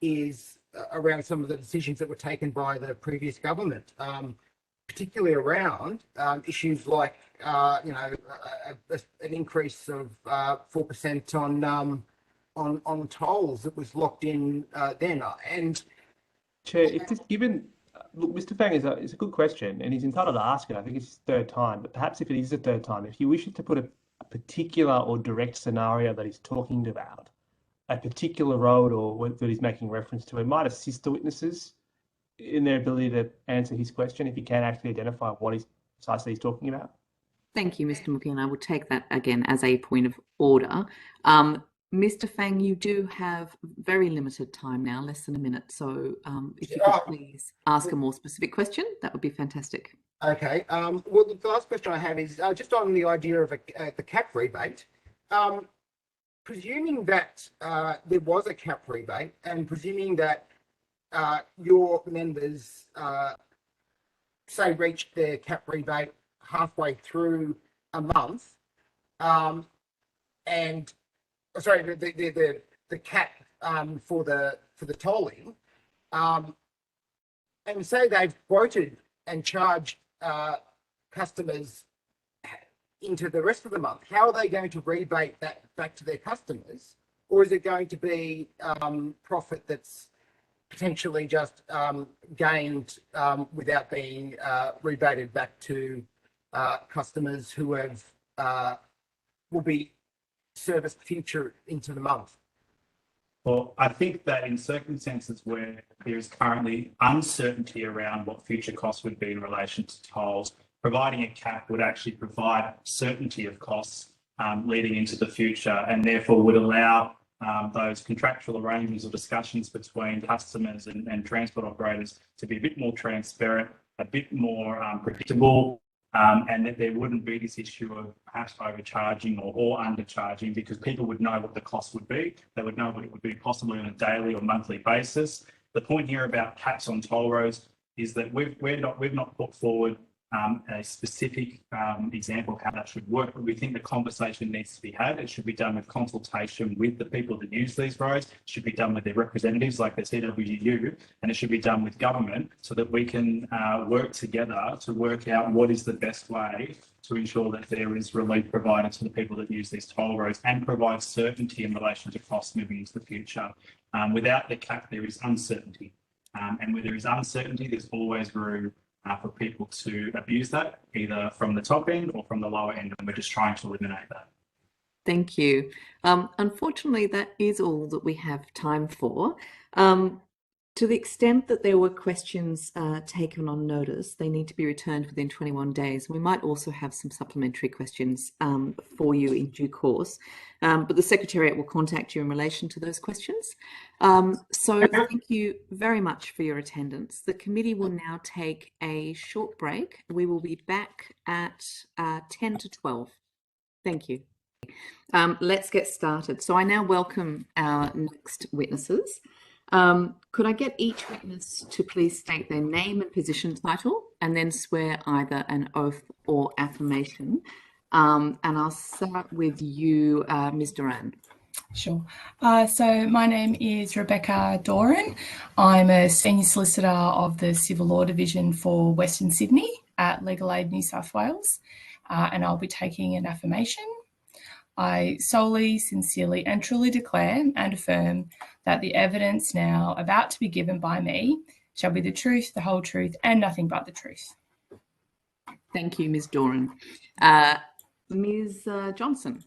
is around some of the decisions that were taken by the previous government, particularly around issues like an increase of 4% on tolls that was locked in then. And Chair, if this given, look, Mr. Fang is a good question, and he's entitled to ask it. I think it's his third time, but perhaps if it is the third time, if you wish to put a particular or direct scenario that he's talking about, a particular road or that he's making reference to, it might assist the witnesses in their ability to answer his question if he can actually identify what precisely he's talking about. Thank you, Mr. Mookie, and I will take that again as a point of order. Mr. Fang, you do have very limited time now, less than a minute. So if you could please ask a more specific question, that would be fantastic. Okay. Well, the last question I have is just on the idea of the cap rebate. Presuming that there was a cap rebate, and presuming that your members, say, reached their cap rebate halfway through a month, and sorry, the cap for the tolling, and say they've quoted and charged customers into the rest of the month, how are they going to rebate that back to their customers? Or is it going to be profit that's potentially just gained without being rebated back to customers who have will be serviced future into the month? Well, I think that in circumstances where there is currently uncertainty around what future costs would be in relation to tolls, providing a cap would actually provide certainty of costs leading into the future, and therefore would allow those contractual arrangements or discussions between customers and transport operators to be a bit more transparent, a bit more predictable, and that there wouldn't be this issue of perhaps overcharging or undercharging, because people would know what the cost would be. They would know what it would be possibly on a daily or monthly basis. The point here about caps on toll roads is that we've not put forward a specific example of how that should work, but we think the conversation needs to be had. It should be done with consultation with the people that use these roads. It should be done with their representatives like the TWU, and it should be done with government so that we can work together to work out what is the best way to ensure that there is relief provided to the people that use these toll roads and provide certainty in relation to costs moving into the future. Without the cap, there is uncertainty. And where there is uncertainty, there's always room for people to abuse that, either from the top end or from the lower end, and we're just trying to eliminate that. Thank you. Unfortunately, that is all that we have time for. To the extent that there were questions taken on notice, they need to be returned within 21 days. We might also have some supplementary questions for you in due course, but the Secretariat will contact you in relation to those questions. So thank you very much for your attendance. The committee will now take a short break. We will be back at 10 to 12. Thank you. Let's get started. So I now welcome our next witnesses. Could I get each witness to please state their name and position title and then swear either an oath or affirmation? And I'll start with you, Ms. Duran. Sure. So my name is Rebecca Doran. I'm a Senior Solicitor of the Civil Law Division for Western Sydney at Legal Aid New South Wales, and I'll be taking an affirmation. I solely, sincerely and truly declare and affirm that the evidence now about to be given by me shall be the truth, the whole truth and nothing but the truth. Thank you, Ms. Doran. Ms. Johnson.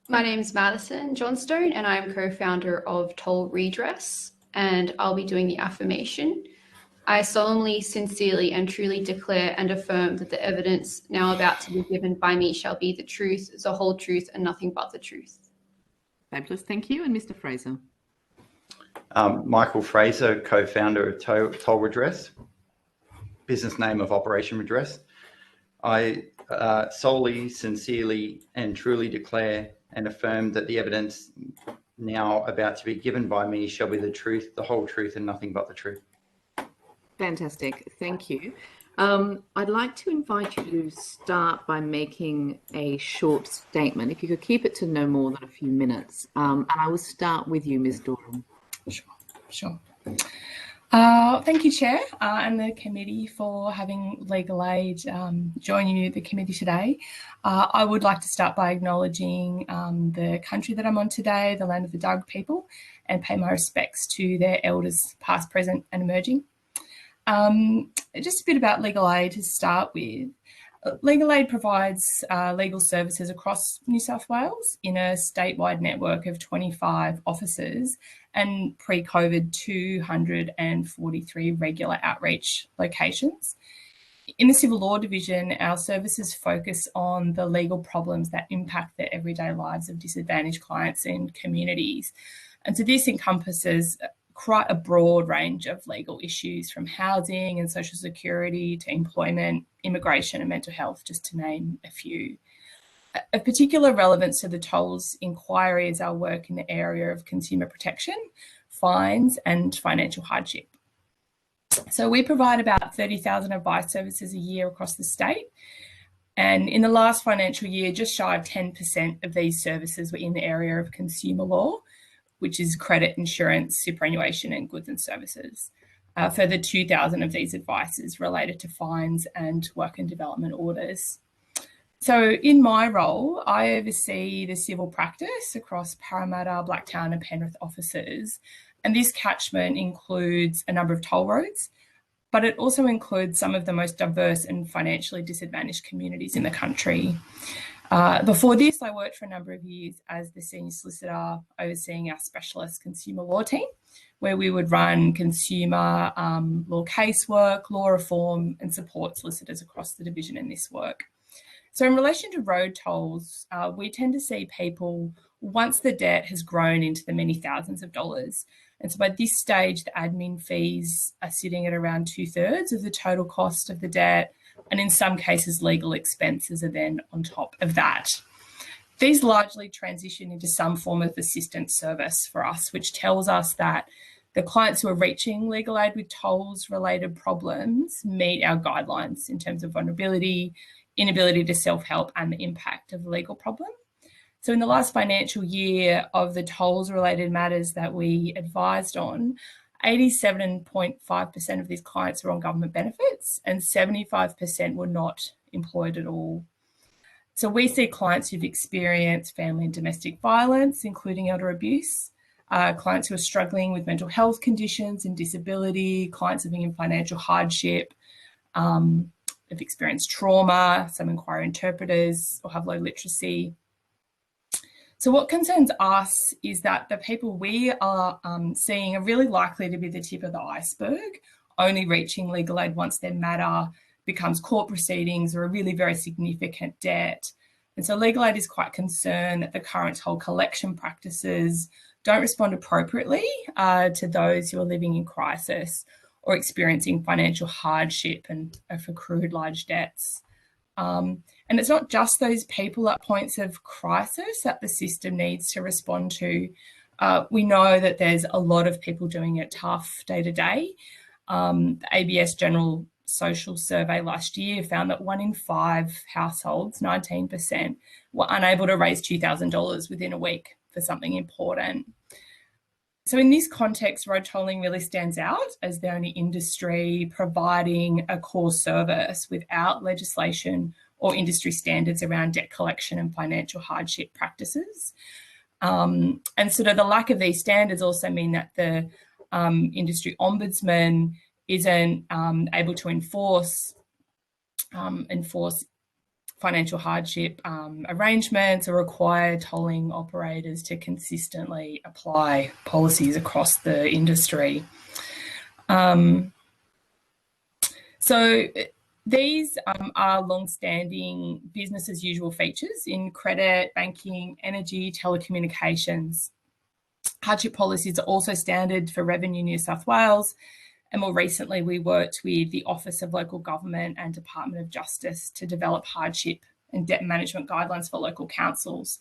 My name is Madison Johnstone and I am co-founder of Toll Redress, and I'll be doing the affirmation. I solemnly, sincerely and truly declare and affirm that the evidence now about to be given by me shall be the truth, the whole truth and nothing but the truth. Fabulous, thank you. And Mr. Fraser. Michael Fraser, co-founder of Toll Redress, business name of Operation Redress. I solely, sincerely and truly declare and affirm that the evidence now about to be given by me shall be the truth, the whole truth and nothing but the truth. Fantastic, thank you. I'd like to invite you to start by making a short statement. If you could keep it to no more than a few minutes. And I will start with you, Ms. Doran. Sure. Thank you, Chair, and the committee for having Legal Aid join you, the committee today. I would like to start by acknowledging the country that I'm on today, the land of the Darug people, and pay my respects to their elders, past, present and emerging. Just a bit about Legal Aid to start with. Legal Aid provides legal services across New South Wales in a statewide network of 25 offices and pre-COVID 243 regular outreach locations. In the Civil Law Division, our services focus on the legal problems that impact the everyday lives of disadvantaged clients and communities. And so this encompasses quite a broad range of legal issues, from housing and social security to employment, immigration and mental health, just to name a few. Of particular relevance to the tolls inquiry is our work in the area of consumer protection, fines and financial hardship. So we provide about 30,000 advice services a year across the state. And in the last financial year, just shy of 10% of these services were in the area of consumer law, which is credit, insurance, superannuation and goods and services. Further 2,000 of these advices related to fines and work and development orders. So in my role, I oversee the civil practice across Parramatta, Blacktown and Penrith offices. And this catchment includes a number of toll roads, but it also includes some of the most diverse and financially disadvantaged communities in the country. Before this, I worked for a number of years as the senior solicitor overseeing our specialist consumer law team, where we would run consumer law casework, law reform and support solicitors across the division in this work. So in relation to road tolls, we tend to see people, once the debt has grown into the many thousands of dollars. And so by this stage, the admin fees are sitting at around 2/3 of the total cost of the debt. And in some cases, legal expenses are then on top of that. These largely transition into some form of assistance service for us, which tells us that the clients who are reaching legal aid with tolls-related problems meet our guidelines in terms of vulnerability, inability to self-help and the impact of the legal problem. So in the last financial year, of the tolls-related matters that we advised on, 87.5% of these clients were on government benefits and 75% were not employed at all. So we see clients who've experienced family and domestic violence, including elder abuse, clients who are struggling with mental health conditions and disability, clients living in financial hardship, have experienced trauma, some inquiry interpreters or have low literacy. So what concerns us is that the people we are seeing are really likely to be the tip of the iceberg, only reaching legal aid once their matter becomes court proceedings or a really very significant debt. And so legal aid is quite concerned that the current toll collection practices don't respond appropriately to those who are living in crisis or experiencing financial hardship and have accrued large debts. And And it's not just those people at points of crisis that the system needs to respond to. We know that there's a lot of people doing it tough day to day. The ABS General Social Survey last year found that 1 in 5 households, 19%, were unable to raise $2,000 within a week for something important. So in this context, road tolling really stands out as the only industry providing a core service without legislation or industry standards around debt collection and financial hardship practices. And sort of the lack of these standards also mean that the industry ombudsman isn't able to enforce financial hardship arrangements or require tolling operators to consistently apply policies across the industry. So these are long-standing business as usual features in credit, banking, energy, telecommunications. Hardship policies are also standard for Revenue New South Wales, and more recently we worked with the Office of Local Government and Department of Justice to develop hardship and debt management guidelines for local councils.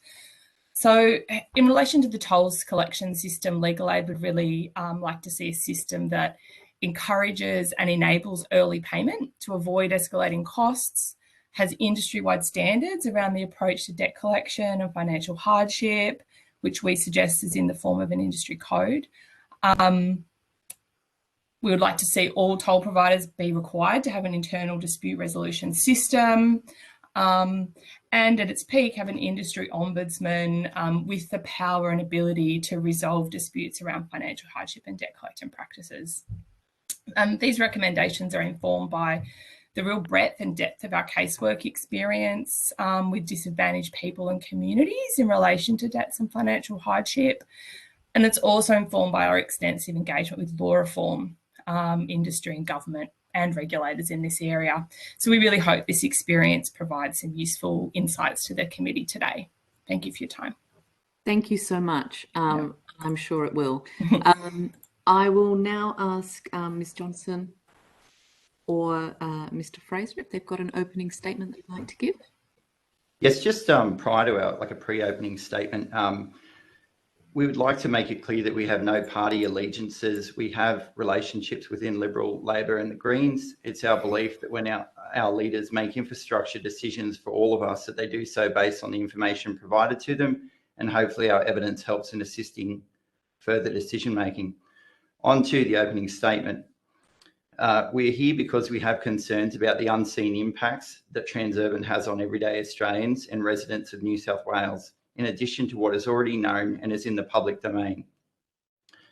So in relation to the tolls collection system, Legal Aid would really like to see a system that encourages and enables early payment to avoid escalating costs, has industry-wide standards around the approach to debt collection and financial hardship, which we suggest is in the form of an industry code. We would like to see all toll providers be required to have an internal dispute resolution system, and at its peak have an industry ombudsman with the power and ability to resolve disputes around financial hardship and debt collection practices. These recommendations are informed by the real breadth and depth of our casework experience with disadvantaged people and communities in relation to debts and financial hardship. And it's also informed by our extensive engagement with law reform, industry and government and regulators in this area. So we really hope this experience provides some useful insights to the committee today. Thank you for your time. Thank you so much. I'm sure it will. I will now ask Ms. Johnson or Mr. Fraser if they've got an opening statement they'd like to give. Yes, just prior to our pre-opening statement, we would like to make it clear that we have no party allegiances. We have relationships within Liberal, Labor and the Greens. It's our belief that when our leaders make infrastructure decisions for all of us, that they do so based on the information provided to them, and hopefully our evidence helps in assisting further decision making. On to the opening statement. We're here because we have concerns about the unseen impacts that Transurban has on everyday Australians and residents of New South Wales, in addition to what is already known and is in the public domain.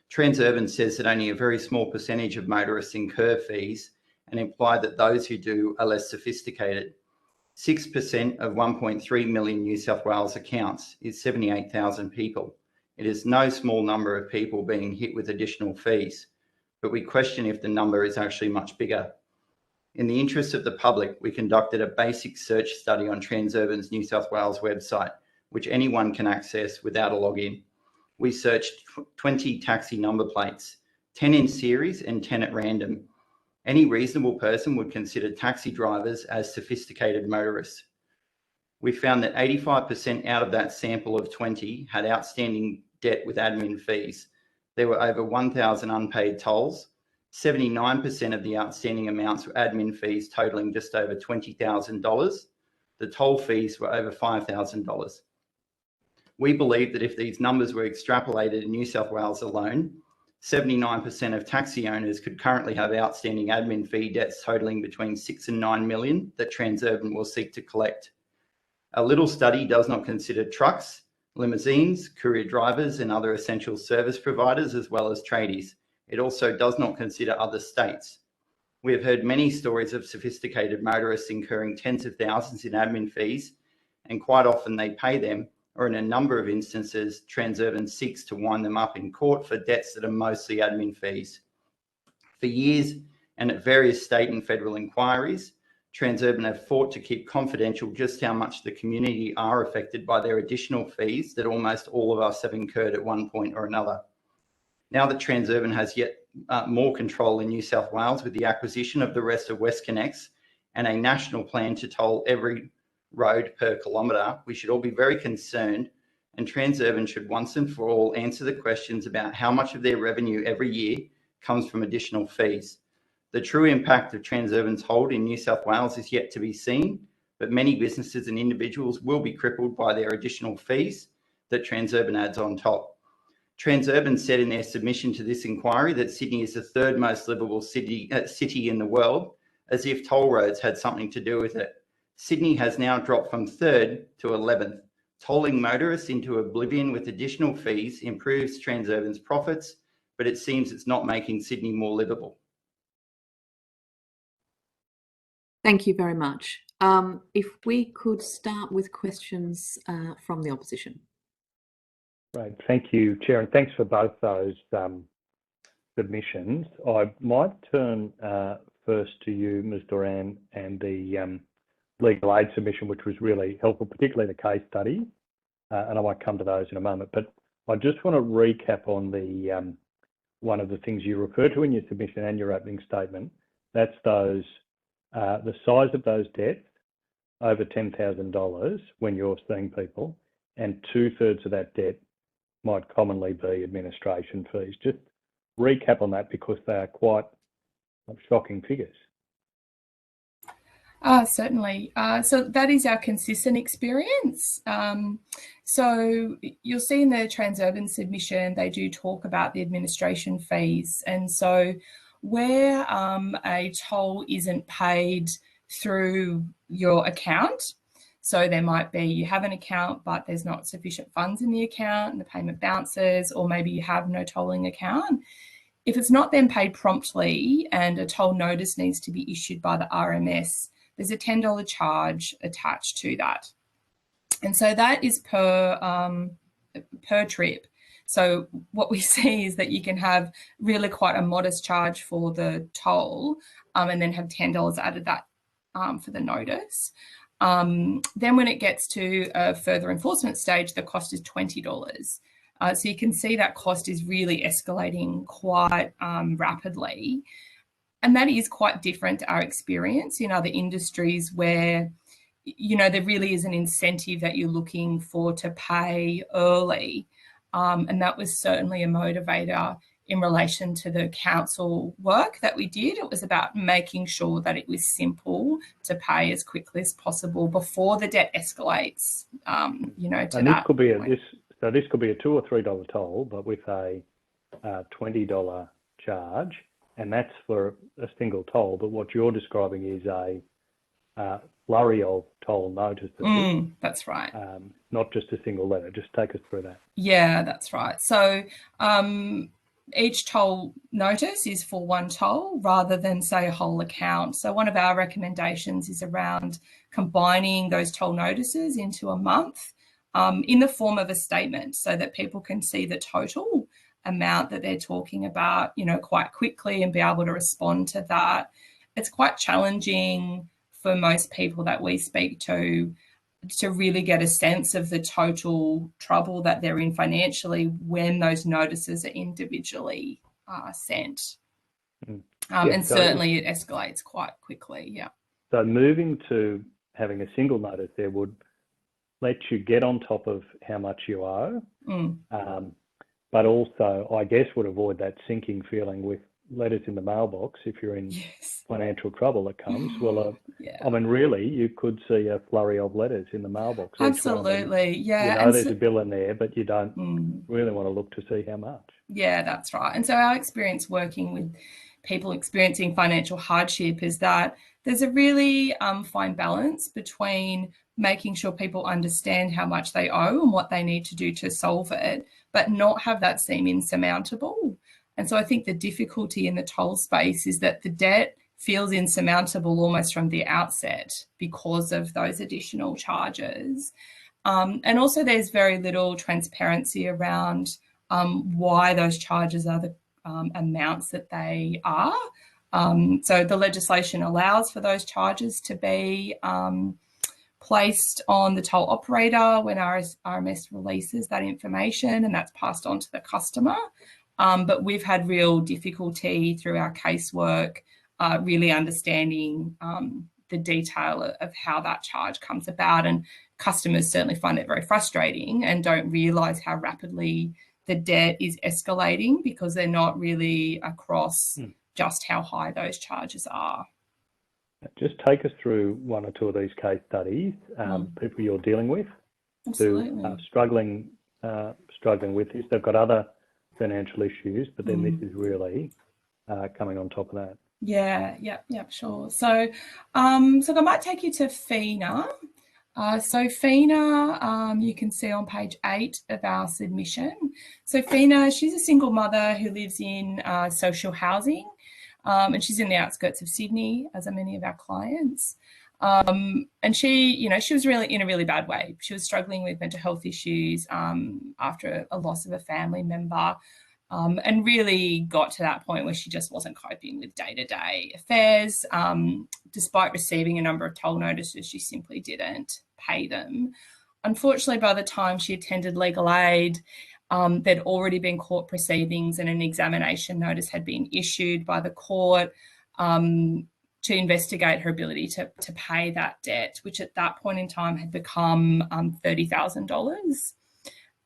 Transurban says that only a very small percentage of motorists incur fees and imply that those who do are less sophisticated. 6% of 1.3 million New South Wales accounts is 78,000 people. It is no small number of people being hit with additional fees, but we question if the number is actually much bigger. In the interest of the public, we conducted a basic search study on Transurban's New South Wales website, which anyone can access without a login. We searched 20 taxi number plates, 10 in series and 10 at random. Any reasonable person would consider taxi drivers as sophisticated motorists. We found that 85% out of that sample of 20 had outstanding debt with admin fees. There were over 1,000 unpaid tolls. 79% of the outstanding amounts were admin fees totaling just over $20,000. The toll fees were over $5,000. We believe that if these numbers were extrapolated in New South Wales alone, 79% of taxi owners could currently have outstanding admin fee debts totaling between 6 and 9 million that Transurban will seek to collect. A little study does not consider trucks, limousines, courier drivers and other essential service providers, as well as tradies. It also does not consider other states. We have heard many stories of sophisticated motorists incurring tens of thousands in admin fees, and quite often they pay them, or in a number of instances, Transurban seeks to wind them up in court for debts that are mostly admin fees. For years, and at various state and federal inquiries, Transurban have fought to keep confidential just how much the community are affected by their additional fees that almost all of us have incurred at one point or another. Now that Transurban has yet more control in New South Wales with the acquisition of the rest of WestConnex and a national plan to toll every road per kilometre, we should all be very concerned, and Transurban should once and for all answer the questions about how much of their revenue every year comes from additional fees. The true impact of Transurban's hold in New South Wales is yet to be seen, but many businesses and individuals will be crippled by their additional fees that Transurban adds on top. Transurban said in their submission to this inquiry that Sydney is the third most livable city in the world, as if toll roads had something to do with it. Sydney has now dropped from 3rd to 11th. Tolling motorists into oblivion with additional fees improves Transurban's profits, but it seems it's not making Sydney more livable. Thank you very much. If we could start with questions from the opposition. Right, thank you, Chair, and thanks for both those submissions. I might turn first to you, Ms. Doran, and the legal aid submission, which was really helpful, particularly the case study, and I might come to those in a moment. But I just want to recap on the one of the things you referred to in your submission and your opening statement. That's those the size of those debts over $10,000 when you're seeing people, and 2/3 of that debt might commonly be administration fees. Just recap on that, because they are quite shocking figures. Certainly. So that is our consistent experience. So you'll see in the Transurban submission, they do talk about the administration fees. And so where a toll isn't paid through your account, so there might be, you have an account, but there's not sufficient funds in the account and the payment bounces, or maybe you have no tolling account. If it's not then paid promptly and a toll notice needs to be issued by the RMS, there's a $10 charge attached to that. And so that is per trip. So what we see is that you can have really quite a modest charge for the toll, and then have $10 added that for the notice. Then when it gets to a further enforcement stage, the cost is $20. So you can see that cost is really escalating quite rapidly. And that is quite different to our experience in other industries where, you know, there really is an incentive that you're looking for to pay early. And that was certainly a motivator in relation to the council work that we did. It was about making sure that it was simple to pay as quickly as possible before the debt escalates, you know, to and that this could be point. this could be a $2 or $3 toll, but with a $20 charge, and that's for a single toll. But what you're describing is a flurry of toll notices. That's right. Not just a single letter. Just take us through that. Yeah, that's right. So each toll notice is for one toll rather than, say, a whole account. So one of our recommendations is around combining those toll notices into a month in the form of a statement, so that people can see the total amount that they're talking about, you know, quite quickly and be able to respond to that. It's quite challenging for most people that we speak to really get a sense of the total trouble that they're in financially when those notices are individually sent. And certainly it escalates quite quickly, yeah. So moving to having a single notice there would let you get on top of how much you owe, but also, I guess, would avoid that sinking feeling with letters in the mailbox if you're in financial trouble that comes. Well, I mean, really, you could see a flurry of letters in the mailbox. Absolutely, yeah. You know, there's a bill in there, but you don't really want to look to see how much. Yeah, that's right. And so our experience working with people experiencing financial hardship is that there's a really fine balance between making sure people understand how much they owe and what they need to do to solve it, but not have that seem insurmountable. And so I think the difficulty in the toll space is that the debt feels insurmountable almost from the outset because of those additional charges. And also there's very little transparency around why those charges are the amounts that they are. So the legislation allows for those charges to be placed on the toll operator when RMS releases that information, and that's passed on to the customer. But we've had real difficulty through our casework really understanding the detail of how that charge comes about. And customers certainly find it very frustrating and don't realise how rapidly the debt is escalating because they're not really across just how high those charges are. Just take us through one or two of these case studies, people you're dealing with who are struggling with this. They've got other financial issues, but then this is really coming on top of that. Yeah, sure. So, I might take you to Fina. So Fina, you can see on page 8 of our submission. So Fina, she's a single mother who lives in social housing, and she's in the outskirts of Sydney, as are many of our clients. And she was really in a really bad way. She was struggling with mental health issues after a loss of a family member. And really got to that point where she just wasn't coping with day-to-day affairs. Despite receiving a number of toll notices, she simply didn't pay them. Unfortunately, by the time she attended legal aid, there'd already been court proceedings and an examination notice had been issued by the court to investigate her ability to pay that debt, which at that point in time had become $30,000.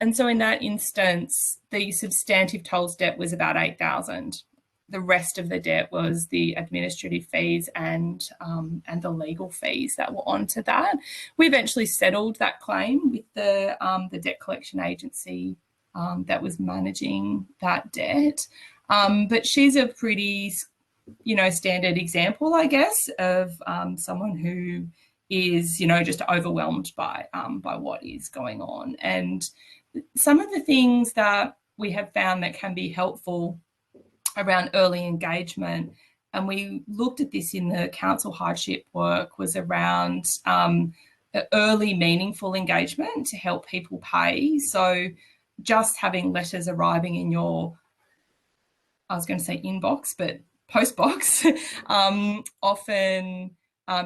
And so in that instance, the substantive tolls debt was about $8,000. The rest of the debt was the administrative fees and the legal fees that were onto that. We eventually settled that claim with the debt collection agency that was managing that debt. But she's a pretty, standard example, I guess, of someone who is, just overwhelmed by what is going on. And some of the things that we have found that can be helpful around early engagement, and we looked at this in the council hardship work, was around early meaningful engagement to help people pay. So just having letters arriving in your, I was going to say inbox, but postbox, often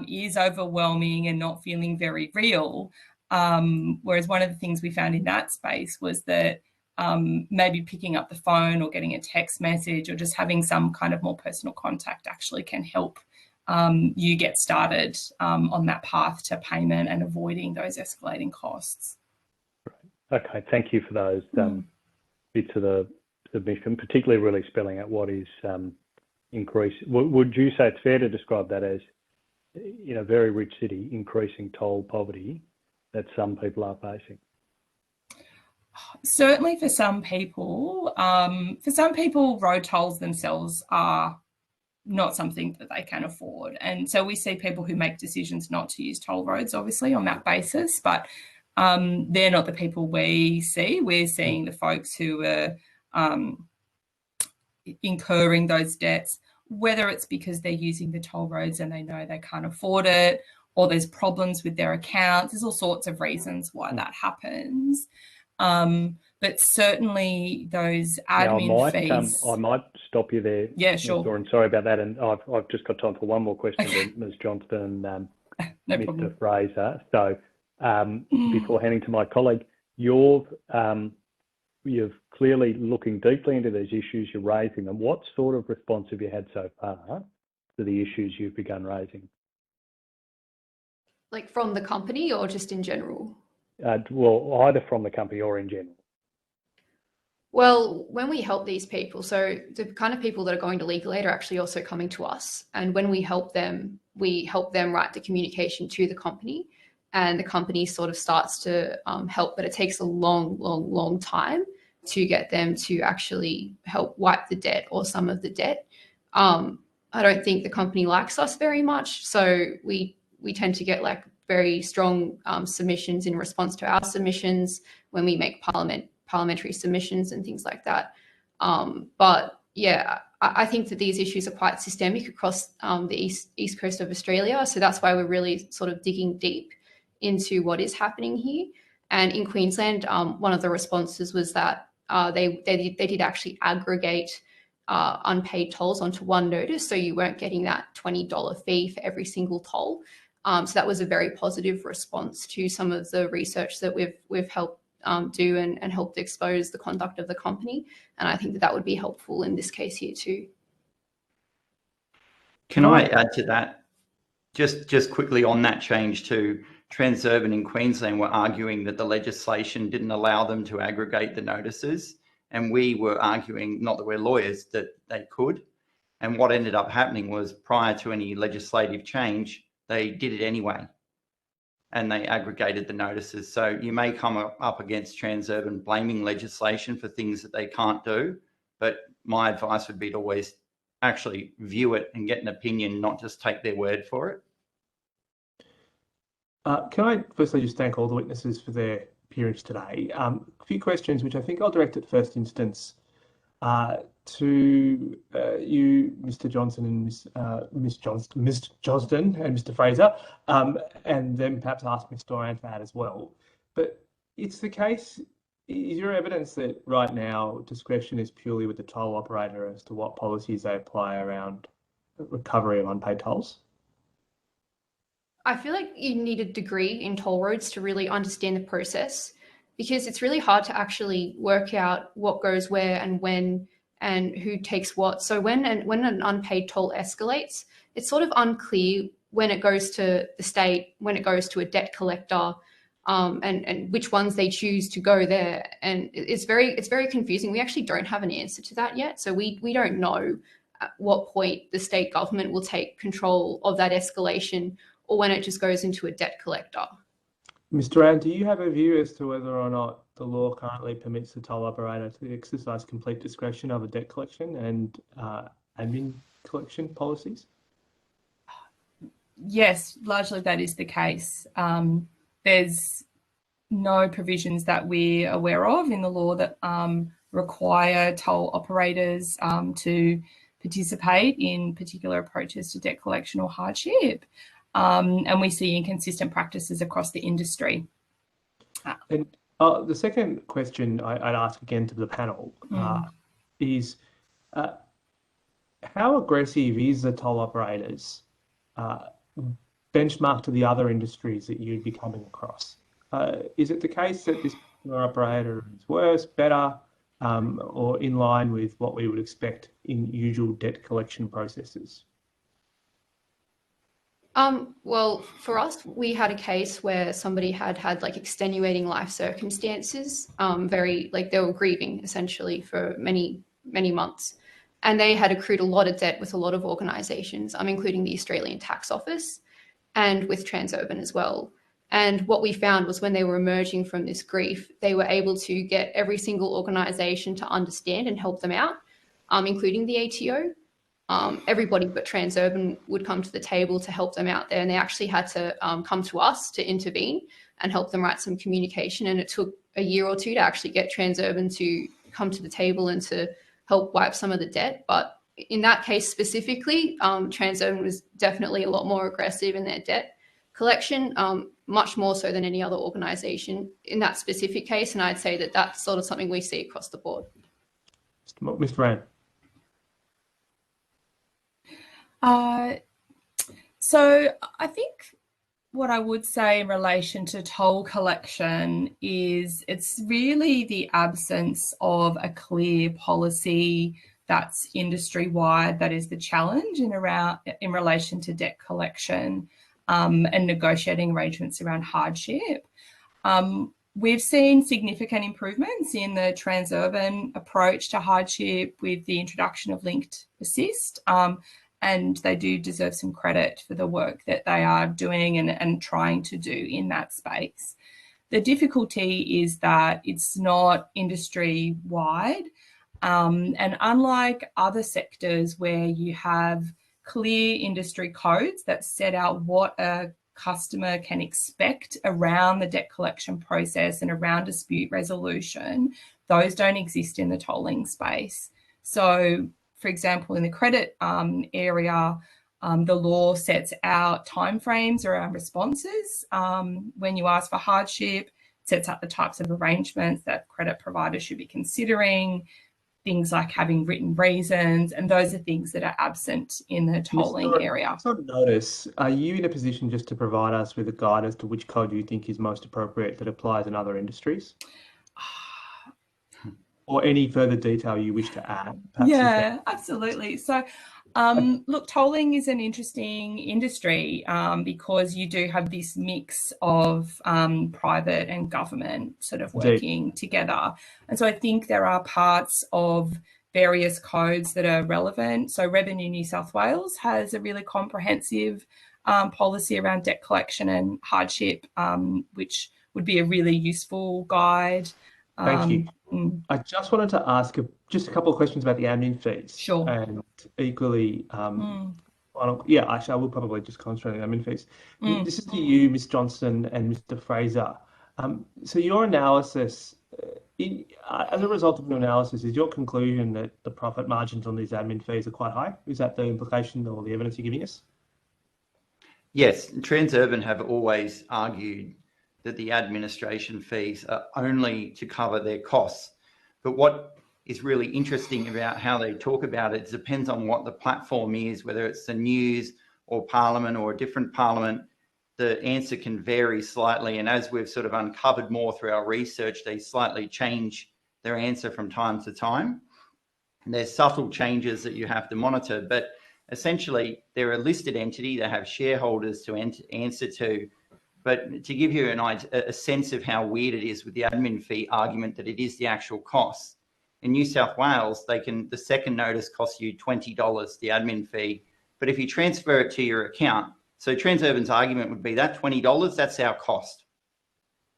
is overwhelming and not feeling very real. Whereas one of the things we found in that space was that maybe picking up the phone or getting a text message or just having some kind of more personal contact actually can help you get started on that path to payment and avoiding those escalating costs. Okay, thank you for those bits of the submission, particularly really spelling out what is increase. Would you say it's fair to describe that as, in a very rich city, increasing toll poverty that some people are facing? Certainly for some people. Road tolls themselves are not something that they can afford. And so we see people who make decisions not to use toll roads, obviously, on that basis, but they're not the people we see. We're seeing the folks who are incurring those debts, whether it's because they're using the toll roads and they know they can't afford it, or there's problems with their accounts. There's all sorts of reasons why that happens. But certainly those admin fees. I might stop you there. Yeah, sure. And sorry about that. And I've just got time for one more question to Ms. Johnston and no Mr. problem. Fraser. So before handing to my colleague, you're clearly looking deeply into these issues, you're raising them. What sort of response have you had so far to the issues you've begun raising? Like from the company or just in general? Well, either from the company or in general. Well, when we help these people, so the kind of people that are going to legal aid are actually also coming to us. And when we help them write the communication to the company, and the company sort of starts to help, but it takes a long time to get them to actually help wipe the debt or some of the debt. I don't think the company likes us very much. So we tend to get like very strong submissions in response to our submissions when we make parliamentary submissions and things like that. But yeah, I think that these issues are quite systemic across the east coast of Australia. So that's why we're really sort of digging deep into what is happening here. And in Queensland, one of the responses was that they did actually aggregate unpaid tolls onto one notice, so you weren't getting that $20 fee for every single toll. So that was a very positive response to some of the research that we've helped do and helped expose the conduct of the company. And I think that would be helpful in this case here too. Can I add to that? just quickly on that change too, Transurban in Queensland were arguing that the legislation didn't allow them to aggregate the notices, and we were arguing, not that we're lawyers, that they could. And what ended up happening was, prior to any legislative change, they did it anyway, and they aggregated the notices. So you may come up against Transurban blaming legislation for things that they can't do, but my advice would be to always actually view it and get an opinion, not just take their word for it. Can I firstly just thank all the witnesses for their appearance today? A few questions, which I think I'll direct at first instance to you, Mr. Johnson and Ms. Johnston and Mr. Fraser, and then perhaps ask Ms. Doran for that as well. But it's the case, is your evidence that right now discretion is purely with the toll operator as to what policies they apply around recovery of unpaid tolls? I feel like you need a degree in toll roads to really understand the process, because it's really hard to actually work out what goes where and when and who takes what. So when an unpaid toll escalates, it's sort of unclear when it goes to the state, when it goes to a debt collector, and which ones they choose to go there. And it's very confusing. We actually don't have an answer to that yet. So we don't know at what point the state government will take control of that escalation, or when it just goes into a debt collector. Mr. Doran, do you have a view as to whether or not the law currently permits the toll operator to exercise complete discretion over debt collection and admin collection policies? Yes, largely that is the case. There's no provisions that we're aware of in the law that require toll operators to participate in particular approaches to debt collection or hardship. And we see inconsistent practices across the industry. And the second question I'd ask again to the panel is, how aggressive is the toll operators benchmarked to the other industries that you'd be coming across? Is it the case that this particular operator is worse, better, or in line with what we would expect in usual debt collection processes? Well, for us, we had a case where somebody had like extenuating life circumstances, they were grieving essentially for many, many months. And they had accrued a lot of debt with a lot of organisations, including the Australian Tax Office and with Transurban as well. And what we found was when they were emerging from this grief, they were able to get every single organisation to understand and help them out, including the ATO. Everybody but Transurban would come to the table to help them out there, and they actually had to come to us to intervene and help them write some communication. And it took a year or two to actually get Transurban to come to the table and to help wipe some of the debt. But in that case specifically, Transurban was definitely a lot more aggressive in their debt collection, much more so than any other organisation in that specific case. And I'd say that that's sort of something we see across the board. Mr. Rand. So I think what I would say in relation to toll collection is it's really the absence of a clear policy that's industry-wide that is the challenge in relation to debt collection and negotiating arrangements around hardship. We've seen significant improvements in the Transurban approach to hardship with the introduction of linked assist. And they do deserve some credit for the work that they are doing and trying to do in that space. The difficulty is that it's not industry-wide. And unlike other sectors where you have clear industry codes that set out what a customer can expect around the debt collection process and around dispute resolution, those don't exist in the tolling space. So, for example, in the credit area, the law sets out timeframes around responses. When you ask for hardship, it sets out the types of arrangements that credit providers should be considering, things like having written reasons, and those are things that are absent in the tolling area. I notice, are you in a position just to provide us with a guide as to which code you think is most appropriate that applies in other industries? Or any further detail you wish to add? Yeah, absolutely. So Look, tolling is an interesting industry because you do have this mix of private and government sort of working together. And so I think there are parts of various codes that are relevant. So Revenue New South Wales has a really comprehensive policy around debt collection and hardship, which would be a really useful guide. Thank you. I just wanted to ask just a couple of questions about the admin fees. Sure. And equally, yeah, actually, I will probably just concentrate on the admin fees. This is to you, Ms. Johnston and Mr. Fraser. So your analysis, as a result of your analysis, is your conclusion that the profit margins on these admin fees are quite high? Is that the implication or the evidence you're giving us? Yes, Transurban have always argued that the administration fees are only to cover their costs. But what is really interesting about how they talk about it depends on what the platform is, whether it's the news or Parliament or a different Parliament, the answer can vary slightly. And as we've sort of uncovered more through our research, they slightly change their answer from time to time. And there's subtle changes that you have to monitor, but essentially they're a listed entity. They have shareholders to answer to. But to give you a sense of how weird it is with the admin fee argument that it is the actual cost, in New South Wales, the second notice costs you $20, the admin fee. But if you transfer it to your account, so Transurban's argument would be that $20, that's our cost.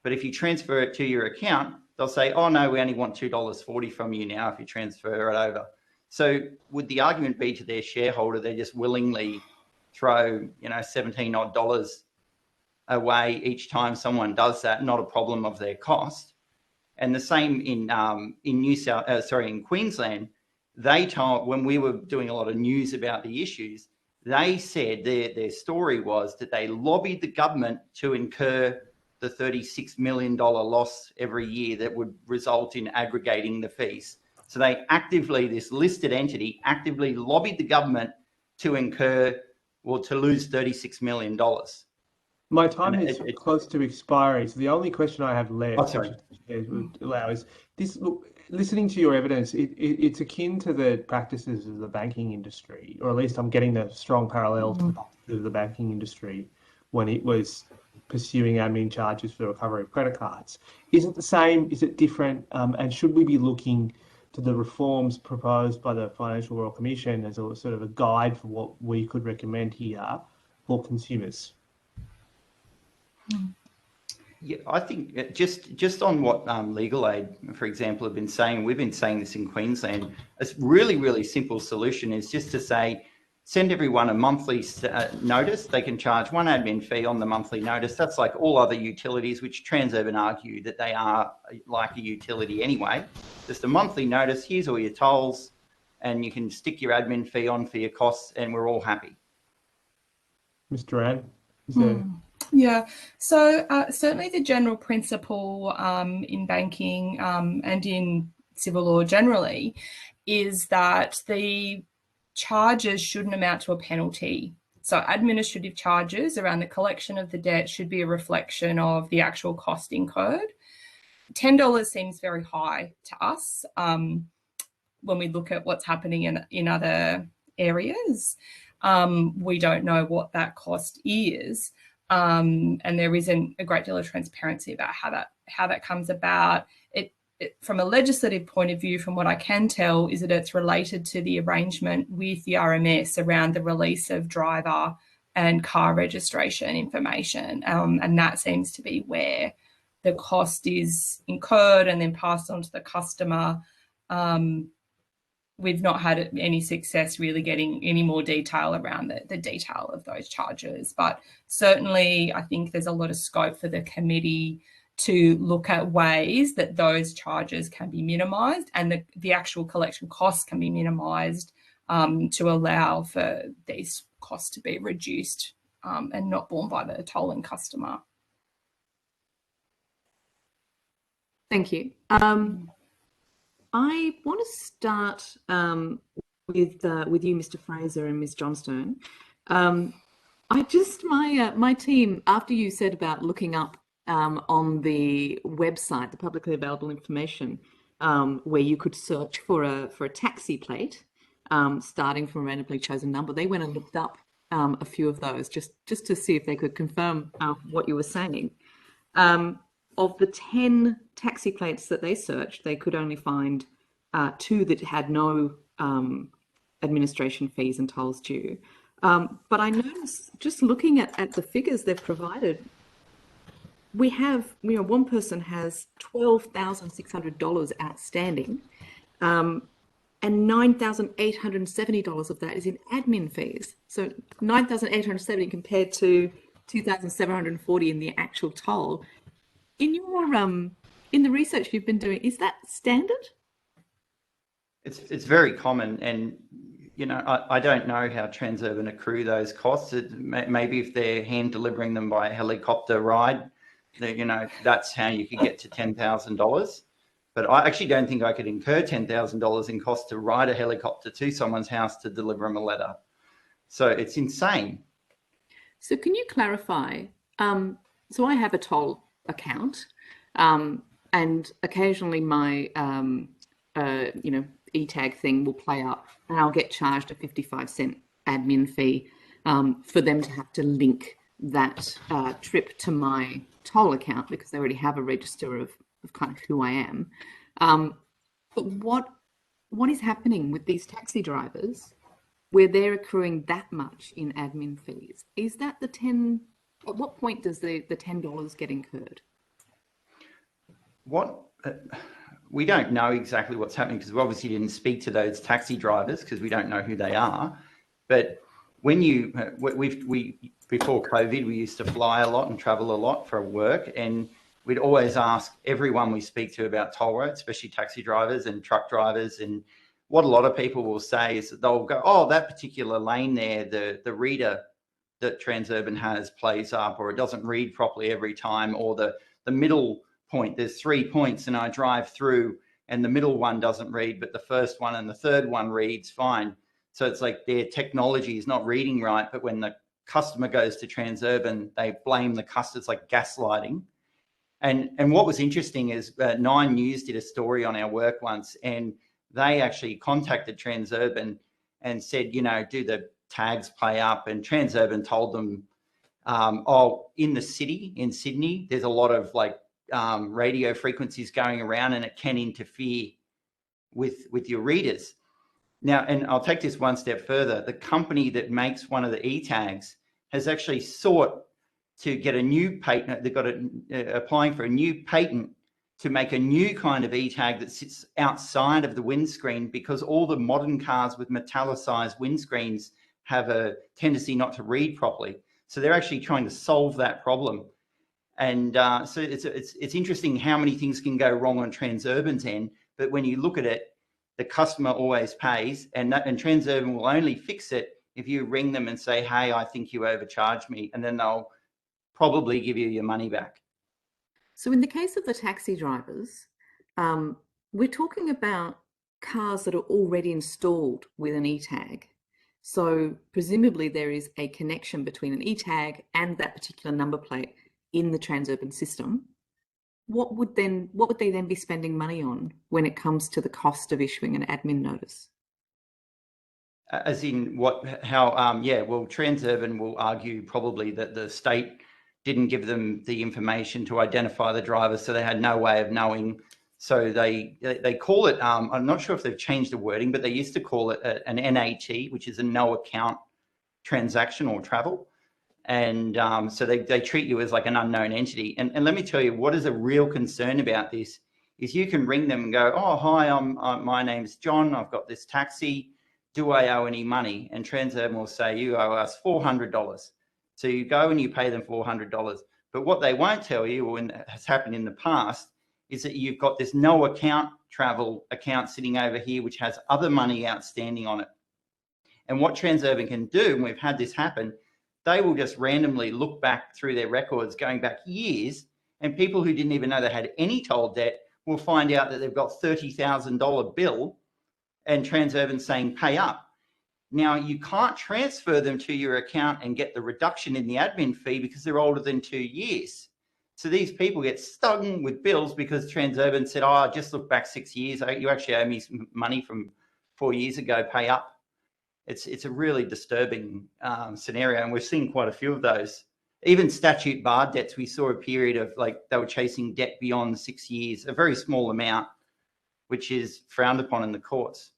But if you transfer it to your account, they'll say, oh no, we only want $2.40 from you now if you transfer it over. So would the argument be to their shareholder, they just willingly throw, $17 odd away each time someone does that, not a problem of their cost? And the same in Queensland, they told, when we were doing a lot of news about the issues, they said their story was that they lobbied the government to incur the $36 million loss every year that would result in aggregating the fees. So they this listed entity actively lobbied the government to incur, to lose $36 million. My time is close to expiry, so the only question I have left, would allow, is this. Look, listening to your evidence, it's akin to the practices of the banking industry, or at least I'm getting the strong parallel to the practices of the banking industry when it was pursuing admin charges for the recovery of credit cards. Is it the same? Is it different? And should we be looking to the reforms proposed by the Financial Royal Commission as a sort of a guide for what we could recommend here for consumers? Yeah, I think just on what Legal Aid, for example, have been saying, we've been saying this in Queensland, a really, really simple solution is just to say, send everyone a monthly notice. They can charge one admin fee on the monthly notice. That's like all other utilities, which Transurban argue that they are like a utility anyway. Just a monthly notice, here's all your tolls, and you can stick your admin fee on for your costs, and we're all happy. Mr. Ann, is there... Yeah, so certainly the general principle in banking and in civil law generally is that the charges shouldn't amount to a penalty. So administrative charges around the collection of the debt should be a reflection of the actual cost incurred. $10 seems very high to us when we look at what's happening in other areas. We don't know what that cost is. And there isn't a great deal of transparency about how that comes about. From a legislative point of view, from what I can tell, is that it's related to the arrangement with the RMS around the release of driver and car registration information. And that seems to be where the cost is incurred and then passed on to the customer. We've not had any success really getting any more detail around the detail of those charges. But certainly, I think there's a lot of scope for the committee to look at ways that those charges can be minimised and the actual collection costs can be minimised to allow for these costs to be reduced and not borne by the tolling customer. Thank you. I want to start with you, Mr. Fraser and Ms. Johnstone. My team, after you said about looking up on the website, the publicly available information, where you could search for a taxi plate, starting from a randomly chosen number. They went and looked up a few of those just to see if they could confirm what you were saying. Of the 10 taxi plates that they searched, they could only find 2 that had no administration fees and tolls due. But I noticed, just looking at the figures they've provided, we have, one person has $12,600 outstanding, and $9,870 of that is in admin fees. So $9,870 compared to $2,740 in the actual toll. In your in the research you've been doing, is that standard? It's very common, and I don't know how Transurban accrue those costs. Maybe if they're hand delivering them by a helicopter ride, that's how you could get to $10,000. But I actually don't think I could incur $10,000 in cost to ride a helicopter to someone's house to deliver them a letter. So it's insane. So can you clarify? So I have a toll account, and occasionally my e-tag thing will play up, and I'll get charged a 55-cent admin fee for them to have to link that trip to my toll account, because they already have a register of kind of who I am. But what is happening with these taxi drivers where they're accruing that much in admin fees? Is that the 10? At what point does the $10 get incurred? We don't know exactly what's happening, because we obviously didn't speak to those taxi drivers because we don't know who they are. But when before COVID, we used to fly a lot and travel a lot for work, and we'd always ask everyone we speak to about toll roads, especially taxi drivers and truck drivers. And what a lot of people will say is that they'll go, "Oh, that particular lane there, the reader that Transurban has plays up, or it doesn't read properly every time, or the middle point, there's 3 points and I drive through and the middle one doesn't read, but the first one and the third one reads fine." So it's like their technology is not reading right, but when the customer goes to Transurban, they blame the customer. It's like gaslighting. And what was interesting is Nine News did a story on our work once, and they actually contacted Transurban and said, do the tags play up? And Transurban told them, in the city, in Sydney, there's a lot of radio frequencies going around, and it can interfere with your readers. Now, and I'll take this one step further. The company that makes one of the e-tags has actually sought to get a new patent. They've got applying for a new patent to make a new kind of e-tag that sits outside of the windscreen, because all the modern cars with metallicized windscreens have a tendency not to read properly. So they're actually trying to solve that problem. And so it's interesting how many things can go wrong on Transurban's end, but when you look at it, the customer always pays, and Transurban will only fix it if you ring them and say, "Hey, I think you overcharged me," and then they'll probably give you your money back. So in the case of the taxi drivers, we're talking about cars that are already installed with an e-tag. So presumably there is a connection between an e-tag and that particular number plate in the Transurban system. What would they then be spending money on when it comes to the cost of issuing an admin notice? As in what? How? Well, Transurban will argue probably that the state didn't give them the information to identify the driver, so they had no way of knowing. So they call it. I'm not sure if they've changed the wording, but they used to call it an NAT, which is a no account transaction or travel. And so they treat you as like an unknown entity. And let me tell you, what is a real concern about this is you can ring them and go, "Oh, hi, my name's John. I've got this taxi. Do I owe any money?" And Transurban will say, "You owe us $400. So you go and you pay them $400. But what they won't tell you, or has happened in the past, is that you've got this no account travel account sitting over here, which has other money outstanding on it. And what Transurban can do, and we've had this happen, they will just randomly look back through their records going back years, and people who didn't even know they had any toll debt will find out that they've got $30,000 bill and Transurban saying pay up. Now, you can't transfer them to your account and get the reduction in the admin fee because they're older than 2 years. So these people get stung with bills because Transurban said, "Oh, just look back 6 years. You actually owe me some money from 4 years ago, pay up." It's a really disturbing scenario, and we've seen quite a few of those. Even statute barred debts, we saw a period of like they were chasing debt beyond 6 years, a very small amount, which is frowned upon in the courts.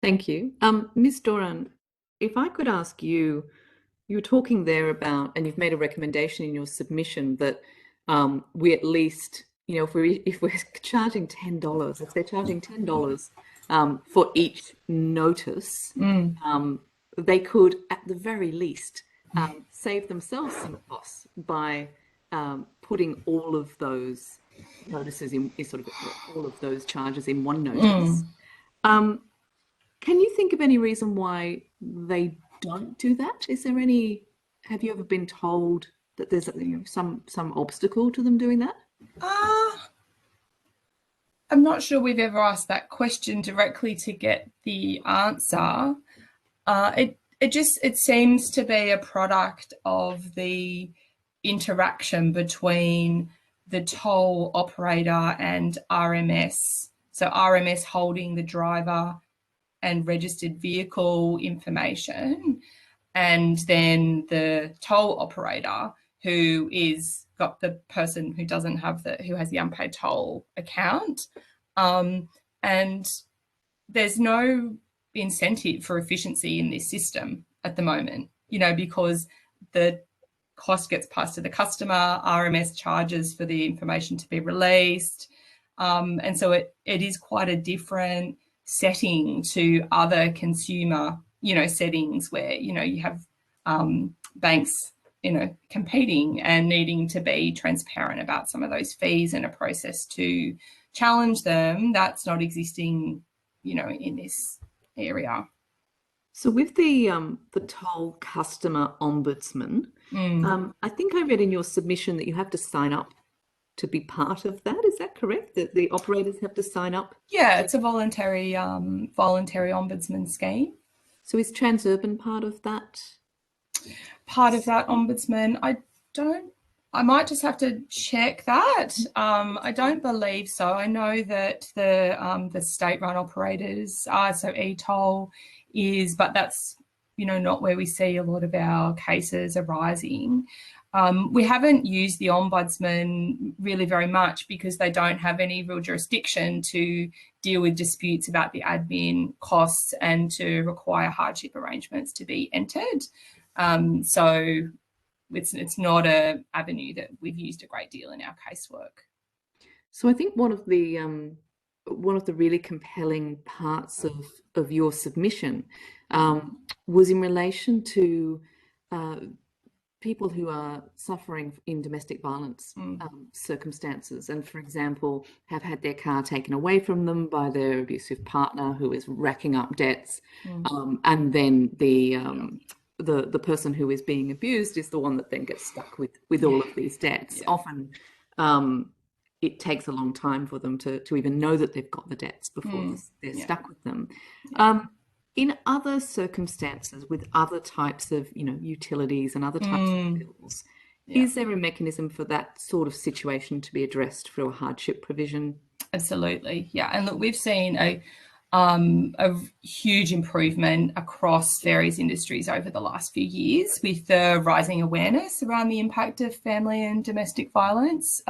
Thank you. Ms. Doran, if I could ask you, you were talking there about, and you've made a recommendation in your submission that we at least, you know, if we're charging $10, if they're charging $10 for each notice, they could, at the very least, save themselves some costs by putting all of those notices in, sort of all of those charges in one notice. Can you think of any reason why they don't do that? Is there any? Have you ever been told that there's some obstacle to them doing that? I'm not sure we've ever asked that question directly to get the answer. It seems to be a product of the interaction between the toll operator and RMS. So RMS holding the driver and registered vehicle information, and then the toll operator who is got the person who doesn't have who has the unpaid toll account. And there's no incentive for efficiency in this system at the moment, you know, because the cost gets passed to the customer, RMS charges for the information to be released. And so it is quite a different setting to other consumer, you know, settings where, you know, you have banks, you know, competing and needing to be transparent about some of those fees and a process to challenge them. That's not existing, you know, in this area. So with the toll customer ombudsman, I think I read in your submission that you have to sign up to be part of that. Is that correct? That the operators have to sign up? Yeah, it's a voluntary ombudsman scheme. So is Transurban part of that? Part of that ombudsman? I might just have to check that. I don't believe so. I know that the state-run operators are, so e-toll is, but that's, you know, not where we see a lot of our cases arising. We haven't used the ombudsman really very much because they don't have any real jurisdiction to deal with disputes about the admin costs and to require hardship arrangements to be entered. So it's not an avenue that we've used a great deal in our casework. So I think one of the really compelling parts of your submission was in relation to people who are suffering in domestic violence circumstances, and for example have had their car taken away from them by their abusive partner who is racking up debts, and then the person who is being abused is the one that then gets stuck with all of these debts. Often it takes a long time for them to even know that they've got the debts before they're stuck with them. In other circumstances with other types of, you know, utilities and other types of bills, is there a mechanism for that sort of situation to be addressed through a hardship provision? Absolutely, yeah. And look, we've seen a huge improvement across various industries over the last few years with the rising awareness around the impact of family and domestic violence.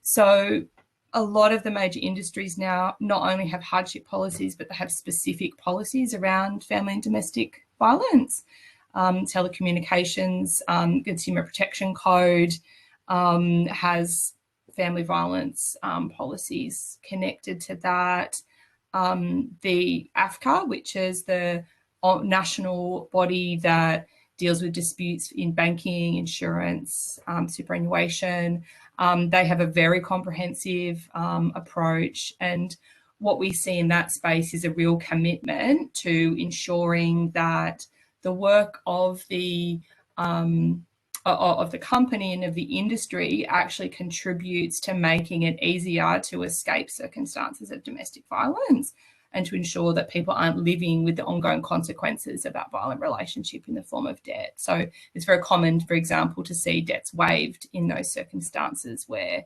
So a lot of the major industries now not only have hardship policies, but they have specific policies around family and domestic violence. Telecommunications, Consumer Protection Code has family violence policies connected to that. The AFCA, which is the national body that deals with disputes in banking, insurance, superannuation, they have a very comprehensive approach. And what we see in that space is a real commitment to ensuring that the work of the company and of the industry actually contributes to making it easier to escape circumstances of domestic violence and to ensure that people aren't living with the ongoing consequences of that violent relationship in the form of debt. So it's very common, for example, to see debts waived in those circumstances where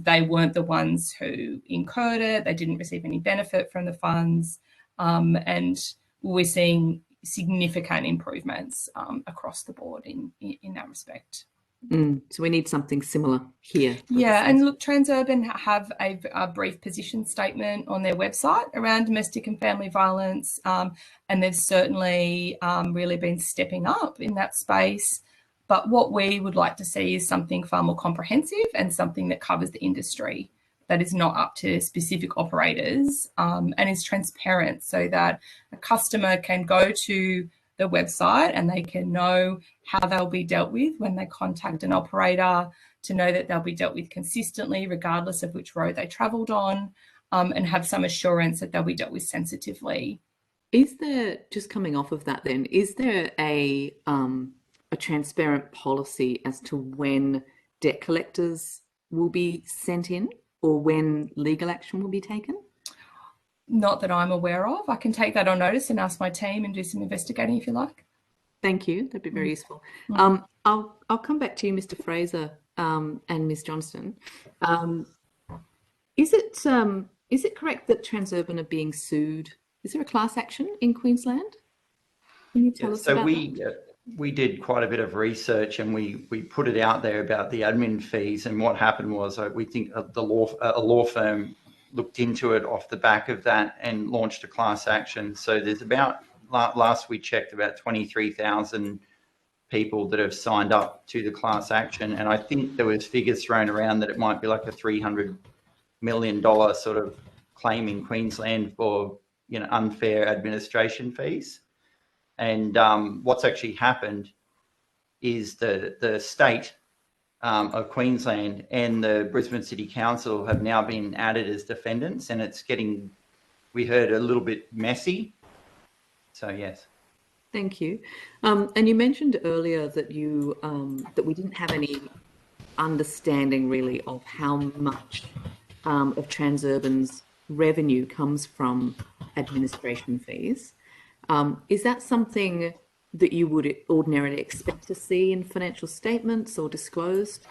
they weren't the ones who incurred it, they didn't receive any benefit from the funds, and we're seeing significant improvements across the board in that respect. So we need something similar here. Yeah, and look, Transurban have a brief position statement on their website around domestic and family violence, and they've certainly really been stepping up in that space. But what we would like to see is something far more comprehensive and something that covers the industry, that is not up to specific operators, and is transparent, so that a customer can go to the website and they can know how they'll be dealt with when they contact an operator, to know that they'll be dealt with consistently regardless of which road they travelled on, and have some assurance that they'll be dealt with sensitively. Is there, just coming off of that then, is there a transparent policy as to when debt collectors will be sent in or when legal action will be taken? Not that I'm aware of. I can take that on notice and ask my team and do some investigating if you like. Thank you. That'd be very useful. I'll come back to you, Mr. Fraser, and Ms. Johnston. Is it correct that Transurban are being sued? Is there a class action in Queensland? Can you tell us about that? We did quite a bit of research, and we put it out there about the admin fees. And what happened was, we think a law firm looked into it off the back of that and launched a class action. So there's about, last we checked, about 23,000 people that have signed up to the class action. And I think there was figures thrown around that it might be like a $300 million sort of claim in Queensland for, unfair administration fees. And what's actually happened is the state of Queensland and the Brisbane City Council have now been added as defendants, and it's getting, we heard, a little bit messy. So yes. Thank you. And you mentioned earlier that you that we didn't have any understanding really of how much of Transurban's revenue comes from administration fees. Is that something that you would ordinarily expect to see in financial statements or disclosed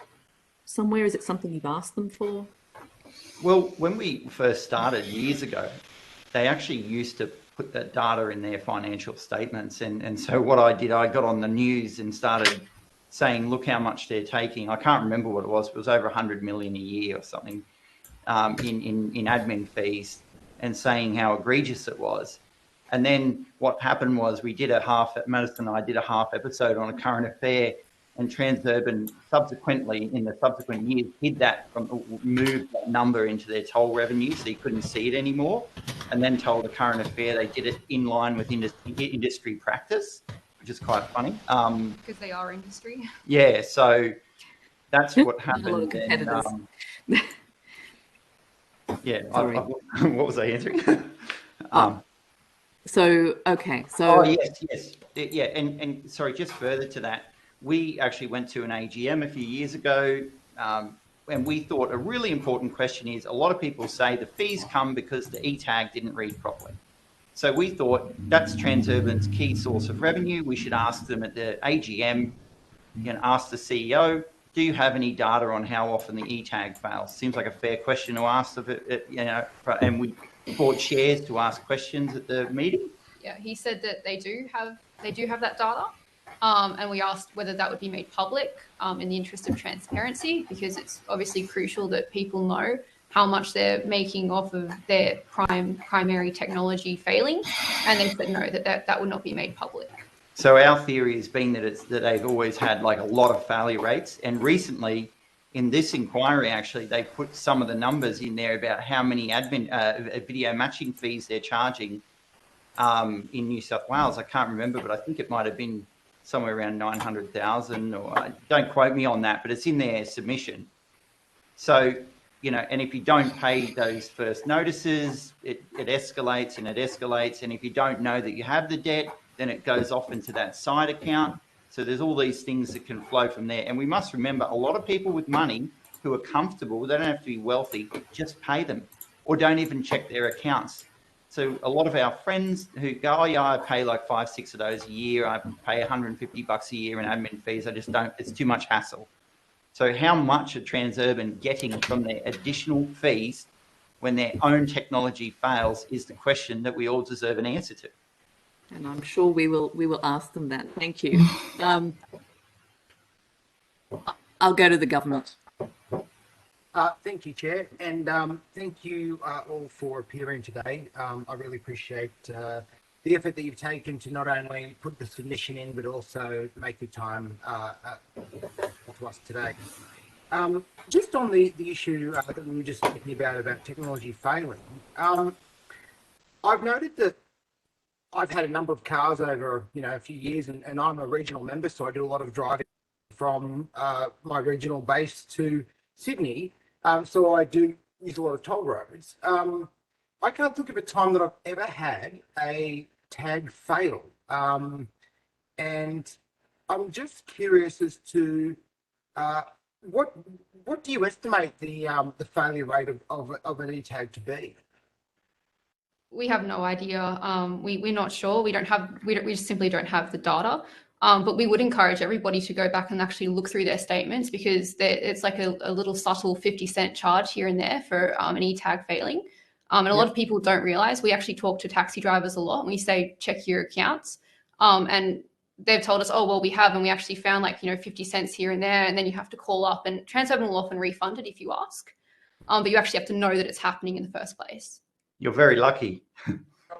somewhere? Is it something you've asked them for? Well, when we first started years ago, they actually used to put that data in their financial statements. And so what I did, I got on the news and started saying, look how much they're taking. I can't remember what it was. It was over 100 million a year or something in admin fees, and saying how egregious it was. And then what happened was Madison and I did a half episode on a current affair, and Transurban subsequently, in the subsequent years, moved that number into their toll revenue so you couldn't see it anymore, and then told a current affair they did it in line with industry practice, which is quite funny. Because they are industry. Yeah, so that's what happened. A lot of competitors. What was I answering? So yes, yeah, and sorry, just further to that, we actually went to an AGM a few years ago, and we thought a really important question is, a lot of people say the fees come because the e-tag didn't read properly. So we thought that's Transurban's key source of revenue. We should ask them at the AGM, ask the CEO, do you have any data on how often the e-tag fails? Seems like a fair question to ask of it, and we bought shares to ask questions at the meeting. Yeah, he said that they do have that data, and we asked whether that would be made public in the interest of transparency, because it's obviously crucial that people know how much they're making off of their primary technology failing, and they said no, that would not be made public. So our theory has been that they've always had like a lot of failure rates, and recently, in this inquiry, actually, they put some of the numbers in there about how many video matching fees they're charging in New South Wales. I can't remember, but I think it might have been somewhere around 900,000, or don't quote me on that, but it's in their submission. So, and if you don't pay those first notices, it escalates and it escalates. And if you don't know that you have the debt, then it goes off into that side account. So there's all these things that can flow from there. And we must remember, a lot of people with money who are comfortable, they don't have to be wealthy, just pay them, or don't even check their accounts. So a lot of our friends who go, oh yeah, I pay like 5-6 of those a year, I pay $150 a year in admin fees, I just don't, it's too much hassle. So how much are Transurban getting from their additional fees when their own technology fails is the question that we all deserve an answer to. And I'm sure we will ask them that. Thank you. I'll go to the government. Thank you, Chair, and thank you all for appearing today. I really appreciate the effort that you've taken to not only put the submission in, but also make the time to us today. Just on the issue that we were just talking about technology failing, I've noted that I've had a number of cars over a few years, and I'm a regional member, so I do a lot of driving from my regional base to Sydney. So I do use a lot of toll roads. I can't think of a time that I've ever had a tag fail, and I'm just curious as to what do you estimate the failure rate of an e-tag to be? We have no idea. We're not sure. We just simply don't have the data. But we would encourage everybody to go back and actually look through their statements, because it's like a little subtle 50-cent charge here and there for an e-tag failing. And a lot of people don't realize. We actually talk to taxi drivers a lot, and we say, check your accounts. And they've told us, oh, well, we have, and we actually found 50 cents here and there. And then you have to call up, and Transurban will often refund it if you ask. But you actually have to know that it's happening in the first place. You're very lucky.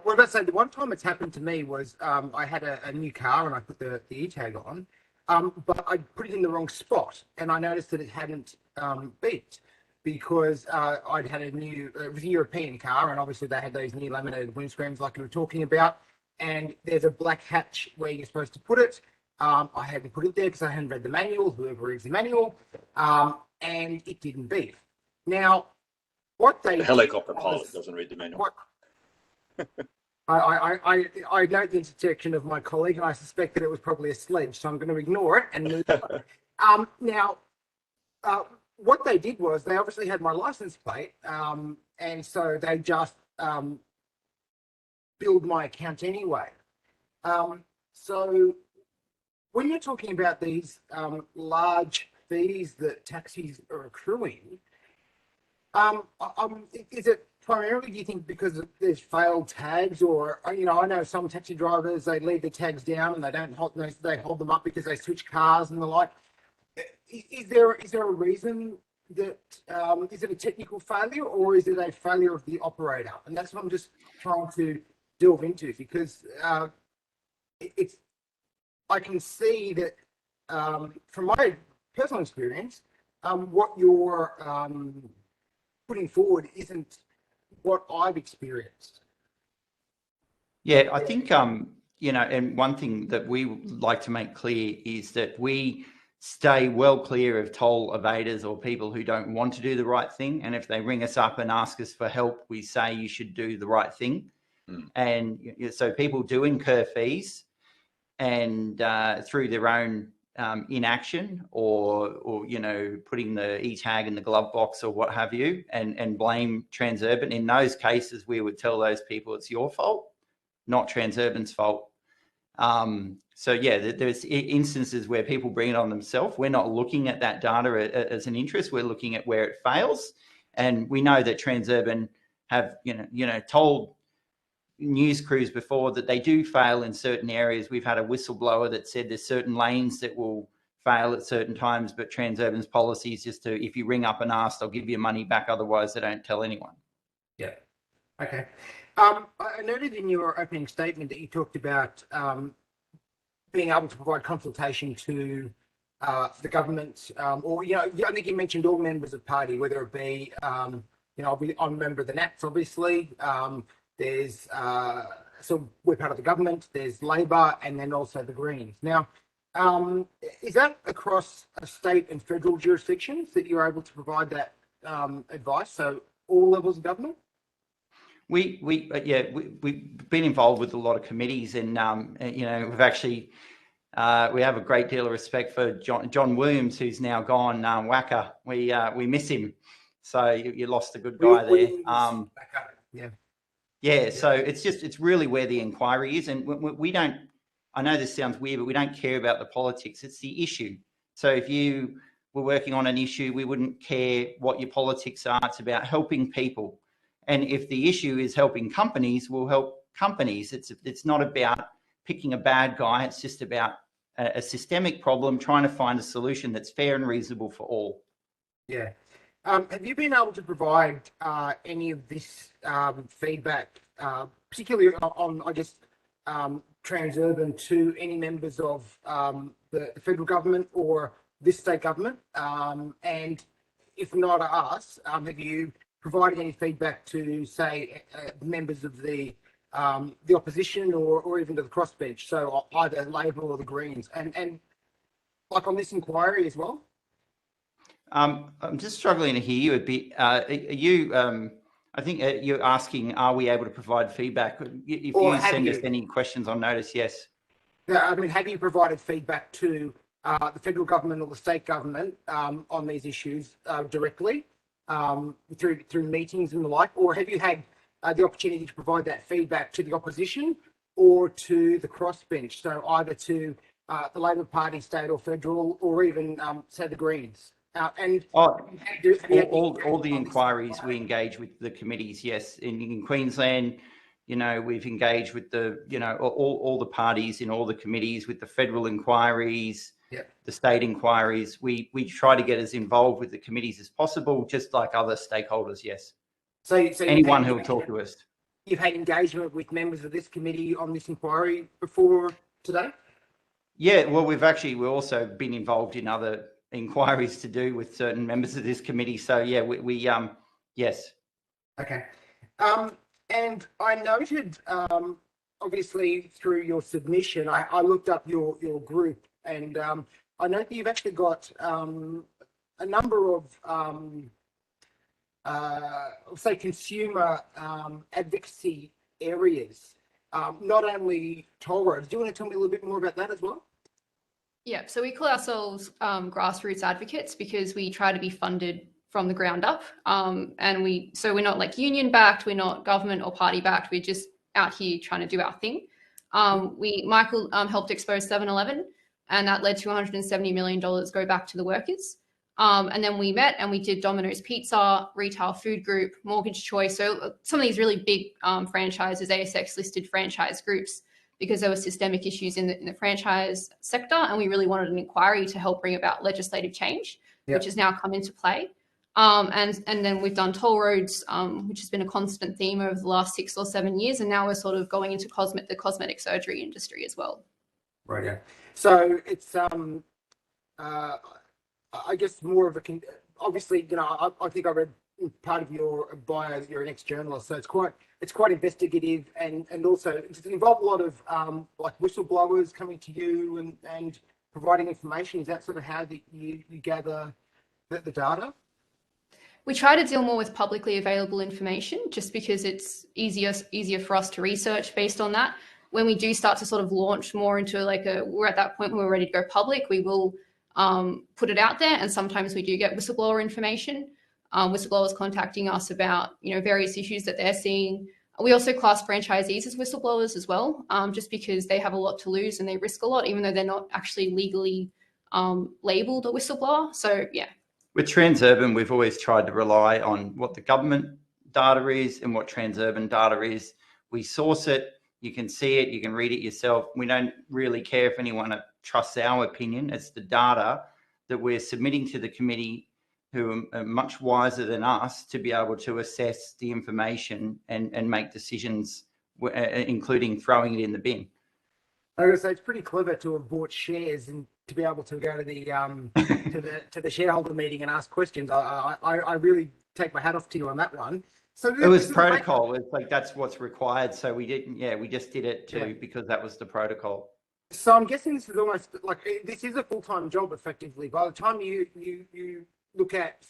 Well, let's say the one time it's happened to me was I had a new car and I put the e-tag on, but I put it in the wrong spot, and I noticed that it hadn't beeped because I'd had it was a European car, and obviously they had those new laminated windscreens like we were talking about, and there's a black hatch where you're supposed to put it. I hadn't put it there because I hadn't read the manual, whoever reads the manual, and it didn't beep. Now, what they the helicopter pilot doesn't read the manual. I note the interjection of my colleague, and I suspect that it was probably a sledge, so I'm going to ignore it and move on. Now, what they did was they obviously had my license plate, and so they just billed my account anyway. So when you're talking about these large fees that taxis are accruing, is it primarily, do you think, because there's failed tags, or I know some taxi drivers, they leave the tags down and they hold them up because they switch cars and the like? Is there a reason that is it a technical failure, or is it a failure of the operator? And that's what I'm just trying to delve into, because I can see that from my personal experience, what you're putting forward isn't what I've experienced. Yeah, I think, and one thing that we like to make clear is that we stay well clear of toll evaders or people who don't want to do the right thing. And if they ring us up and ask us for help, we say you should do the right thing. And so people do incur fees, and through their own inaction or putting the e-tag in the glove box or what have you, and blame Transurban. In those cases, we would tell those people it's your fault, not Transurban's fault. So yeah, there's instances where people bring it on themselves. We're not looking at that data as an interest. We're looking at where it fails, and we know that Transurban have told news crews before that they do fail in certain areas. We've had a whistleblower that said there's certain lanes that will fail at certain times, but Transurban's policy is just to, if you ring up and ask, they'll give you money back. Otherwise, they don't tell anyone. Yeah. Okay. I noted in your opening statement that you talked about being able to provide consultation to the government, or I think you mentioned all members of party, whether it be I'm a member of the Nats, obviously. There's so we're part of the government. There's Labor, and then also the Greens. Now, is that across state and federal jurisdictions that you're able to provide that advice? So all levels of government. We've been involved with a lot of committees, and we've actually we have a great deal of respect for John Williams, who's now gone. Wacker, we miss him. So you lost a good guy there. Yeah. So it's really where the inquiry is, and we don't. I know this sounds weird, but we don't care about the politics. It's the issue. So if you were working on an issue, we wouldn't care what your politics are. It's about helping people. And if the issue is helping companies, we'll help companies. It's not about picking a bad guy. It's just about a systemic problem, trying to find a solution that's fair and reasonable for all. Yeah. Have you been able to provide any of this feedback, particularly on, I guess, Transurban, to any members of the federal government or this state government? And if not us, have you provided any feedback to, say, members of the opposition or even to the crossbench, so either Labor or the Greens, and like on this inquiry as well? I'm just struggling to hear you a bit. Are you, I think you're asking, are we able to provide feedback? If you send us any questions on notice, yes. Yeah, I mean, have you provided feedback to the federal government or the state government on these issues directly through meetings and the like, or have you had the opportunity to provide that feedback to the opposition or to the crossbench, so either to the Labor Party, state or federal, or even say the Greens? All the inquiries we engage with the committees, yes. In Queensland, you know, we've engaged with the, you know, all the parties in all the committees, with the federal inquiries, the state inquiries. We try to get as involved with the committees as possible, just like other stakeholders, yes. So anyone who will talk to us. You've had engagement with members of this committee on this inquiry before today? Yeah, well, we've also been involved in other inquiries to do with certain members of this committee. So yeah, we yes. Okay. And I noted, obviously through your submission, I looked up your group, and I know that you've actually got a number of say consumer advocacy areas, not only toll roads. Do you want to tell me a little bit more about that as well? Yeah, so we call ourselves grassroots advocates because we try to be funded from the ground up. So we're not like union backed, we're not government or party backed, we're just out here trying to do our thing. Michael helped expose 7-Eleven, and that led to $170 million go back to the workers. And then we met and we did Domino's Pizza, Retail Food Group, Mortgage Choice. So some of these really big franchises, ASX listed franchise groups, because there were systemic issues in the franchise sector, and we really wanted an inquiry to help bring about legislative change, which has now come into play. And then we've done toll roads, which has been a constant theme over the last 6 or 7 years, and now we're sort of going into the cosmetic surgery industry as well. Right. Yeah. So it's I guess more of a obviously, you know, I think I read part of your bio that you're an ex-journalist, so it's quite investigative, and also it's involved a lot of like whistleblowers coming to you and providing information. Is that sort of how you gather the data? We try to deal more with publicly available information, just because it's easier for us to research based on that. When we do start to sort of launch more into we're at that point where we're ready to go public, we will put it out there, and sometimes we do get whistleblower information. Whistleblowers contacting us about, you know, various issues that they're seeing. We also class franchisees as whistleblowers as well, just because they have a lot to lose and they risk a lot, even though they're not actually legally labelled a whistleblower. So yeah. With Transurban, we've always tried to rely on what the government data is and what Transurban data is. We source it, you can see it, you can read it yourself. We don't really care if anyone trusts our opinion. It's the data that we're submitting to the committee, who are much wiser than us, to be able to assess the information and make decisions, including throwing it in the bin. I was gonna say, it's pretty clever to have bought shares and to be able to go to the to the shareholder meeting and ask questions. I really take my hat off to you on that one. So it was protocol. It's like that's what's required. So we didn't. Yeah, we just did it too because that was the protocol. So I'm guessing this is almost like this is a full-time job, effectively. By the time you look at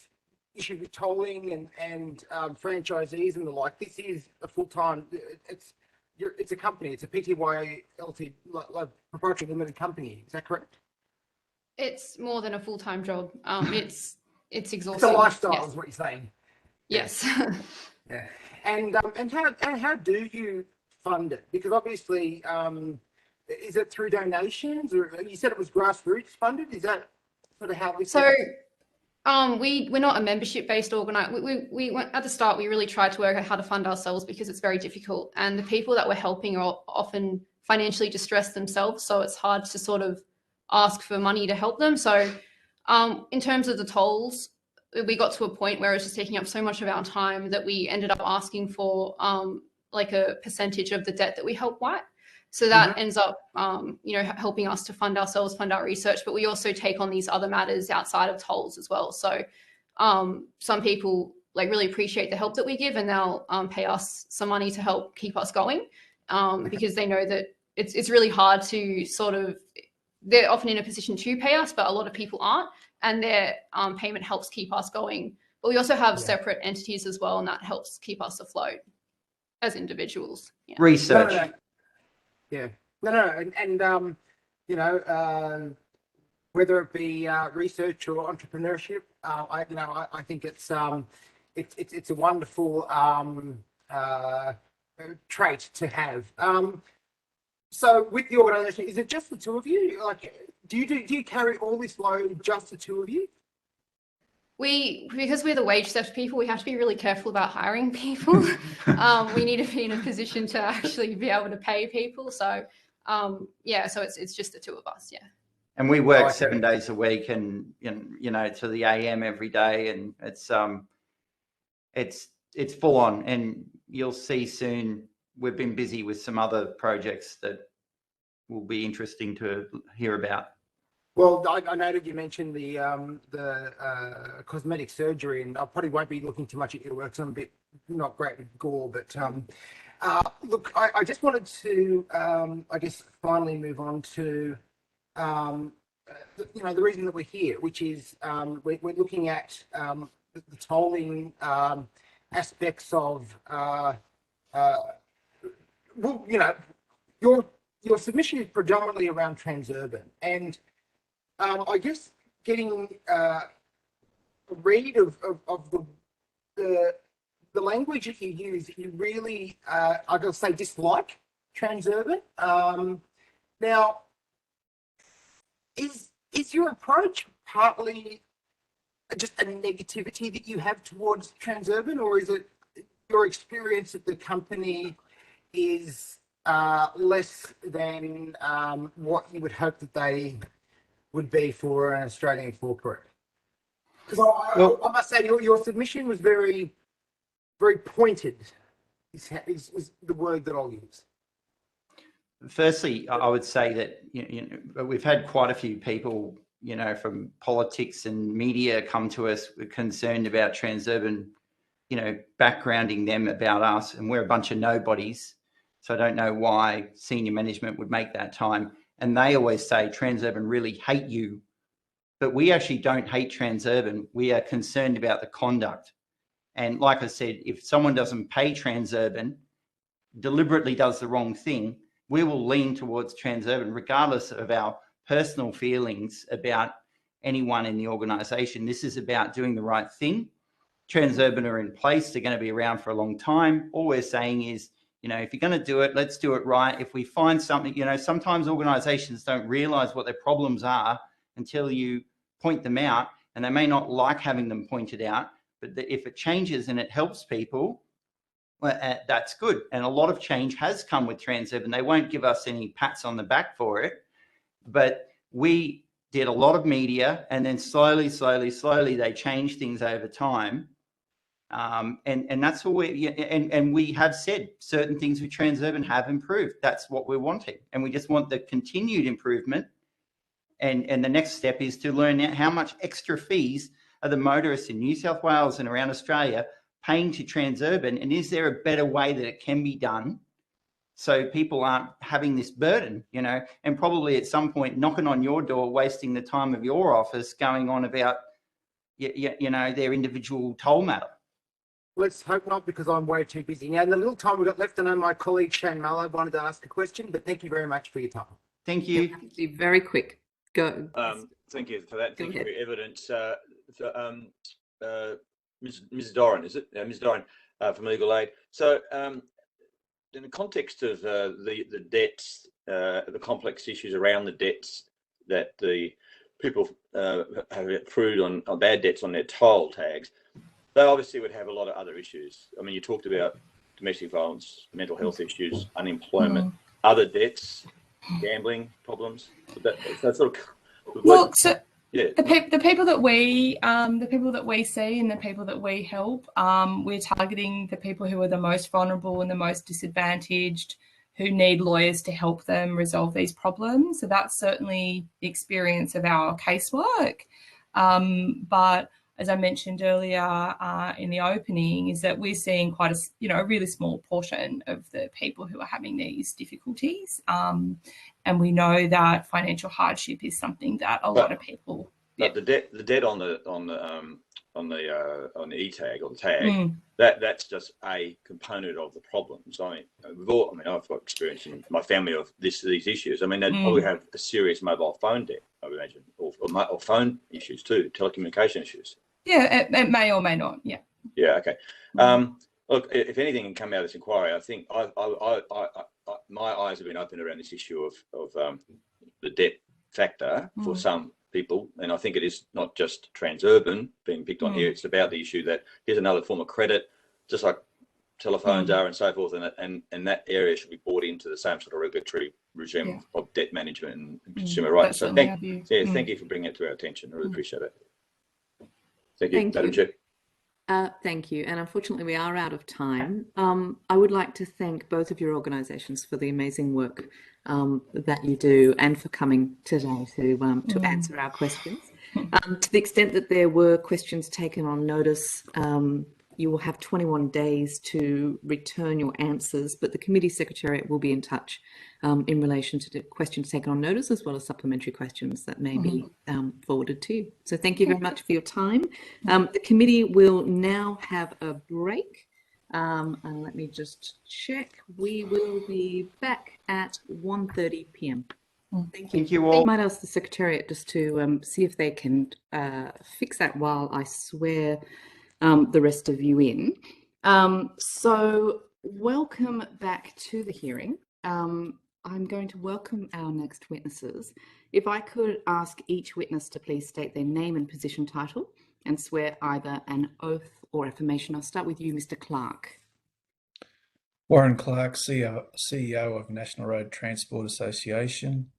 issues with tolling and franchisees and the like, this is a full-time. It's a company. It's a PTY LT proprietary limited company. Is that correct? It's more than a full-time job. It's exhausting. It's a lifestyle, is what you're saying. Yes. Yeah. And how do you fund it? Because obviously, is it through donations, or you said it was grassroots funded? Is that sort of how we? So, we're not a membership-based organisation. We went at the start. We really tried to work out how to fund ourselves because it's very difficult, and the people that we're helping are often financially distressed themselves, so it's hard to sort of ask for money to help them. So in terms of the tolls, we got to a point where it was just taking up so much of our time that we ended up asking for like a percentage of the debt that we help wipe. So that ends up, you know, helping us to fund ourselves, fund our research, but we also take on these other matters outside of tolls as well. So some people like really appreciate the help that we give, and they'll pay us some money to help keep us going, because they know that it's really hard to sort of, they're often in a position to pay us, but a lot of people aren't, and their payment helps keep us going. But we also have separate entities as well, and that helps keep us afloat as individuals. Yeah. Research. No. Yeah. No. And you know, whether it be research or entrepreneurship, I think it's a wonderful trait to have. So with the organisation, is it just the two of you? Like, do you carry all this load, just the two of you? Because we're the wage theft people, we have to be really careful about hiring people. We need to be in a position to actually be able to pay people. So yeah, so it's just the two of us. Yeah. And we work 7 days a week, and you know, to the AM every day, and it's full on. And you'll see soon, we've been busy with some other projects that will be interesting to hear about. Well, I noted you mentioned the cosmetic surgery, and I probably won't be looking too much at your work, so I'm a bit not great with gore, but look, I just wanted to, I guess, finally move on to, you know, the reason that we're here, which is we're looking at the tolling aspects of, well, you know, your submission is predominantly around Transurban, and I guess getting a read of the language that you use, you really, I gotta say, dislike Transurban. Now, is your approach partly just a negativity that you have towards Transurban, or is it your experience that the company is less than what you would hope that they would be for an Australian corporate? Because I must say your submission was very, very pointed, is the word that I'll use. Firstly, I would say that you know, we've had quite a few people, you know, from politics and media come to us concerned about Transurban, you know, backgrounding them about us, and we're a bunch of nobodies. So I don't know why senior management would make that time. And they always say Transurban really hate you, but we actually don't hate Transurban. We are concerned about the conduct. And like I said, if someone doesn't pay Transurban, deliberately does the wrong thing, we will lean towards Transurban, regardless of our personal feelings about anyone in the organisation. This is about doing the right thing. Transurban are in place. They're going to be around for a long time. All we're saying is, you know, if you're going to do it, let's do it right. If we find something, you know, sometimes organisations don't realise what their problems are until you point them out, and they may not like having them pointed out, but if it changes and it helps people, well, that's good. And a lot of change has come with Transurban. They won't give us any pats on the back for it, but we did a lot of media, and then slowly they changed things over time. And that's what we have said certain things with Transurban have improved. That's what we're wanting, and we just want the continued improvement. And the next step is to learn how much extra fees are the motorists in New South Wales and around Australia paying to Transurban, and is there a better way that it can be done so people aren't having this burden, you know, and probably at some point knocking on your door, wasting the time of your office going on about, you know, their individual toll matter. Let's hope not, because I'm way too busy. Now, in the little time we've got left, I know my colleague Shane Mallow wanted to ask a question, but thank you very much for your time. Thank you. Be very quick. Go. Thank you for that. Thank you for your evidence. Ms. Doran, is it? Ms. Doran from Legal Aid. So in the context of the debts, the complex issues around the debts that the people have accrued on bad debts on their toll tags, they obviously would have a lot of other issues. I mean, you talked about domestic violence, mental health issues, unemployment, other debts, gambling problems? That sort of. Look, so yeah. the people that we see and the people that we help, we're targeting the people who are the most vulnerable and the most disadvantaged, who need lawyers to help them resolve these problems. So that's certainly the experience of our casework. But as I mentioned earlier in the opening, is that we're seeing quite a really small portion of the people who are having these difficulties, and we know that financial hardship is something that a lot of people. But the debt on the e-tag or the tag, that's just a component of the problems. I mean, I've got experience in my family of these issues. I mean, they probably have a serious mobile phone debt, I would imagine, or phone issues too, telecommunication issues. Yeah, it may or may not. Yeah. Yeah. Okay. Look, if anything can come out of this inquiry, I think my eyes have been opened around this issue of the debt factor for some people, and I think it is not just Transurban being picked on here. It's about the issue that here's another form of credit, just like telephones are and so forth, and that area should be brought into the same sort of regulatory regime of debt management and consumer rights. So thank you for bringing it to our attention. I really appreciate it. Thank you, Madam Chair. Thank you. And unfortunately, we are out of time. I would like to thank both of your organisations for the amazing work that you do and for coming today to answer our questions. To the extent that there were questions taken on notice, you will have 21 days to return your answers, but the committee secretariat will be in touch in relation to the questions taken on notice, as well as supplementary questions that may be forwarded to you. So thank you very much for your time. The committee will now have a break. And let me just check. We will be back at 1:30 p.m. Thank you. Thank you all. I might ask the secretariat just to see if they can fix that while I swear the rest of you in. So welcome back to the hearing. I'm going to welcome our next witnesses. If I could ask each witness to please state their name and position title and swear either an oath or affirmation. I'll start with you, Mr. Clark. Warren Clark, CEO of National Road Transport Association.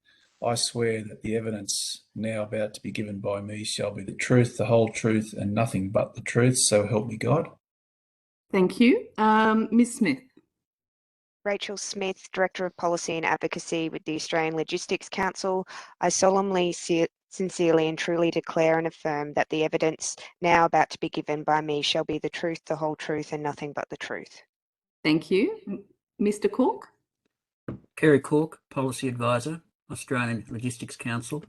I swear that the evidence now about to be given by me shall be the truth, the whole truth, and nothing but the truth, so help me God. Thank you. Ms. Smith. Rachel Smith, Director of Policy and Advocacy with the Australian Logistics Council. I solemnly, sincerely and truly declare and affirm that the evidence now about to be given by me shall be the truth, the whole truth, and nothing but the truth. Thank you. Mr. Cork? Kerry Cork, Policy Advisor, Australian Logistics Council.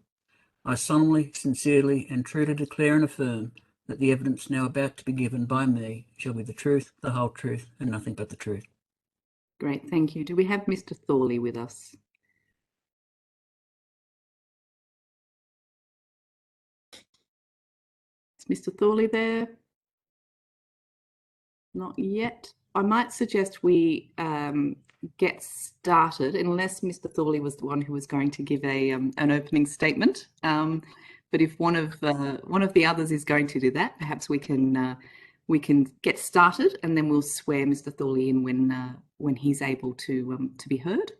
I solemnly, sincerely and truly declare and affirm that the evidence now about to be given by me shall be the truth, the whole truth, and nothing but the truth. Great, thank you. Do we have Mr. Thorley with us? Is Mr. Thorley there? Not yet. I might suggest we get started, unless Mr. Thorley was the one who was going to give an opening statement. But if one of the others is going to do that, perhaps we can get started, and then we'll swear Mr. Thorley in when he's able to be heard.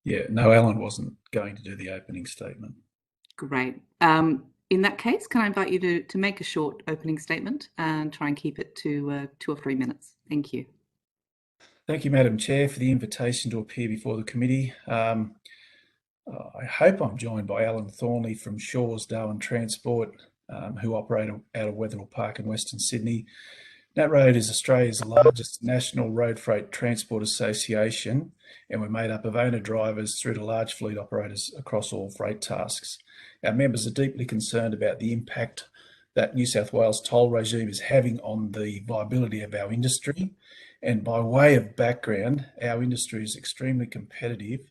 Yeah, no, Alan wasn't going to do the opening statement. Great. In that case, can I invite you to make a short opening statement and try and keep it to 2 or 3 minutes? Thank you. Thank you, Madam Chair, for the invitation to appear before the committee. I hope I'm joined by Alan Thornley from Shaw's Darwin Transport, who operate out of Wetherill Park in Western Sydney. Nat Road is Australia's largest national road freight transport association, and we're made up of owner-drivers through to large fleet operators across all freight tasks. Our members are deeply concerned about the impact that New South Wales toll regime is having on the viability of our industry. And by way of background, our industry is extremely competitive,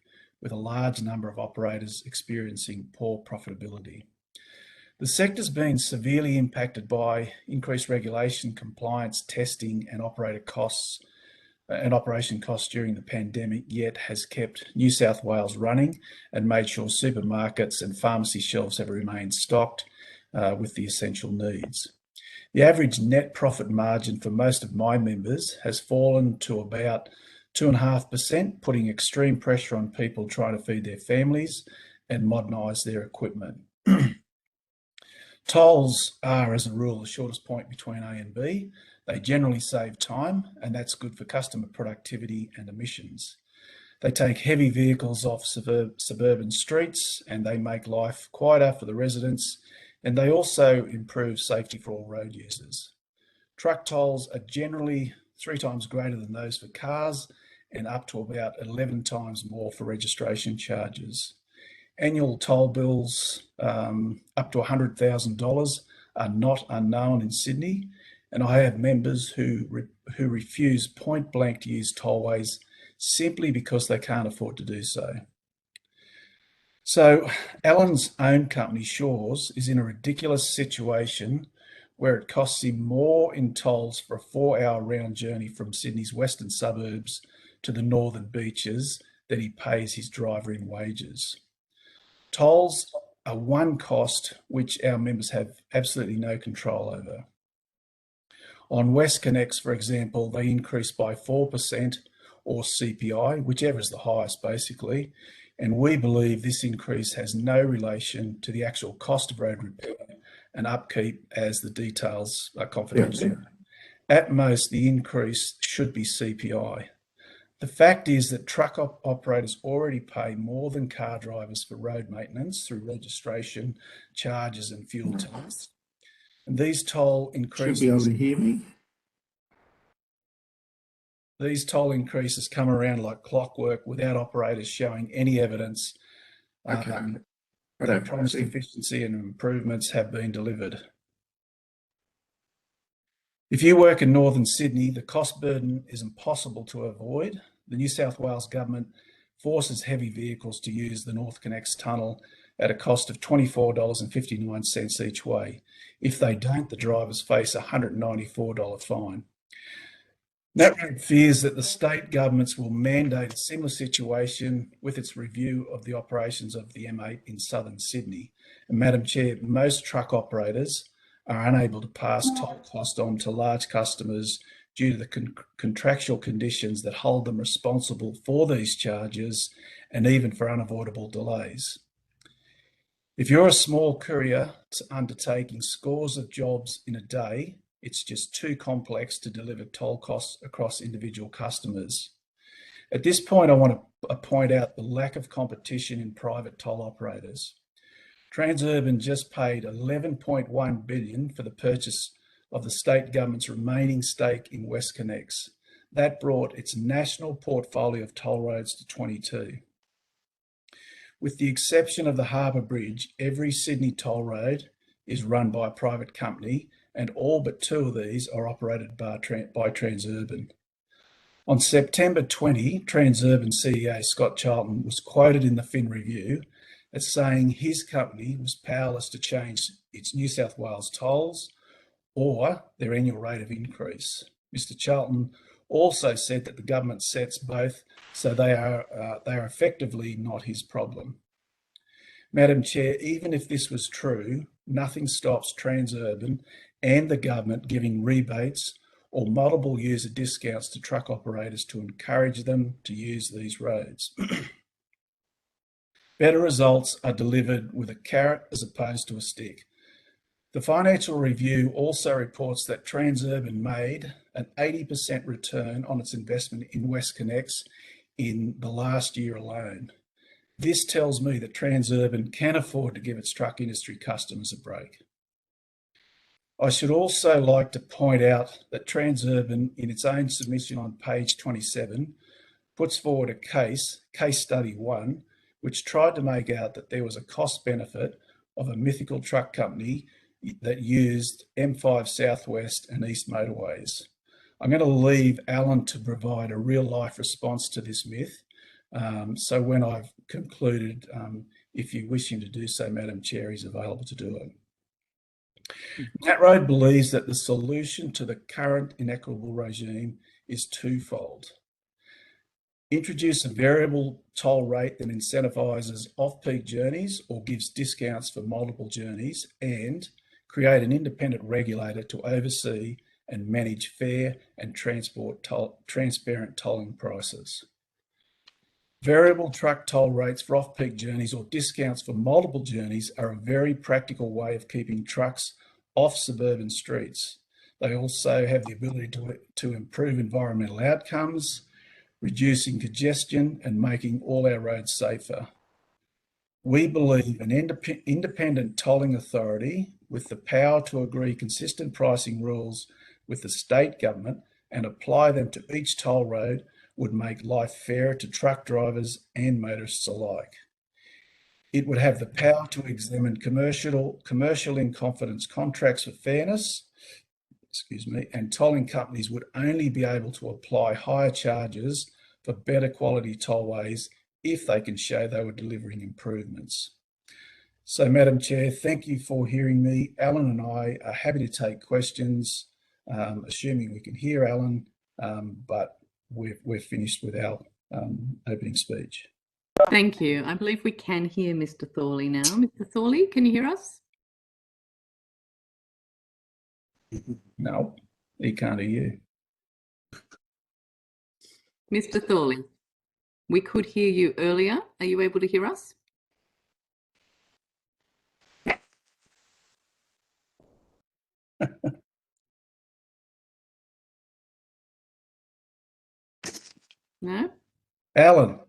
with a large number of operators experiencing poor profitability. The sector's been severely impacted by increased regulation, compliance, testing, and operation costs during the pandemic, yet has kept New South Wales running and made sure supermarkets and pharmacy shelves have remained stocked with the essential needs. The average net profit margin for most of my members has fallen to about 2.5%, putting extreme pressure on people trying to feed their families and modernise their equipment. Tolls are, as a rule, the shortest point between A and B. They generally save time, and that's good for customer productivity and emissions. They take heavy vehicles off suburban streets, and they make life quieter for the residents, and they also improve safety for all road users. Truck tolls are generally 3 times greater than those for cars and up to about 11 times more for registration charges. Annual toll bills up to $100,000 are not unknown in Sydney, and I have members who refuse point blank to use tollways simply because they can't afford to do so. So Alan's own company, Shores, is in a ridiculous situation where it costs him more in tolls for a 4-hour round journey from Sydney's western suburbs to the northern beaches than he pays his driver in wages. Tolls are one cost which our members have absolutely no control over. On WestConnex, for example, they increase by 4% or CPI, whichever is the highest basically, and we believe this increase has no relation to the actual cost of road repair and upkeep, as the details are confidential. At most, the increase should be CPI. The fact is that truck operators already pay more than car drivers for road maintenance through registration charges and fuel tax. And these toll increases... Should be able to hear me. These toll increases come around like clockwork without operators showing any evidence that promised efficiency and improvements have been delivered. If you work in northern Sydney, the cost burden is impossible to avoid. The New South Wales government forces heavy vehicles to use the NorthConnex tunnel at a cost of $24.59 each way. If they don't, the drivers face a $194 fine. NatRoad fears that the state governments will mandate a similar situation with its review of the operations of the M8 in southern Sydney. And Madam Chair, most truck operators are unable to pass toll cost on to large customers due to the contractual conditions that hold them responsible for these charges and even for unavoidable delays. If you're a small courier undertaking scores of jobs in a day, it's just too complex to deliver toll costs across individual customers. At this point, I want to point out the lack of competition in private toll operators. Transurban just paid $11.1 billion for the purchase of the state government's remaining stake in WestConnex. That brought its national portfolio of toll roads to 22. With the exception of the Harbour Bridge, every Sydney toll road is run by a private company, and all but 2 of these are operated by Transurban. On September 20, Transurban CEO Scott Charlton was quoted in the Fin Review as saying his company was powerless to change its New South Wales tolls or their annual rate of increase. Mr. Charlton also said that the government sets both, so they are effectively not his problem. Madam Chair, even if this was true, nothing stops Transurban and the government giving rebates or multiple user discounts to truck operators to encourage them to use these roads. Better results are delivered with a carrot as opposed to a stick. The Financial Review also reports that Transurban made an 80% return on its investment in WestConnex in the last year alone. This tells me that Transurban can afford to give its truck industry customers a break. I should also like to point out that Transurban, in its own submission on page 27, puts forward a case study 1, which tried to make out that there was a cost benefit of a mythical truck company that used M5 Southwest and East motorways. I'm going to leave Alan to provide a real life response to this myth. So when I've concluded, if you wish him to do so, Madam Chair, he's available to do it. NatRoad believes that the solution to the current inequitable regime is twofold. Introduce a variable toll rate that incentivises off-peak journeys or gives discounts for multiple journeys, and create an independent regulator to oversee and manage fair and transparent tolling prices. Variable truck toll rates for off-peak journeys or discounts for multiple journeys are a very practical way of keeping trucks off suburban streets. They also have the ability to improve environmental outcomes, reducing congestion and making all our roads safer. We believe an independent tolling authority with the power to agree consistent pricing rules with the state government and apply them to each toll road would make life fairer to truck drivers and motorists alike. It would have the power to examine commercial in confidence contracts for fairness, and tolling companies would only be able to apply higher charges for better quality tollways if they can show they were delivering improvements. So, Madam Chair, thank you for hearing me. Alan and I are happy to take questions, assuming we can hear Alan, but we're finished with our opening speech. Thank you. I believe we can hear Mr. Thorley now. Mr. Thorley, can you hear us? No, he can't hear you. Mr. Thorley, we could hear you earlier. Are you able to hear us? No? Alan.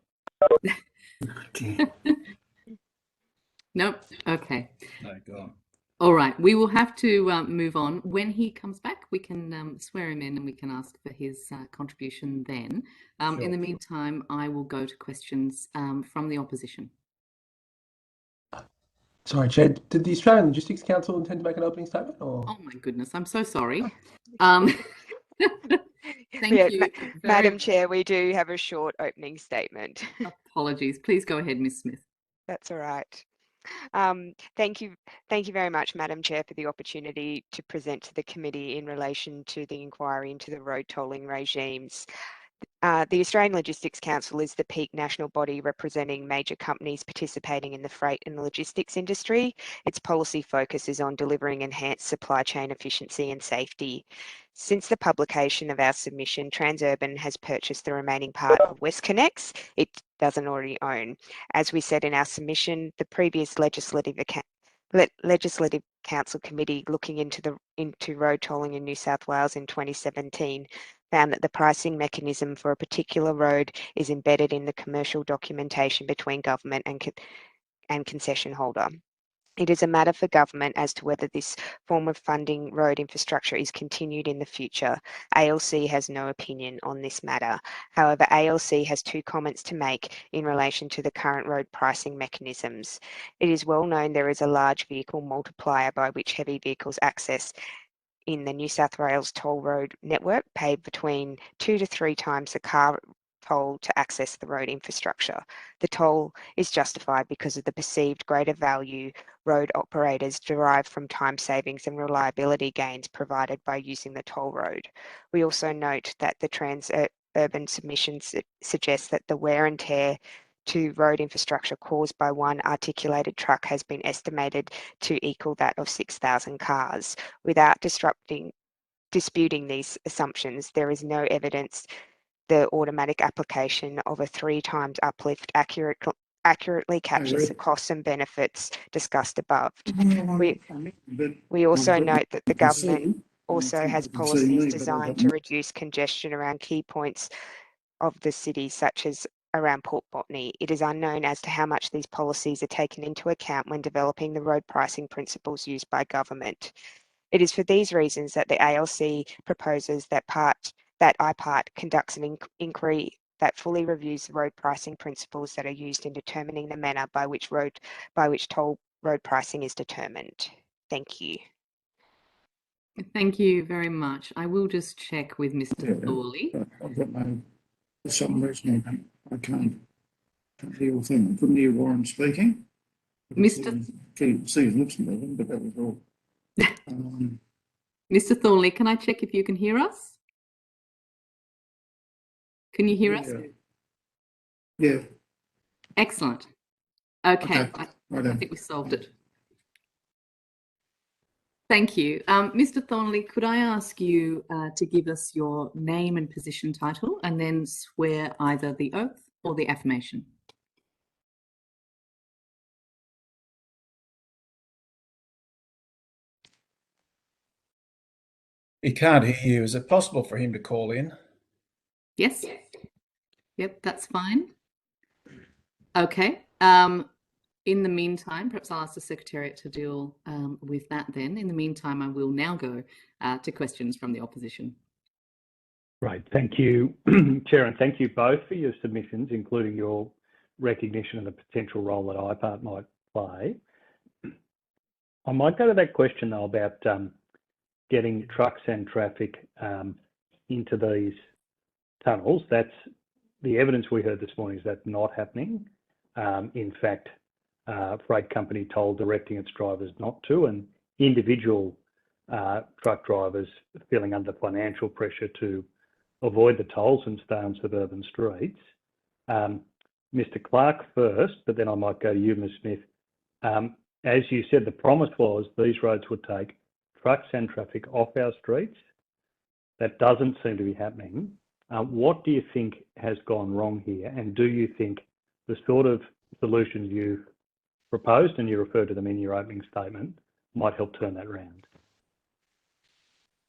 Nope. Okay. No, go on. All right. We will have to move on. When he comes back, we can swear him in and we can ask for his contribution then. Sure. In the meantime, I will go to questions from the opposition. Sorry, Chair, did the Australian Logistics Council intend to make an opening statement? Or? Oh my goodness, I'm so sorry. Thank you. Madam Chair, we do have a short opening statement. Apologies. Please go ahead, Ms. Smith. That's all right. Thank you very much, Madam Chair, for the opportunity to present to the committee in relation to the inquiry into the road tolling regimes. The Australian Logistics Council is the peak national body representing major companies participating in the freight and logistics industry. Its policy focus is on delivering enhanced supply chain efficiency and safety. Since the publication of our submission, Transurban has purchased the remaining part of WestConnex it doesn't already own. As we said in our submission, the previous Legislative Council committee looking into road tolling in New South Wales in 2017 found that the pricing mechanism for a particular road is embedded in the commercial documentation between government and concession holder. It is a matter for government as to whether this form of funding road infrastructure is continued in the future. ALC has no opinion on this matter. However, ALC has two comments to make in relation to the current road pricing mechanisms. It is well known there is a large vehicle multiplier by which heavy vehicles access in the New South Wales toll road network pay between 2 to 3 times the car toll to access the road infrastructure. The toll is justified because of the perceived greater value road operators derive from time savings and reliability gains provided by using the toll road. We also note that the Transurban submissions suggest that the wear and tear to road infrastructure caused by one articulated truck has been estimated to equal that of 6,000 cars. Without disputing these assumptions, there is no evidence the automatic application of a 3 times uplift accurately captures the costs and benefits discussed above. We also note that the government also has policies designed to reduce congestion around key points of the city, such as around Port Botany. It is unknown as to how much these policies are taken into account when developing the road pricing principles used by government. It is for these reasons that the ALC proposes that IPART conducts an inquiry that fully reviews the road pricing principles that are used in determining the manner by which toll road pricing is determined. Thank you. Thank you very much. I will just check with Mr. Thorley. I've got no, for some reason, I can't hear a thing. I couldn't hear Warren speaking. Mr. See his lips moving, but that was all. Mr. Thorley, can I check if you can hear us? Can you hear us? Yeah. Excellent. Okay. I then. think we solved it. Thank you. Mr. Thornley, could I ask you to give us your name and position title and then swear either the oath or the affirmation? He can't hear you. Is it possible for him to call in? Yes. Yep, that's fine. Okay. In the meantime, perhaps I'll ask the Secretariat to deal with that then. In the meantime, I will now go to questions from the opposition. Right, thank you, Chair, and thank you both for your submissions, including your recognition of the potential role that IPART might play. I might go to that question though about getting trucks and traffic into these tunnels. That's the evidence we heard this morning is that's not happening. In fact, freight company toll directing its drivers not to, and individual truck drivers feeling under financial pressure to avoid the tolls and stay on suburban streets. Mr. Clark first, but then I might go to you, Ms. Smith. As you said, the promise was these roads would take trucks and traffic off our streets. That doesn't seem to be happening. What do you think has gone wrong here? And do you think the sort of solutions you've proposed, and you referred to them in your opening statement, might help turn that around?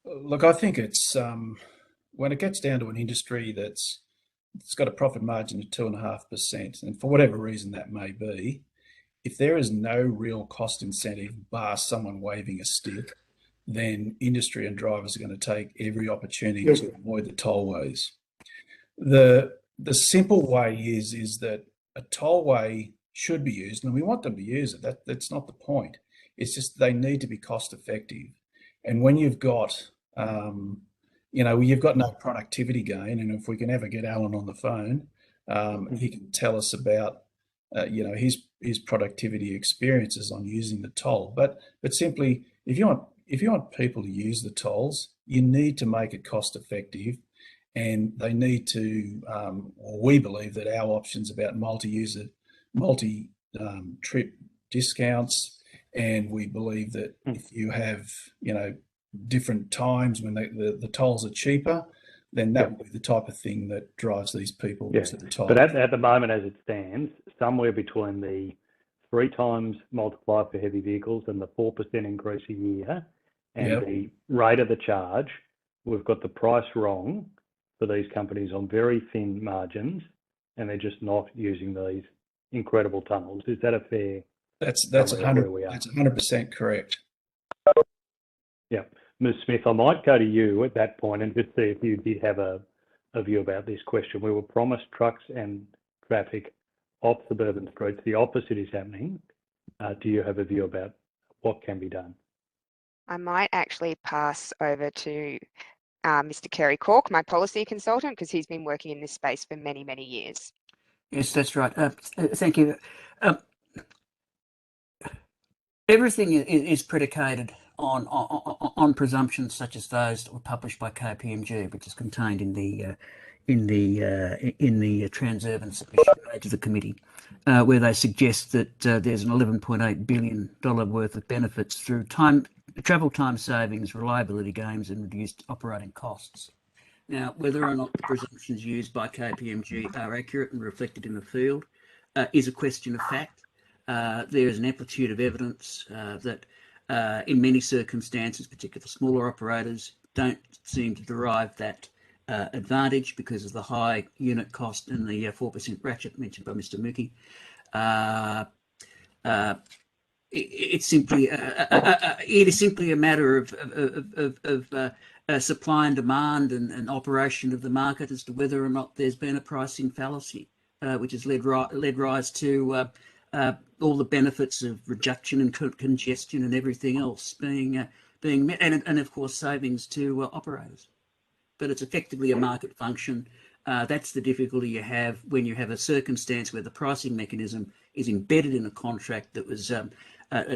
Look, I think it's when it gets down to an industry it's got a profit margin of 2.5%, and for whatever reason that may be, if there is no real cost incentive bar someone waving a stick, then industry and drivers are going to take every opportunity to avoid the tollways. The simple way is that a tollway should be used, and we want them to use it. That's not the point. It's just they need to be cost effective. And when you've got, you've got no productivity gain, and if we can ever get Alan on the phone, he can tell us about, his productivity experiences on using the toll. But simply, if you want people to use the tolls, you need to make it cost effective, and they need to. We believe that our options about multi-trip discounts, and we believe that if you have, different times when the tolls are cheaper, then that would be the type of thing that drives these people to the toll. But at the moment, as it stands, somewhere between the 3 times multiplier for heavy vehicles and the 4% increase a year, and the rate of the charge, we've got the price wrong for these companies on very thin margins, and they're just not using these incredible tunnels. Is that a fair? That's 100% correct. Yeah. Ms. Smith, I might go to you at that point and just see if you did have a view about this question. We were promised trucks and traffic off suburban streets. The opposite is happening. Do you have a view about what can be done? I might actually pass over to Mr. Kerry Cork, my policy consultant, because he's been working in this space for many, many years. Yes, that's right. Thank you. Everything is predicated on presumptions such as those that were published by KPMG, which is contained in the Transurban submission made to the committee, where they suggest that there's an $11.8 billion worth of benefits through travel time savings, reliability gains, and reduced operating costs. Now, whether or not the presumptions used by KPMG are accurate and reflected in the field is a question of fact. There is an amplitude of evidence that in many circumstances, particularly smaller operators, don't seem to derive that advantage because of the high unit cost and the 4% ratchet mentioned by Mr. Mookie. It is simply a matter of supply and demand and operation of the market as to whether or not there's been a pricing fallacy, which has led rise to all the benefits of reduction and congestion and everything else being met, and of course savings to operators. But it's effectively a market function. That's the difficulty you have when you have a circumstance where the pricing mechanism is embedded in a contract that was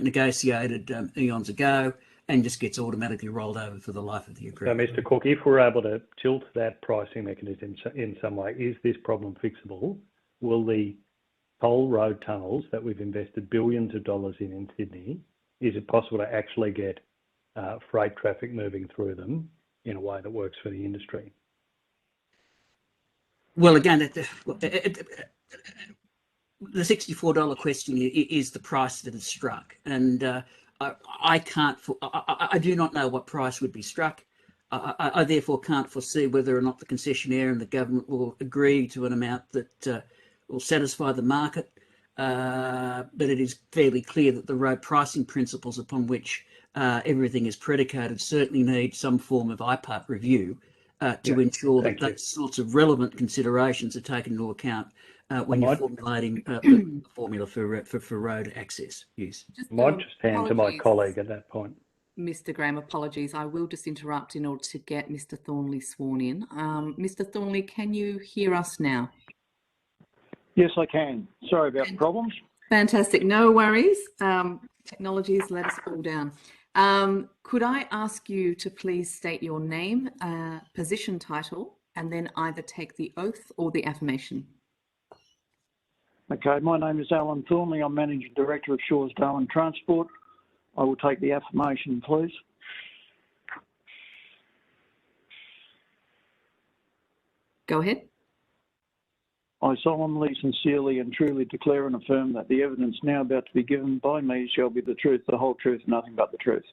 negotiated eons ago and just gets automatically rolled over for the life of the agreement. So, Mr. Cook, if we're able to tilt that pricing mechanism in some way, is this problem fixable? Will the toll road tunnels that we've invested billions of dollars in Sydney, is it possible to actually get freight traffic moving through them in a way that works for the industry? Well, again, the $64 question is the price that is struck, and I can't. I do not know what price would be struck. I therefore can't foresee whether or not the concessionaire and the government will agree to an amount that will satisfy the market. But it is fairly clear that the road pricing principles upon which everything is predicated certainly need some form of IPART review to ensure that those sorts of relevant considerations are taken into account when you're formulating the formula for road access use. I might just hand to my colleague at that point. Mr. Graham, apologies. I will just interrupt in order to get Mr. Thornley sworn in. Mr. Thornley, can you hear us now? Yes, I can. Sorry about the problems. Fantastic. No worries. Technology has let us all down. Could I ask you to please state your name, position title, and then either take the oath or the affirmation? Okay, my name is Alan Thornley. I'm Managing Director of Shores Darwin Transport. I will take the affirmation, please. Go ahead. I solemnly, sincerely and truly declare and affirm that the evidence now about to be given by me shall be the truth, the whole truth, nothing but the truth.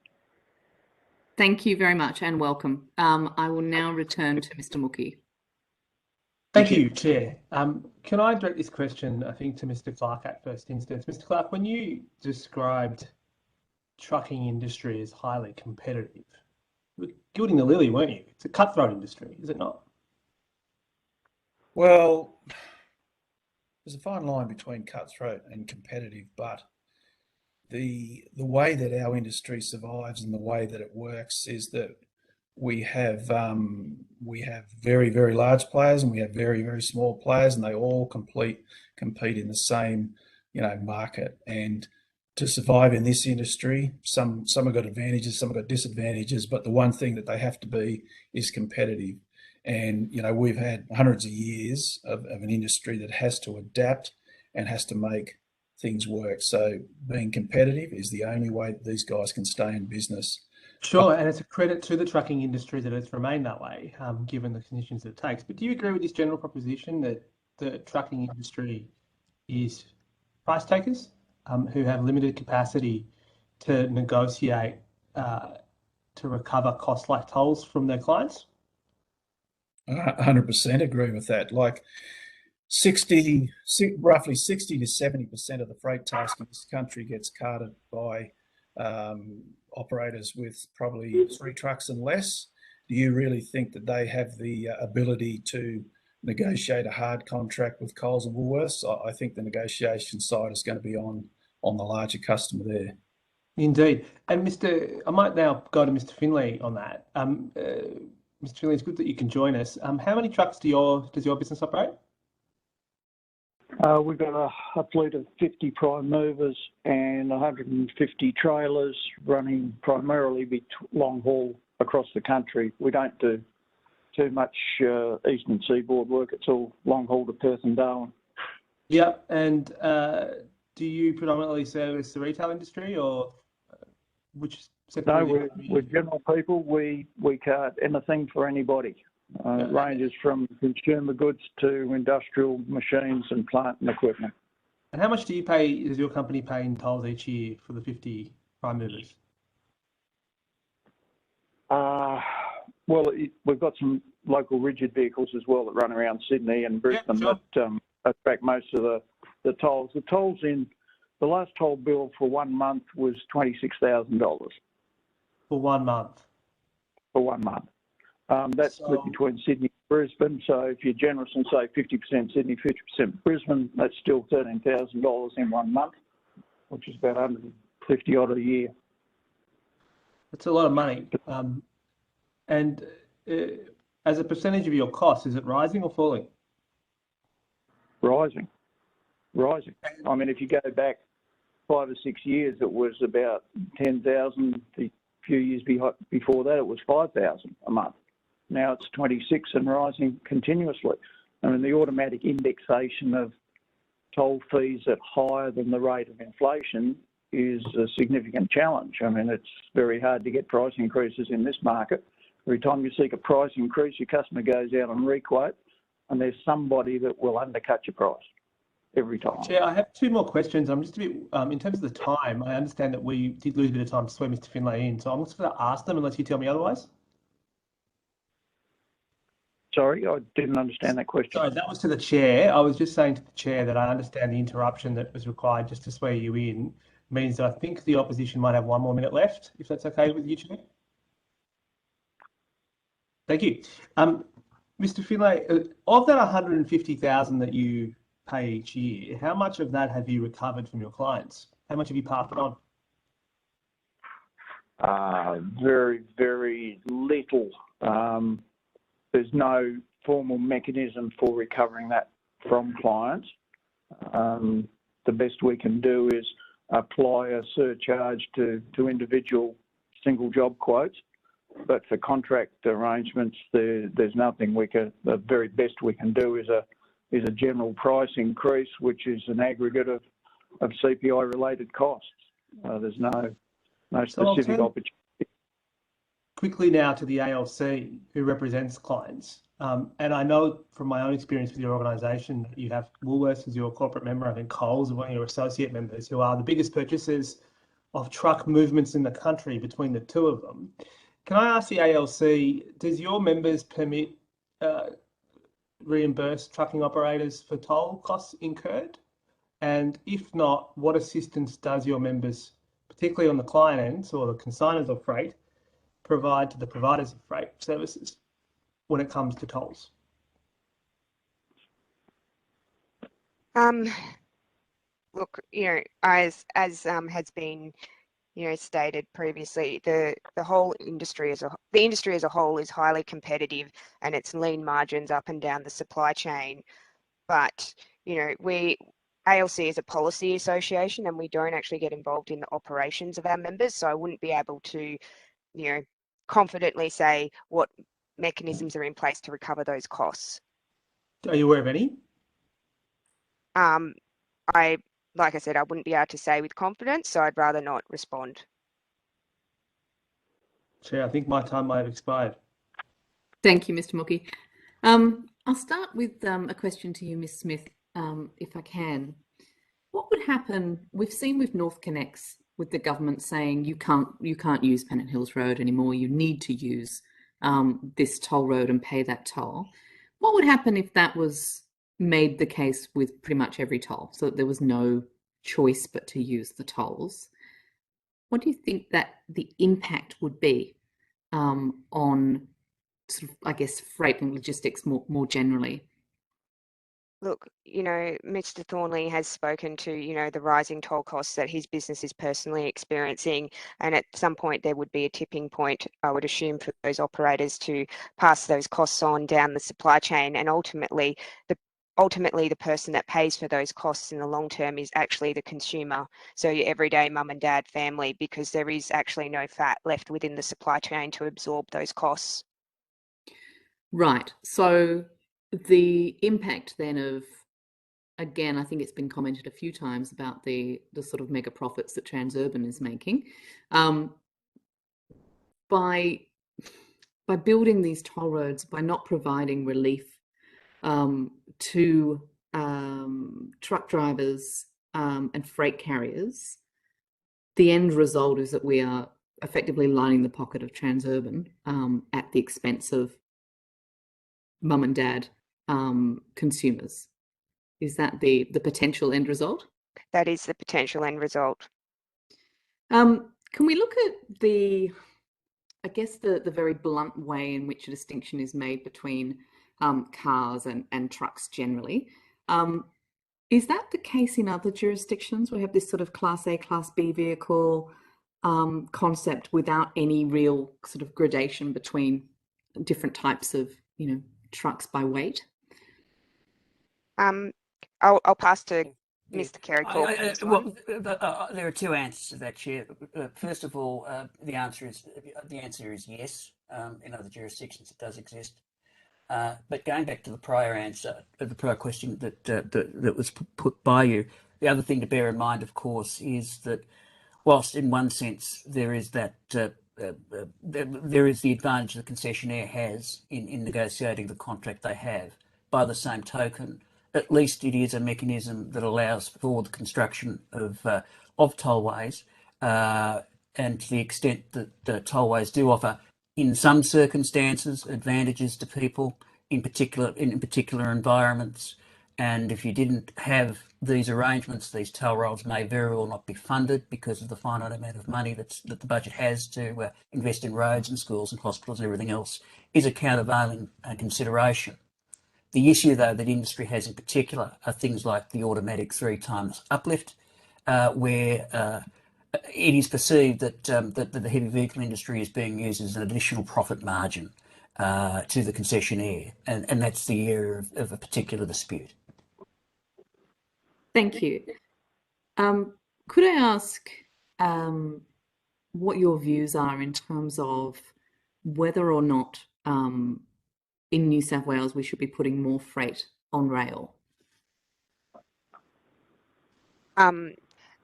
Thank you very much and welcome. I will now return to Mr. Mookie. Thank you, Chair. Can I direct this question, I think, to Mr. Clark at first instance? Mr. Clark, when you described trucking industry as highly competitive, you were gilding the lily, weren't you? It's a cutthroat industry, is it not? Well, there's a fine line between cutthroat and competitive, but the way that our industry survives and the way that it works is that we have very, very large players and we have very, very small players, and they all compete in the same, market. And to survive in this industry, some have got advantages, some have got disadvantages, but the one thing that they have to be is competitive. And, we've had hundreds of years of an industry that has to adapt and has to make things work. So being competitive is the only way that these guys can stay in business. Sure, and it's a credit to the trucking industry that it's remained that way, given the conditions that it takes. But do you agree with this general proposition that the trucking industry is price takers who have limited capacity to negotiate to recover costs like tolls from their clients? 100% agree with that. Like roughly 60 to 70% of the freight task in this country gets carted by operators with probably 3 trucks and less. Do you really think that they have the ability to negotiate a hard contract with Coles and Woolworths? I think the negotiation side is going to be on the larger customer there. Indeed. And I might now go to Mr. Finlay on that. Mr. Finlay, it's good that you can join us. How many trucks does your business operate? We've got a fleet of 50 prime movers and 150 trailers running primarily long haul across the country. We don't do too much eastern seaboard work. It's all long haul to Perth and Darwin. Yeah, and do you predominantly service the retail industry or which sector? No, we're general people. We cart anything for anybody. It ranges from consumer goods to industrial machines and plant and equipment. And how much does your company pay in tolls each year for the 50 prime movers? Well, we've got some local rigid vehicles as well that run around Sydney and Brisbane that attract most of the tolls. The tolls the last toll bill for 1 month was $26,000. For 1 month? For 1 month. That's split between Sydney and Brisbane. So if you're generous and say 50% Sydney, 50% Brisbane, that's still $13,000 in 1 month, which is about 150 odd a year. That's a lot of money. And as a percentage of your cost, is it rising or falling? Rising. I mean, if you go back 5 or 6 years, it was about 10,000. The few years before that, it was 5,000 a month. Now it's 26 and rising continuously. I mean, the automatic indexation of toll fees at higher than the rate of inflation is a significant challenge. I mean, it's very hard to get price increases in this market. Every time you seek a price increase, your customer goes out on requote, and there's somebody that will undercut your price every time. Chair, I have two more questions. I'm just a bit, in terms of the time, I understand that we did lose a bit of time to swear Mr. Finlay in, so I'm just going to ask them unless you tell me otherwise. Sorry, I didn't understand that question. Sorry, that was to the chair. I was just saying to the chair that I understand the interruption that was required just to swear you in means that I think the opposition might have 1 more minute left, if that's okay with you, Chair. Thank you. Mr. Finlay, of that 150,000 that you pay each year, how much of that have you recovered from your clients? How much have you passed on? Very, very little. There's no formal mechanism for recovering that from clients. The best we can do is apply a surcharge to individual single job quotes, but for contract arrangements, there's nothing we can. The very best we can do is a general price increase, which is an aggregate of CPI related costs. There's no specific opportunity. Quickly now to the ALC, who represents clients. And I know from my own experience with your organisation that you have Woolworths as your corporate member, I think Coles is one of your associate members, who are the biggest purchasers of truck movements in the country between the two of them. Can I ask the ALC, does your members permit reimburse trucking operators for toll costs incurred? And if not, what assistance does your members, particularly on the client ends or the consignors of freight, provide to the providers of freight services when it comes to tolls? Look, as has been, stated previously, the whole industry as a whole is highly competitive, and it's lean margins up and down the supply chain. But ALC is a policy association, and we don't actually get involved in the operations of our members, so I wouldn't be able to, confidently say what mechanisms are in place to recover those costs. Are you aware of any? Like I said, I wouldn't be able to say with confidence, so I'd rather not respond. Chair, I think my time might have expired. Thank you, Mr. Mookie. I'll start with a question to you, Ms. Smith, if I can. What would happen? We've seen with North Connects, with the government saying you can't use Pennant Hills Road anymore. You need to use this toll road and pay that toll. What would happen if that was made the case with pretty much every toll, so that there was no choice but to use the tolls? What do you think that the impact would be on sort of, I guess, freight and logistics more generally? Look, Mr. Thornley has spoken to, the rising toll costs that his business is personally experiencing. And at some point there would be a tipping point, I would assume, for those operators to pass those costs on down the supply chain. And ultimately the person that pays for those costs in the long term is actually the consumer. So your everyday mum and dad family, because there is actually no fat left within the supply chain to absorb those costs. Right. So the impact then of, again, I think it's been commented a few times about the sort of mega profits that Transurban is making. By building these toll roads, by not providing relief to truck drivers and freight carriers, the end result is that we are effectively lining the pocket of Transurban at the expense of mum and dad consumers. Is that the potential end result? That is the potential end result. Can we look at the very blunt way in which a distinction is made between cars and trucks generally? Is that the case in other jurisdictions? We have this sort of Class A, Class B vehicle concept without any real sort of gradation between different types of, trucks by weight? I'll pass to Mr. Kerry Cork. There are two answers to that, Chair. First of all, the answer is yes. In other jurisdictions, it does exist. But going back to the prior answer, the prior question that was put by you, the other thing to bear in mind, of course, is that whilst in one sense there is that there is the advantage the concessionaire has in negotiating the contract they have. By the same token, at least it is a mechanism that allows for the construction of tollways, and to the extent that tollways do offer, in some circumstances, advantages to people in particular environments. And if you didn't have these arrangements, these toll roads may very well not be funded because of the finite amount of money that the budget has to invest in roads and schools and hospitals and everything else, is a countervailing consideration. The issue, though, that industry has in particular are things like the automatic 3 times uplift, where it is perceived that the heavy vehicle industry is being used as an additional profit margin to the concessionaire, and that's the area of a particular dispute. Thank you. Could I ask what your views are in terms of whether or not in New South Wales we should be putting more freight on rail?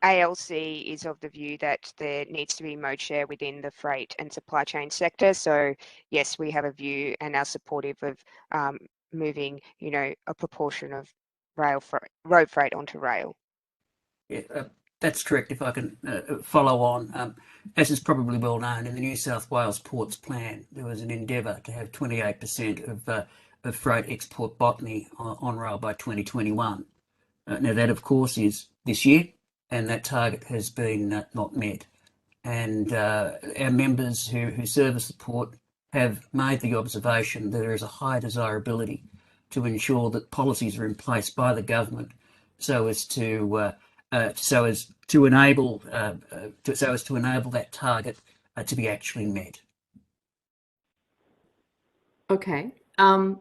ALC is of the view that there needs to be mode share within the freight and supply chain sector. So yes, we have a view and are supportive of moving, a proportion of road freight onto rail. Yeah, that's correct. If I can follow on, as is probably well known, in the New South Wales Ports Plan, there was an endeavour to have 28% of freight export botany on rail by 2021. Now that, of course, is this year, and that target has been not met. And our members who service the port have made the observation that there is a high desirability to ensure that policies are in place by the government so as to enable that target to be actually met. Okay. Do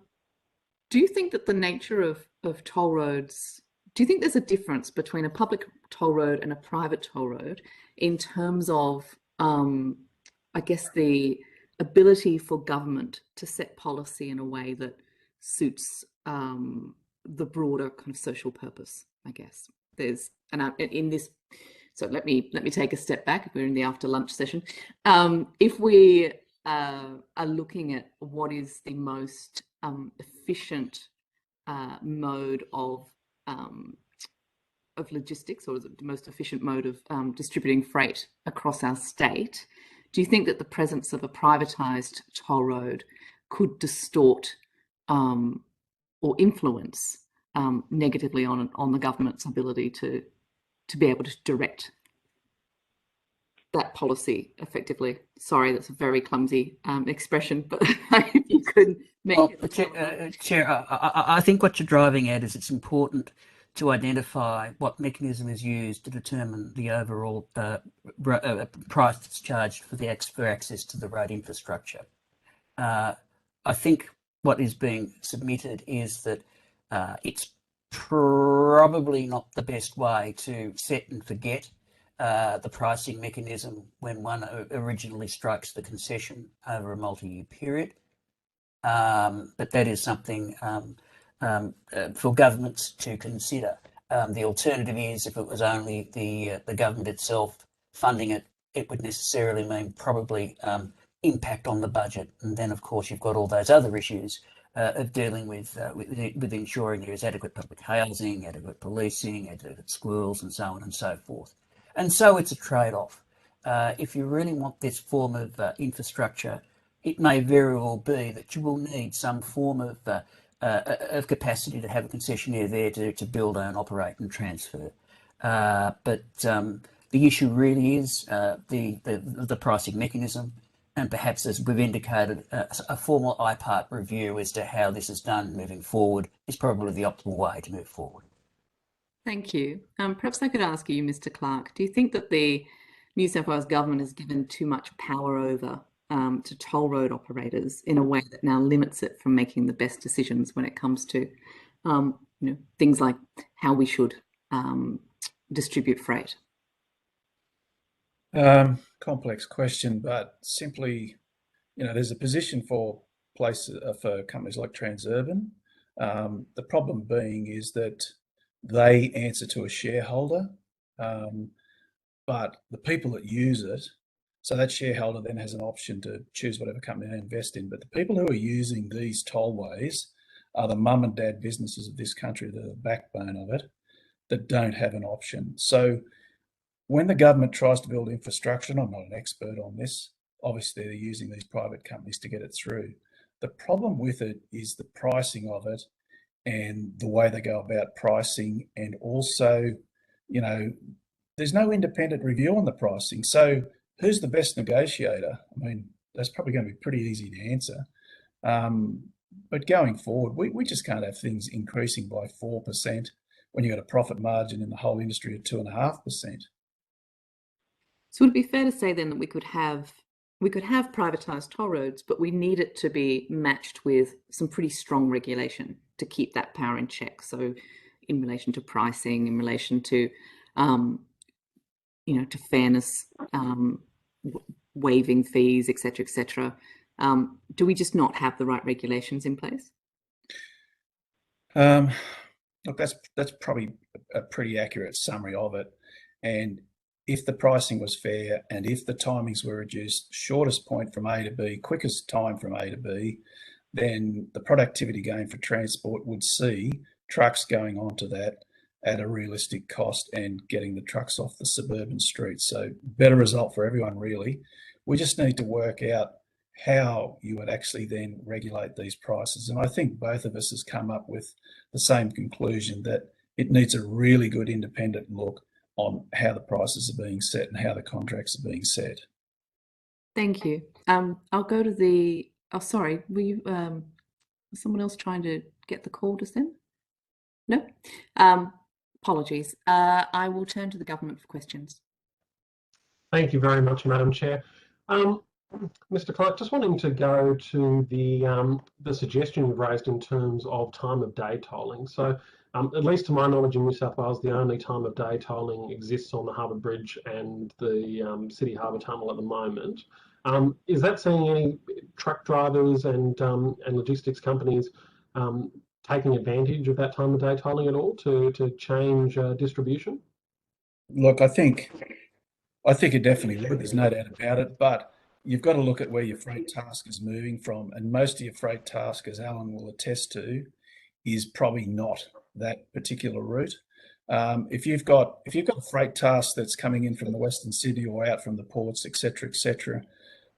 you think that the nature of toll roads, do you think there's a difference between a public toll road and a private toll road in terms of, I guess, the ability for government to set policy in a way that suits the broader kind of social purpose, I guess? There's in this, so let me take a step back. We're in the after lunch session. If we are looking at what is the most efficient mode of logistics, or is it the most efficient mode of distributing freight across our state, do you think that the presence of a privatised toll road could distort or influence negatively on the government's ability to be able to direct that policy effectively? Sorry, that's a very clumsy expression, but if you could make it. Chair, I think what you're driving at is it's important to identify what mechanism is used to determine the overall price that's charged for access to the road infrastructure. I think what is being submitted is that it's probably not the best way to set and forget the pricing mechanism when one originally strikes the concession over a multi-year period. But that is something for governments to consider. The alternative is, if it was only the government itself funding it, it would necessarily mean probably impact on the budget. And then, of course, you've got all those other issues of dealing with ensuring there is adequate public housing, adequate policing, adequate schools, and so on and so forth. And so it's a trade-off. If you really want this form of infrastructure, it may very well be that you will need some form of capacity to have a concessionaire there to build, own, operate, and transfer. But the issue really is the pricing mechanism, and perhaps, as we've indicated, a formal IPART review as to how this is done moving forward is probably the optimal way to move forward. Thank you. Perhaps I could ask you, Mr. Clark, do you think that the New South Wales government has given too much power over to toll road operators in a way that now limits it from making the best decisions when it comes to things like how we should distribute freight? Complex question, but simply, there's a position for companies like Transurban. The problem being is that they answer to a shareholder. but the people that use it, so that shareholder then has an option to choose whatever company they invest in. But the people who are using these tollways are the mum and dad businesses of this country, the backbone of it, that don't have an option. So when the government tries to build infrastructure, and I'm not an expert on this, obviously they're using these private companies to get it through. The problem with it is the pricing of it and the way they go about pricing, and also, you know, there's no independent review on the pricing. So who's the best negotiator? I mean, that's probably going to be pretty easy to answer. But going forward, we just can't have things increasing by 4% when you've got a profit margin in the whole industry of 2.5%. So would it be fair to say then that we could have privatised toll roads, but we need it to be matched with some pretty strong regulation to keep that power in check? So in relation to pricing, in relation to, to fairness, waiving fees, et cetera, do we just not have the right regulations in place? Look, that's probably a pretty accurate summary of it. And if the pricing was fair and if the timings were reduced, shortest point from A to B, quickest time from A to B, then the productivity gain for transport would see trucks going onto that at a realistic cost and getting the trucks off the suburban streets. So better result for everyone, really. We just need to work out how you would actually then regulate these prices. And I think both of us has come up with the same conclusion, that it needs a really good independent look on how the prices are being set and how the contracts are being set. Thank you. I'll go to the, oh, sorry, were you, was someone else trying to get the call just then? No? Apologies. I will turn to the government for questions. Thank you very much, Madam Chair. Mr. Clark, just wanting to go to the suggestion you've raised in terms of time of day tolling. So at least to my knowledge in New South Wales, the only time of day tolling exists on the Harbour Bridge and the City Harbour Tunnel at the moment. Is that seeing any truck drivers and logistics companies taking advantage of that time of day tolling at all to change distribution? Look, I think it definitely would. There's no doubt about it. But you've got to look at where your freight task is moving from, and most of your freight task, as Alan will attest to, is probably not that particular route. If you've got a freight task that's coming in from the Western Sydney or out from the ports, et cetera,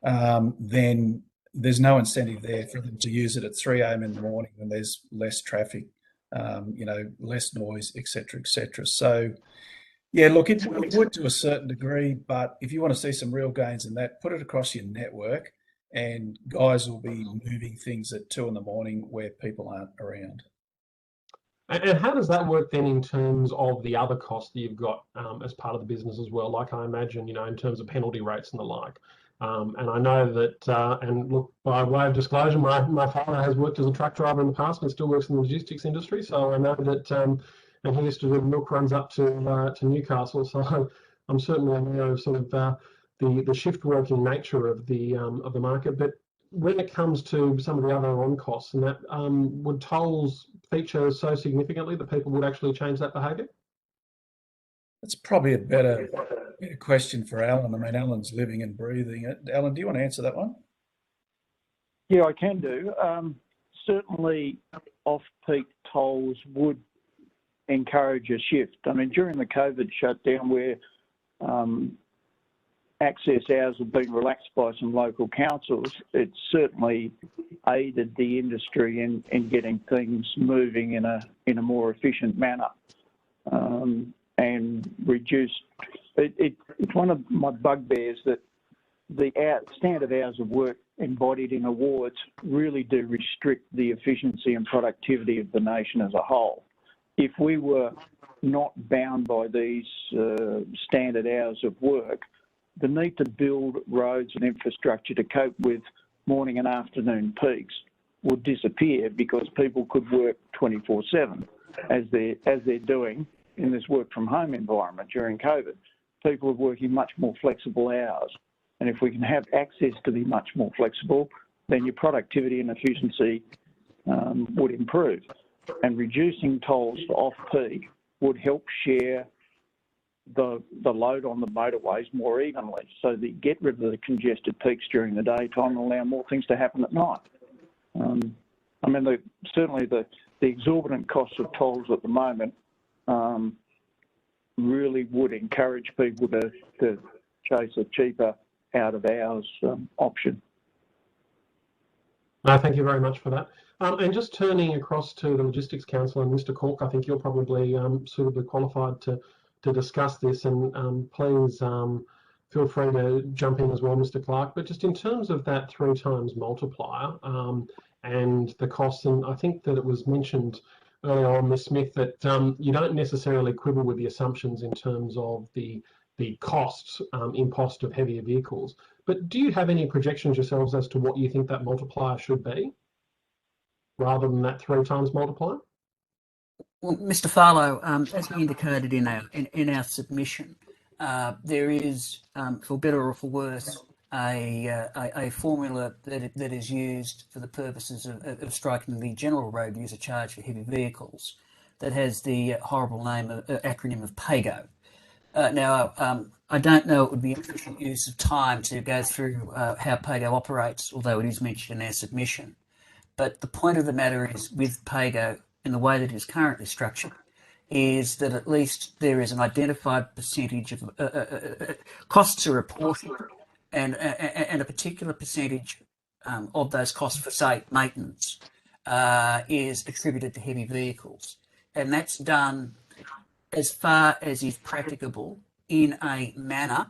then there's no incentive there for them to use it at 3 a.m. in the morning when there's less traffic, less noise, et cetera. So, yeah, look, it would to a certain degree, but if you want to see some real gains in that, put it across your network, and guys will be moving things at 2 in the morning where people aren't around. And how does that work then in terms of the other costs that you've got as part of the business as well? Like I imagine, in terms of penalty rates and the like. And I know that, and look, by way of disclosure, my father has worked as a truck driver in the past and still works in the logistics industry. So I know that, and he used to do milk runs up to Newcastle. So I'm certainly aware of sort of the shift working nature of the market. But when it comes to some of the other on costs and that, would tolls feature so significantly that people would actually change that behaviour? It's probably a better question for Alan. I mean, Alan's living and breathing it. Alan, do you want to answer that one? Yeah, I can do. Certainly, off-peak tolls would encourage a shift. I mean, during the COVID shutdown, where access hours have been relaxed by some local councils, it certainly aided the industry in getting things moving in a more efficient manner, and reduced. It's one of my bugbears that the standard hours of work embodied in awards really do restrict the efficiency and productivity of the nation as a whole. If we were not bound by these standard hours of work, the need to build roads and infrastructure to cope with morning and afternoon peaks would disappear, because people could work 24/7 as they're doing in this work from home environment during COVID. People are working much more flexible hours. And if we can have access to be much more flexible, then your productivity and efficiency would improve. And reducing tolls for off-peak would help share the load on the motorways more evenly, so that you get rid of the congested peaks during the daytime and allow more things to happen at night. I mean, certainly the exorbitant costs of tolls at the moment really would encourage people to chase a cheaper out of hours option. No, thank you very much for that. And just turning across to the Logistics Council, and Mr. Cork, I think you're probably suitably qualified to discuss this, and please feel free to jump in as well, Mr. Clark. But just in terms of that 3 times multiplier and the costs, and I think that it was mentioned earlier on, Ms. Smith, that you don't necessarily quibble with the assumptions in terms of the costs, impost of heavier vehicles. But do you have any projections yourselves as to what you think that multiplier should be, rather than that 3 times multiplier? Well, Mr. Farlow, as we indicated in our submission, there is, for better or for worse, a formula that is used for the purposes of striking the general road user charge for heavy vehicles that has the horrible acronym of PAYGO. Now, I don't know it would be efficient use of time to go through how PAYGO operates, although it is mentioned in our submission. But the point of the matter is, with PAYGO, in the way that it is currently structured, is that at least there is an identified percentage of costs are reported, and a particular percentage of those costs for, say, maintenance is attributed to heavy vehicles. And that's done as far as is practicable in a manner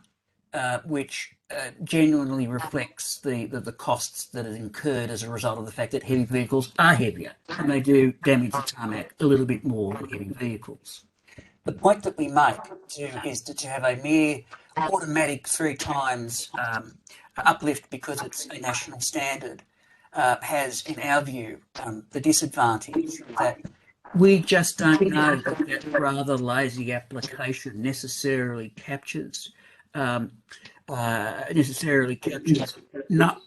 which genuinely reflects the costs that are incurred as a result of the fact that heavy vehicles are heavier and they do damage the tarmac a little bit more than heavy vehicles. The point that we make is to have a mere automatic 3 times uplift because it's a national standard has, in our view, the disadvantage that we just don't know that that rather lazy application necessarily captures not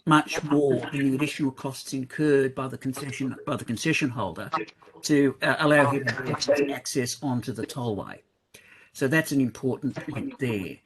much more than the additional costs incurred by the concession holder to allow him to access onto the tollway. So that's an important point there.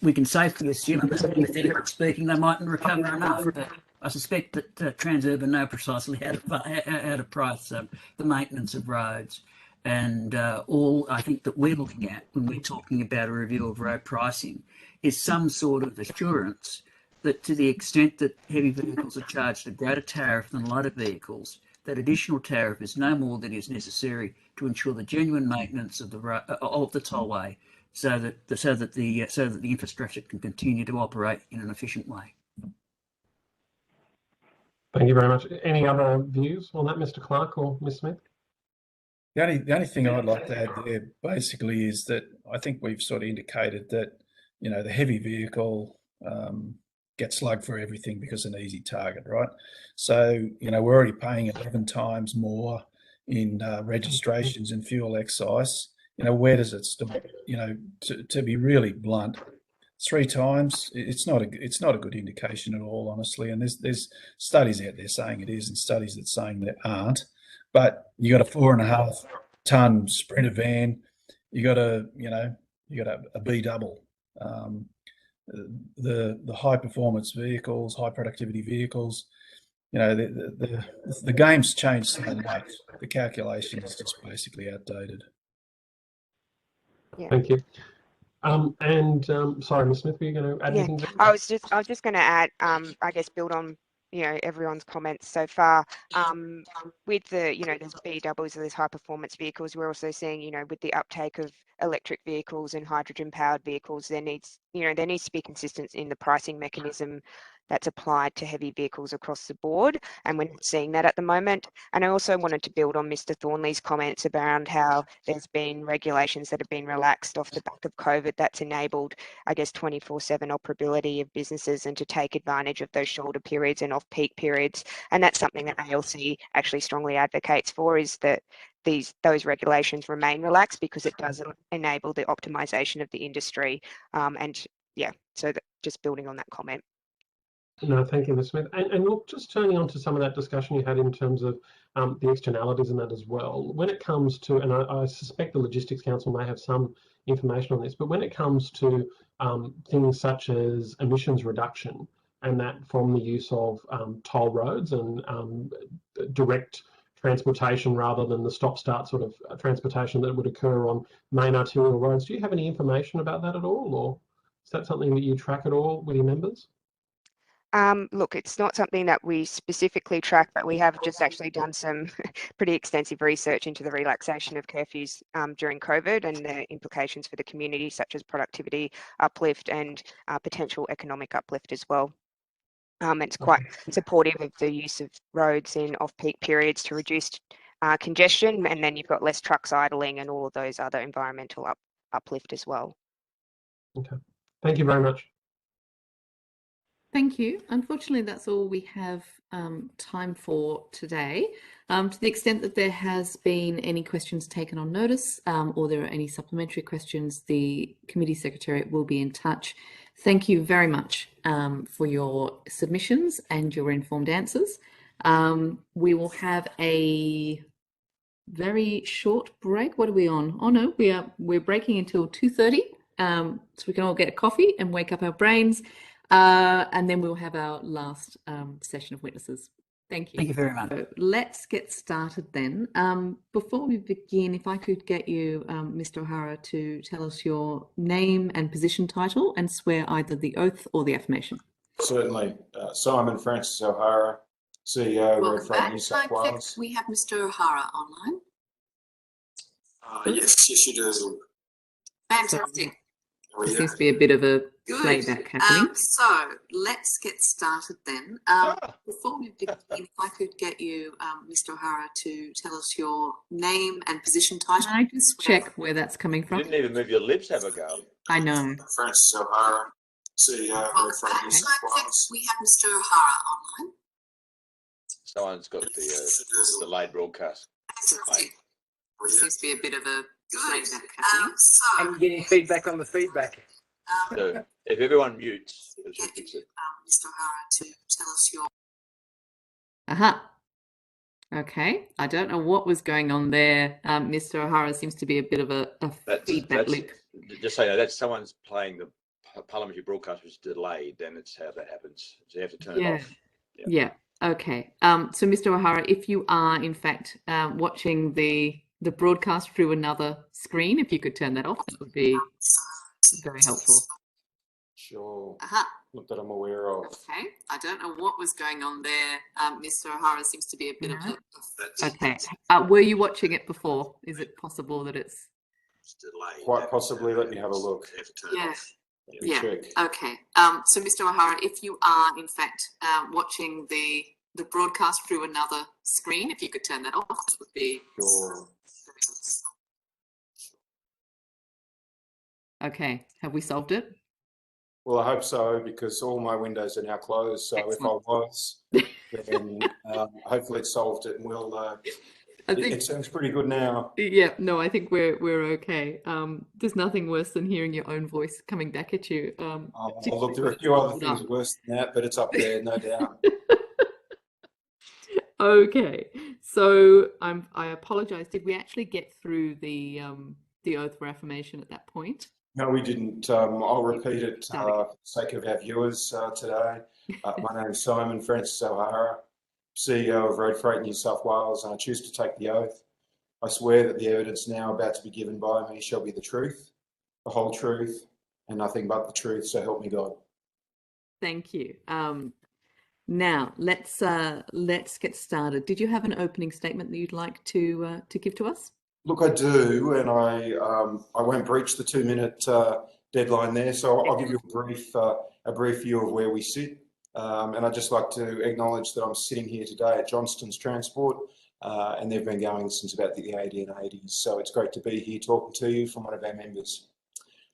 We can safely assume, hypothetically speaking, they mightn't recover enough, but I suspect that Transurban know precisely how to price the maintenance of roads. And all I think that we're looking at when we're talking about a review of road pricing is some sort of assurance that, to the extent that heavy vehicles are charged a greater tariff than lighter vehicles, that additional tariff is no more than is necessary to ensure the genuine maintenance of the tollway, so that the infrastructure can continue to operate in an efficient way. Thank you very much. Any other views on that, Mr. Clark or Ms. Smith? The only thing I'd like to add there basically is that I think we've sort of indicated that, you know, the heavy vehicle gets slugged for everything because it's an easy target, right? So, you know, we're already paying 11 times more in registrations and fuel excise. You know, where does it stop? You know, to be really blunt, 3 times, it's not a good indication at all, honestly. And there's studies out there saying it is, and studies that saying there aren't. But you got a 4.5 ton Sprinter van, you got a B double. The high performance vehicles, high productivity vehicles, you know, the game's changed so much. The calculation is just basically outdated. Yeah. Thank you. Sorry, Ms. Smith, were you going to add anything? I was just going to add, I guess, build on, you know, everyone's comments so far. With the, you know, there's B doubles, there's high performance vehicles. We're also seeing, you know, with the uptake of electric vehicles and hydrogen powered vehicles, there needs to be consistency in the pricing mechanism that's applied to heavy vehicles across the board, and we're not seeing that at the moment. And I also wanted to build on Mr. Thornley's comments around how there's been regulations that have been relaxed off the back of COVID that's enabled, I guess, 24/7 operability of businesses and to take advantage of those shoulder periods and off-peak periods. And that's something that ALC actually strongly advocates for, is that those regulations remain relaxed, because it does enable the optimization of the industry. And yeah, so just building on that comment. No, thank you, Ms. Smith. And look, just turning on to some of that discussion you had in terms of the externalities and that as well. When it comes to, and I suspect the Logistics Council may have some information on this, but when it comes to things such as emissions reduction and that from the use of toll roads and direct transportation rather than the stop-start sort of transportation that would occur on main arterial roads, do you have any information about that at all, or is that something that you track at all with your members? Look, it's not something that we specifically track, but we have just actually done some pretty extensive research into the relaxation of curfews during COVID and the implications for the community, such as productivity uplift and potential economic uplift as well. It's quite supportive of the use of roads in off-peak periods to reduce congestion, and then you've got less trucks idling and all of those other environmental uplift as well. Okay, thank you very much. Thank you. Unfortunately, that's all we have time for today. To the extent that there has been any questions taken on notice or there are any supplementary questions, the committee secretariat will be in touch. Thank you very much for your submissions and your informed answers. We will have a very short break. What are we on? Oh no, we're breaking until 2:30, so we can all get a coffee and wake up our brains. And then we'll have our last session of witnesses. Thank you. Thank you very much. So let's get started then. Before we begin, if I could get you, Mr. O'Hara, to tell us your name and position title and swear either the oath or the affirmation. Certainly. Simon Francis O'Hara, CEO of Red Front New South Wales. We have Mr. O'Hara online. Yes, you do. Fantastic. There seems to be a bit of a playback happening. So let's get started then. Before we begin, if I could get you, Mr. O'Hara, to tell us your name and position title. Can I just check where that's coming from? You didn't even move your lips, have a go. I know. Francis O'Hara, CEO of Red Front New South Wales. We have Mr. O'Hara online. Someone's got the delayed broadcast. Fantastic. There seems to be a bit of a playback happening. And getting feedback on the feedback. So if everyone mutes, it should fix it. Mr. O'Hara, to tell us your. Okay, I don't know what was going on there. Mr. O'Hara seems to be a bit of a feedback loop. Just so you know, that's someone's playing the parliamentary broadcast, which is delayed, then it's how that happens. So you have to turn it off. Yeah. Okay. So Mr. O'Hara, if you are in fact watching the broadcast through another screen, if you could turn that off, that would be very helpful. Sure. Not that I'm aware of. Okay. I don't know what was going on there. Mr. O'Hara seems to be a bit of a... Okay. Were you watching it before? Is it possible that it's... Quite possibly. Let me have a look. Yeah. Check. Okay. So Mr. O'Hara, if you are in fact watching the broadcast through another screen, if you could turn that off, that would be... Sure. Okay. Have we solved it? Well, I hope so, because all my windows are now closed. So if I was, then hopefully it solved it, and we'll. It sounds pretty good now. Yeah. No, I think we're okay. There's nothing worse than hearing your own voice coming back at you. Look, there are a few other things worse than that, but it's up there, no doubt. Okay. So I apologise. Did we actually get through the oath or affirmation at that point? No, we didn't. I'll repeat it for the sake of our viewers today. My name is Simon Francis O'Hara, CEO of Road Freight New South Wales, and I choose to take the oath. I swear that the evidence now about to be given by me shall be the truth, the whole truth, and nothing but the truth, so help me God. Thank you. Now let's get started. Did you have an opening statement that you'd like to give to us? Look, I do, and I won't breach the 2-minute deadline there. So I'll give you a brief view of where we sit, and I'd just like to acknowledge that I'm sitting here today at Johnston's Transport, and they've been going since about the 1880s. So it's great to be here talking to you from one of our members.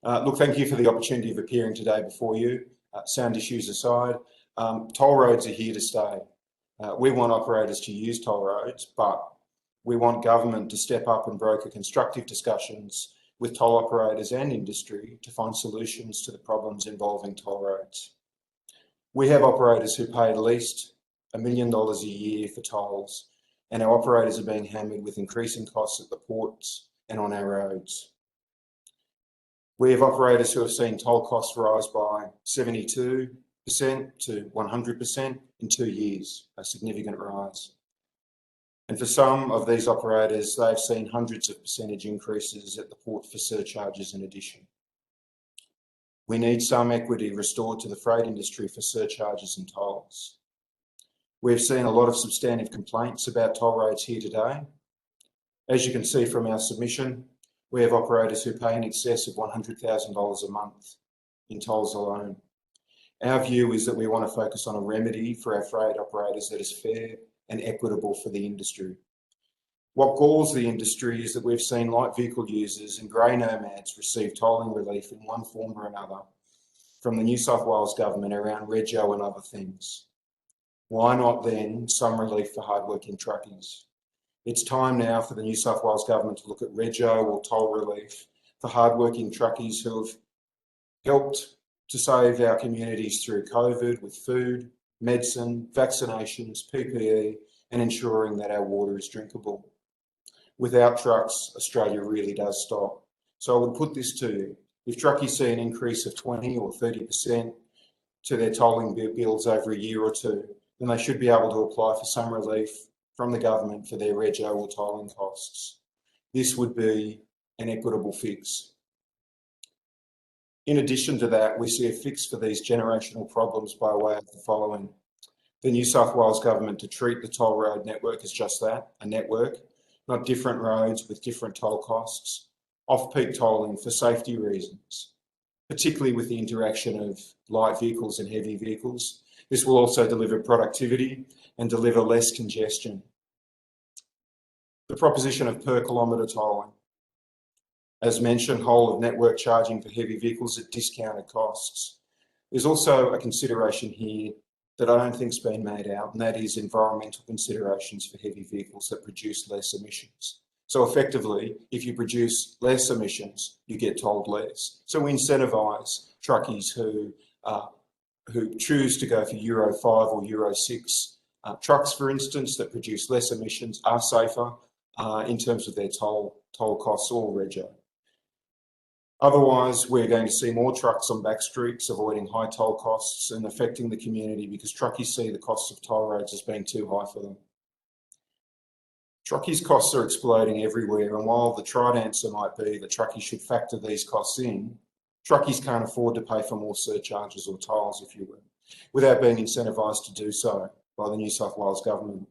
Look, thank you for the opportunity of appearing today before you. Sound issues aside, toll roads are here to stay. We want operators to use toll roads, but we want government to step up and broker constructive discussions with toll operators and industry to find solutions to the problems involving toll roads. We have operators who pay at least $1 million a year for tolls, and our operators are being hammered with increasing costs at the ports and on our roads. We have operators who have seen toll costs rise by 72% to 100% in 2 years, a significant rise. And for some of these operators, they've seen hundreds of percentage increases at the port for surcharges in addition. We need some equity restored to the freight industry for surcharges and tolls. We've seen a lot of substantive complaints about toll rates here today. As you can see from our submission, we have operators who pay in excess of $100,000 a month in tolls alone. Our view is that we want to focus on a remedy for our freight operators that is fair and equitable for the industry. What galls the industry is that we've seen light vehicle users and grey nomads receive tolling relief in one form or another from the New South Wales government around rego and other things. Why not then some relief for hardworking truckies? It's time now for the New South Wales government to look at rego or toll relief for hardworking truckies who have helped to save our communities through COVID with food, medicine, vaccinations, PPE, and ensuring that our water is drinkable. Without trucks, Australia really does stop. So I would put this to you. If truckies see an increase of 20 or 30% to their tolling bills over a year or two, then they should be able to apply for some relief from the government for their rego or tolling costs. This would be an equitable fix. In addition to that, we see a fix for these generational problems by way of the following. The New South Wales government to treat the toll road network as just that, a network, not different roads with different toll costs, off-peak tolling for safety reasons, particularly with the interaction of light vehicles and heavy vehicles. This will also deliver productivity and deliver less congestion. The proposition of per kilometre tolling. As mentioned, whole of network charging for heavy vehicles at discounted costs. There's also a consideration here that I don't think's been made out, and that is environmental considerations for heavy vehicles that produce less emissions. So effectively, if you produce less emissions, you get tolled less. So we incentivise truckies who choose to go for Euro 5 or Euro 6 trucks, for instance, that produce less emissions, are safer in terms of their toll costs or rego. Otherwise, we're going to see more trucks on back streets avoiding high toll costs and affecting the community because truckies see the costs of toll roads as being too high for them. Truckies' costs are exploding everywhere, and while the tried answer might be that truckies should factor these costs in, truckies can't afford to pay for more surcharges or tolls, if you will, without being incentivised to do so by the New South Wales government.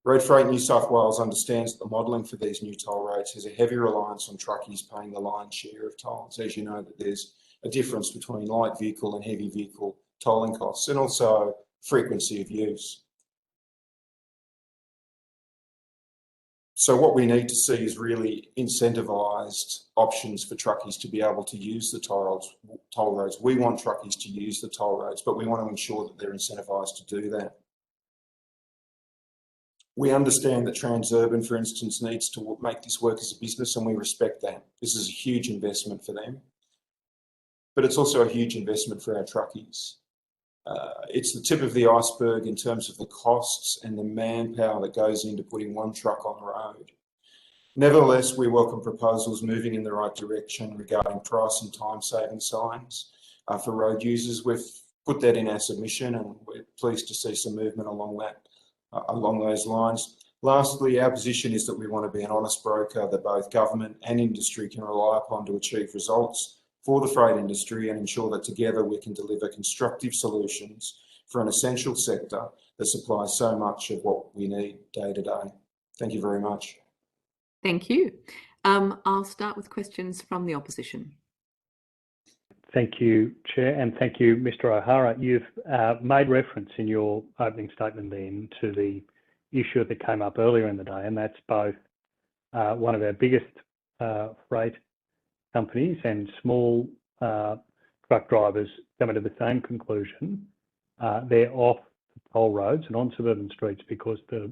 Road Freight New South Wales understands that the modelling for these new toll rates has a heavy reliance on truckies paying the lion's share of tolls. As you know, that there's a difference between light vehicle and heavy vehicle tolling costs, and also frequency of use. So what we need to see is really incentivised options for truckies to be able to use the toll roads. We want truckies to use the toll roads, but we want to ensure that they're incentivised to do that. We understand that Transurban, for instance, needs to make this work as a business, and we respect that. This is a huge investment for them, but it's also a huge investment for our truckies. It's the tip of the iceberg in terms of the costs and the manpower that goes into putting one truck on the road. Nevertheless, we welcome proposals moving in the right direction regarding price and time-saving signs for road users. We've put that in our submission, and we're pleased to see some movement along those lines. Lastly, our position is that we want to be an honest broker that both government and industry can rely upon to achieve results for the freight industry and ensure that together we can deliver constructive solutions for an essential sector that supplies so much of what we need day to day. Thank you very much. Thank you. I'll start with questions from the opposition. Thank you, Chair, and thank you, Mr. O'Hara. You've made reference in your opening statement then to the issue that came up earlier in the day, and that's both one of our biggest freight companies and small truck drivers coming to the same conclusion. They're off the toll roads and on suburban streets because the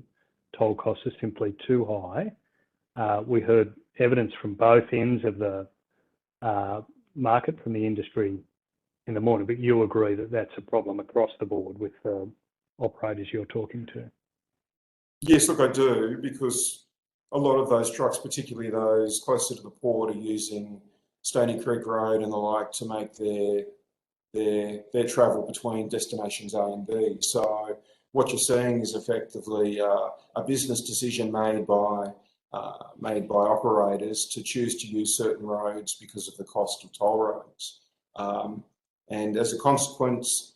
toll costs are simply too high. We heard evidence from both ends of the market, from the industry in the morning, but you agree that that's a problem across the board with operators you're talking to? Yes, look, I do, because a lot of those trucks, particularly those closer to the port, are using Stony Creek Road and the like to make their travel between destinations A and B. So what you're seeing is effectively a business decision made by operators to choose to use certain roads because of the cost of toll roads. And as a consequence,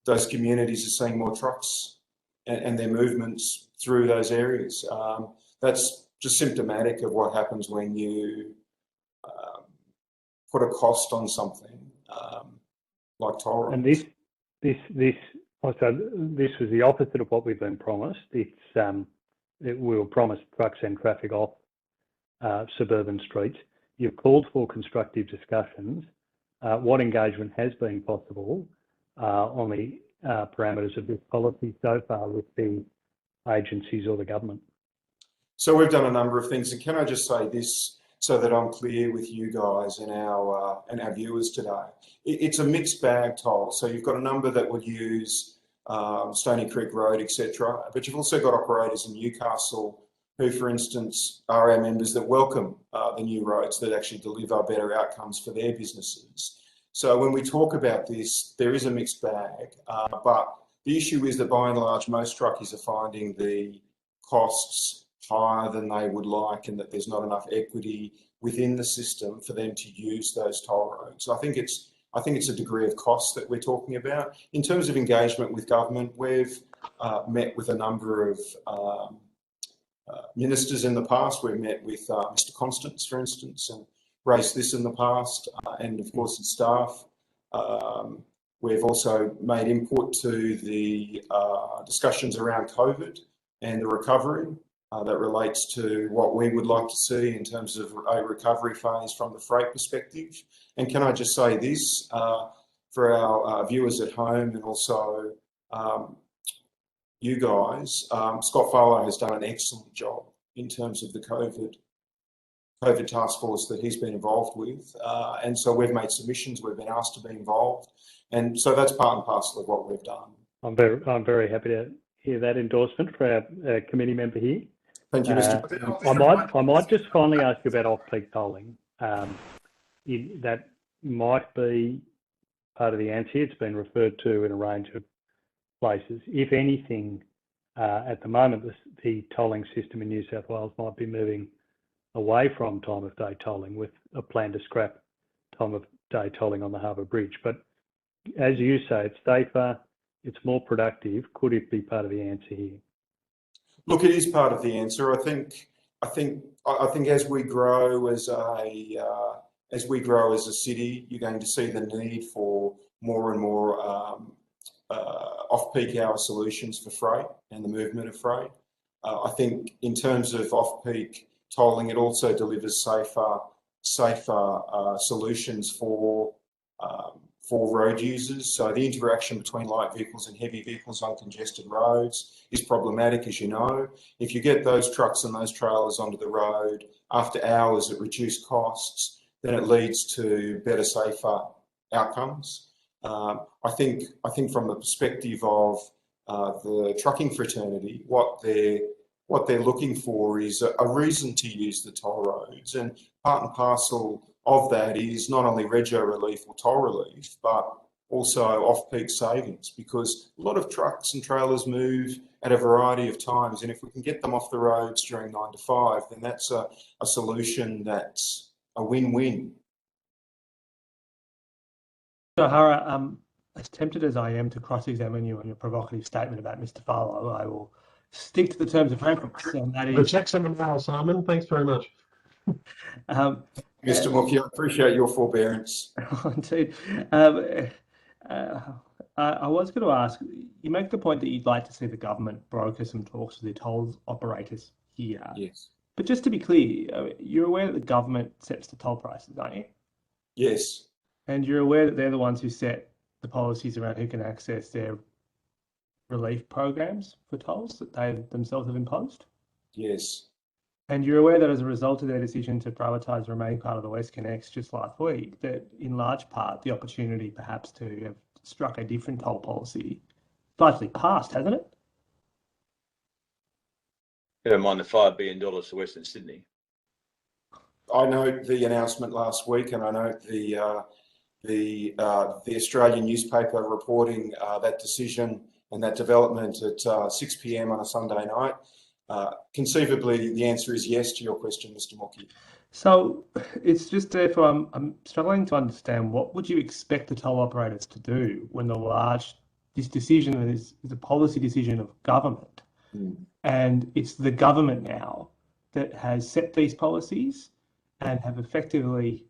those communities are seeing more trucks and their movements through those areas. That's just symptomatic of what happens when you put a cost on something like toll roads. And this was the opposite of what we've been promised. We were promised trucks and traffic off suburban streets. You've called for constructive discussions. What engagement has been possible on the parameters of this policy so far with the agencies or the government? So we've done a number of things, and can I just say this so that I'm clear with you guys and our viewers today? It's a mixed bag toll. So you've got a number that would use Stony Creek Road, etc., but you've also got operators in Newcastle who, for instance, are our members that welcome the new roads that actually deliver better outcomes for their businesses. So when we talk about this, there is a mixed bag, but the issue is that by and large, most truckies are finding the costs higher than they would like, and that there's not enough equity within the system for them to use those toll roads. I think it's a degree of cost that we're talking about. In terms of engagement with government, we've met with a number of ministers in the past. We've met with Mr. Constance, for instance, and raised this in the past, and of course its staff. We've also made input to the discussions around COVID and the recovery that relates to what we would like to see in terms of a recovery phase from the freight perspective. And can I just say this for our viewers at home and also you guys, Scott Farlow has done an excellent job in terms of the COVID task force that he's been involved with. And so we've made submissions, we've been asked to be involved. And so that's part and parcel of what we've done. I'm very happy to hear that endorsement for our committee member here. Thank you, Mr. I might just finally ask you about off-peak tolling. That might be part of the answer. It's been referred to in a range of places. If anything, at the moment, the tolling system in New South Wales might be moving away from time of day tolling with a plan to scrap time of day tolling on the Harbour Bridge. But as you say, it's safer, it's more productive. Could it be part of the answer here? Look, it is part of the answer. I think as we grow as a city, you're going to see the need for more and more off-peak hour solutions for freight and the movement of freight. I think in terms of off-peak tolling, it also delivers safer solutions for road users. So the interaction between light vehicles and heavy vehicles on congested roads is problematic, as you know. If you get those trucks and those trailers onto the road after hours at reduced costs, then it leads to better, safer outcomes. I think from the perspective of the trucking fraternity, what they're looking for is a reason to use the toll roads, and part and parcel of that is not only rego relief or toll relief, but also off-peak savings, because a lot of trucks and trailers move at a variety of times, and if we can get them off the roads during 9 to 5, then that's a solution that's a win-win. O'Hara, as tempted as I am to cross-examine you on your provocative statement about Mr. Farlow, I will stick to the terms of reference, and that is... The check's in the mail, Simon. Thanks very much. Mr. Mookie, I appreciate your forbearance. Indeed. I was going to ask, you make the point that you'd like to see the government broker some talks with the toll operators here. Yes. But just to be clear, you're aware that the government sets the toll prices, aren't you? Yes. And you're aware that they're the ones who set the policies around who can access their relief programs for tolls that they themselves have imposed? Yes. And you're aware that as a result of their decision to privatise the remaining part of the WestConnex just last week, that in large part the opportunity perhaps to have struck a different toll policy largely passed, hasn't it? Never mind the $5 billion to Western Sydney. I note the announcement last week, and I note the Australian newspaper reporting that decision and that development at 6 p.m. on a Sunday night. Conceivably, the answer is yes to your question, Mr. Mookie. So it's just therefore I'm struggling to understand what would you expect the toll operators to do when this decision is a policy decision of government, and it's the government now that has set these policies and have effectively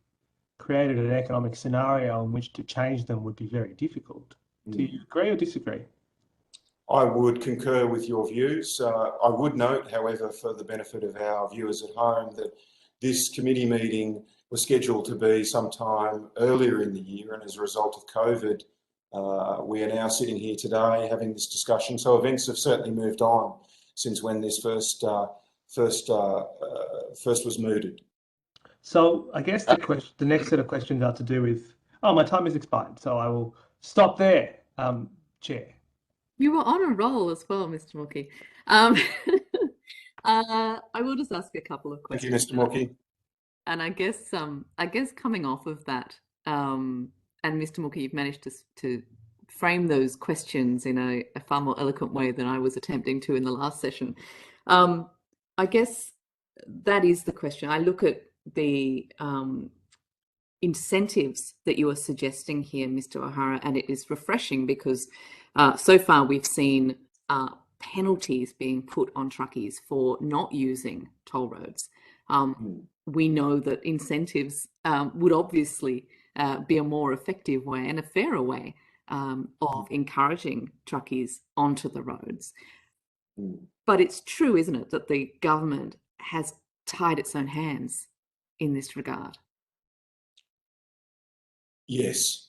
created an economic scenario in which to change them would be very difficult. Do you agree or disagree? I would concur with your views. I would note, however, for the benefit of our viewers at home, that this committee meeting was scheduled to be sometime earlier in the year, and as a result of COVID, we are now sitting here today having this discussion. So events have certainly moved on since when this first was mooted. So I guess the next set of questions are to do with, my time has expired, so I will stop there, Chair. You were on a roll as well, Mr. Mookie. I will just ask a couple of questions. Thank you, Mr. Mookie. And I guess coming off of that, and Mr. Mookie, you've managed to frame those questions in a far more eloquent way than I was attempting to in the last session. I guess that is the question. I look at the incentives that you are suggesting here, Mr. O'Hara, and it is refreshing because so far we've seen penalties being put on truckies for not using toll roads. We know that incentives would obviously be a more effective way and a fairer way of encouraging truckies onto the roads. But it's true, isn't it, that the government has tied its own hands in this regard? Yes.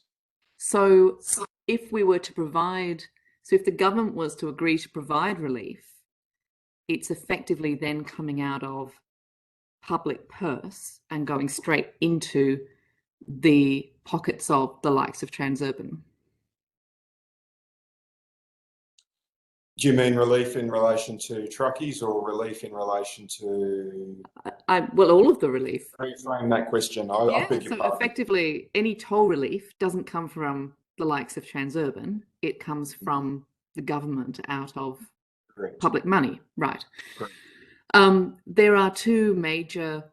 So if we were to provide, so if the government was to agree to provide relief, it's effectively then coming out of public purse and going straight into the pockets of the likes of Transurban. Do you mean relief in relation to truckies or relief in relation to? Well, all of the relief. Reframe that question. I beg your So pardon. effectively, any toll relief doesn't come from the likes of Transurban. It comes from the government out of public money, right? There are two major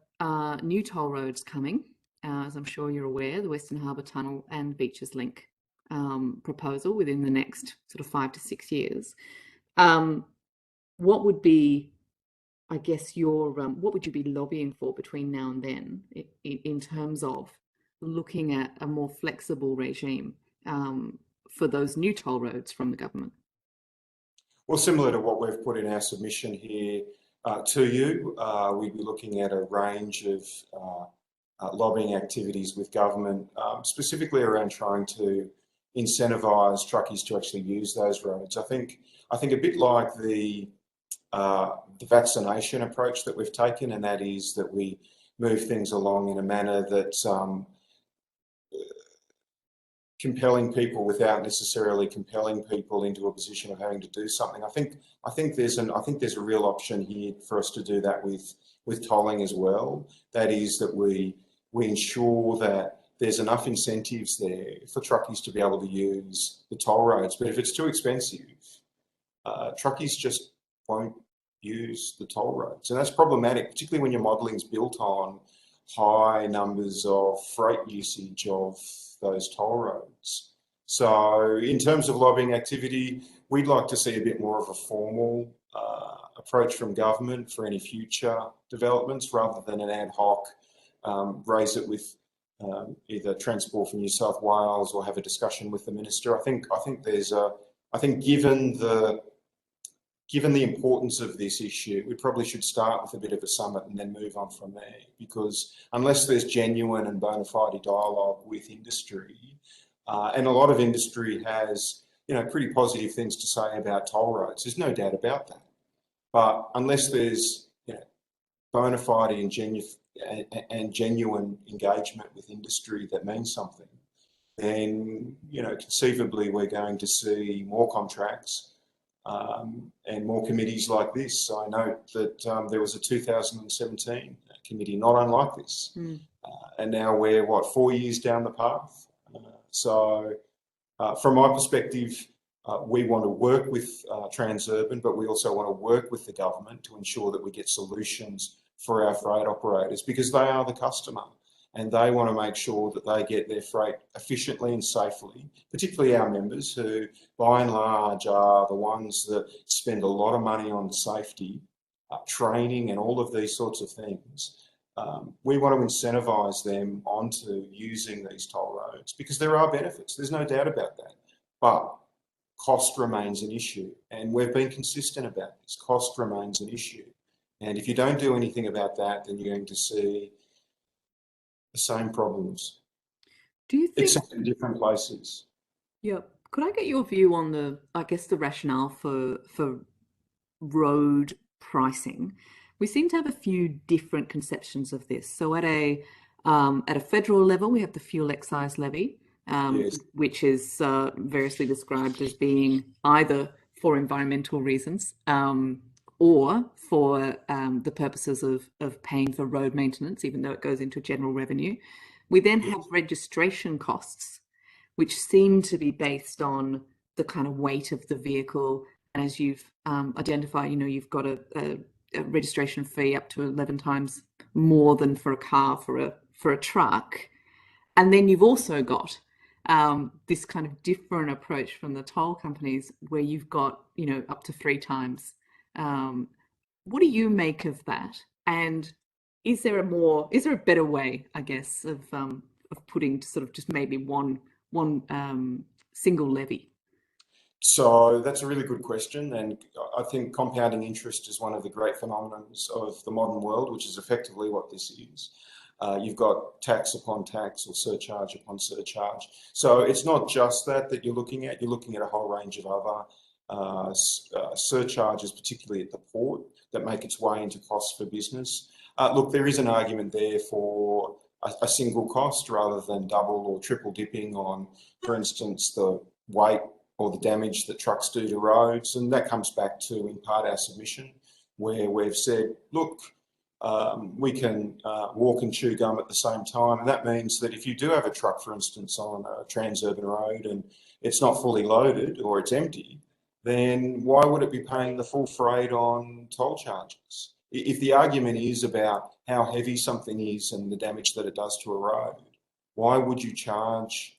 new toll roads coming, as I'm sure you're aware, the Western Harbour Tunnel and Beaches Link proposal within the next sort of 5 to 6 years. What would be, I guess, what would you be lobbying for between now and then in terms of looking at a more flexible regime for those new toll roads from the government? Well, similar to what we've put in our submission here to you, we'd be looking at a range of lobbying activities with government, specifically around trying to incentivise truckies to actually use those roads. I think a bit like the vaccination approach that we've taken, and that is that we move things along in a manner that's compelling people without necessarily compelling people into a position of having to do something. I think there's a real option here for us to do that with tolling as well. That is that we ensure that there's enough incentives there for truckies to be able to use the toll roads. But if it's too expensive, truckies just won't use the toll roads. And that's problematic, particularly when your modeling's built on high numbers of freight usage of those toll roads. So in terms of lobbying activity, we'd like to see a bit more of a formal approach from government for any future developments rather than an ad hoc raise it with either Transport for New South Wales or have a discussion with the minister. I think given the importance of this issue, we probably should start with a bit of a summit and then move on from there, because unless there's genuine and bona fide dialogue with industry, and a lot of industry has, pretty positive things to say about toll roads, there's no doubt about that. But unless there's, bona fide and genuine engagement with industry that means something, then, conceivably we're going to see more contracts and more committees like this. I note that there was a 2017 committee not unlike this. And now we're, 4 years down the path? So from my perspective, we want to work with Transurban, but we also want to work with the government to ensure that we get solutions for our freight operators, because they are the customer and they want to make sure that they get their freight efficiently and safely, particularly our members who by and large are the ones that spend a lot of money on safety, training and all of these sorts of things. We want to incentivise them onto using these toll roads because there are benefits, there's no doubt about that. But cost remains an issue, and we've been consistent about this. Cost remains an issue. And if you don't do anything about that, then you're going to see the same problems, Do you think, except in different places. Yeah, could I get your view on the rationale for road pricing? We seem to have a few different conceptions of this. So at a federal level, we have the fuel excise levy, Yes. which is variously described as being either for environmental reasons or for the purposes of paying for road maintenance, even though it goes into general revenue. We then have registration costs, which seem to be based on the kind of weight of the vehicle. And as you've identified, you've got a registration fee up to 11 times more than for a car for a truck. And then you've also got this kind of different approach from the toll companies where you've got, up to 3 times. What do you make of that? And is there a better way, I guess, of putting sort of just maybe one single levy? So that's a really good question, and I think compounding interest is one of the great phenomena of the modern world, which is effectively what this is. You've got tax upon tax or surcharge upon surcharge. So it's not just that you're looking at. You're looking at a whole range of other surcharges, particularly at the port, that make its way into costs for business. Look, there is an argument there for a single cost rather than double or triple dipping on, for instance, the weight or the damage that trucks do to roads. And that comes back to, in part, our submission, where we've said, look, we can walk and chew gum at the same time. And that means that if you do have a truck, for instance, on a Transurban road and it's not fully loaded or it's empty, then why would it be paying the full freight on toll charges? If the argument is about how heavy something is and the damage that it does to a road, why would you charge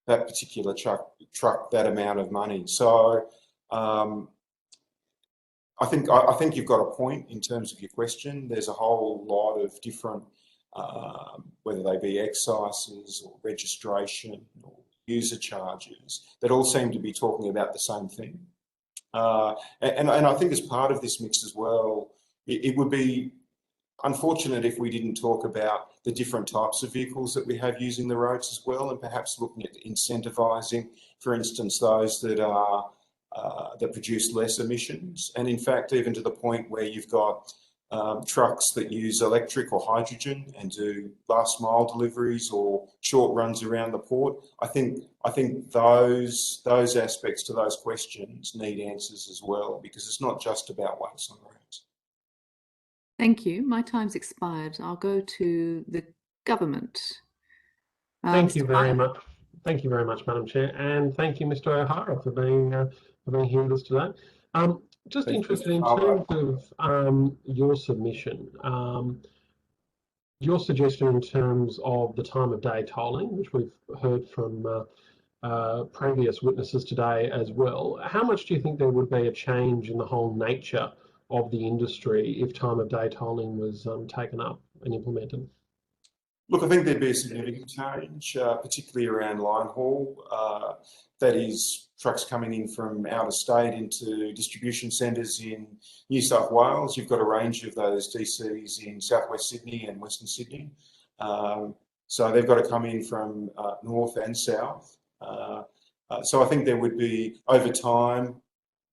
that particular truck that amount of money? So I think you've got a point in terms of your question. There's a whole lot of different, whether they be excises or registration or user charges, that all seem to be talking about the same thing. And I think as part of this mix as well, it would be unfortunate if we didn't talk about the different types of vehicles that we have using the roads as well, and perhaps looking at incentivising, for instance, those that are that produce less emissions. And in fact, even to the point where you've got trucks that use electric or hydrogen and do last mile deliveries or short runs around the port. I think those aspects to those questions need answers as well, because it's not just about weights on roads. Thank you. My time's expired. I'll go to the government. Thank you very much. Thank you very much, Madam Chair, and thank you, Mr. O'Hara, for being here with us today. Just interested in terms of your submission, your suggestion in terms of the time of day tolling, which we've heard from previous witnesses today as well. How much do you think there would be a change in the whole nature of the industry if time of day tolling was taken up and implemented? Look, I think there'd be a significant change, particularly around line haul. That is, trucks coming in from out of state into distribution centres in New South Wales. You've got a range of those DCs in southwest Sydney and Western Sydney. So they've got to come in from north and south. So I think there would be, over time,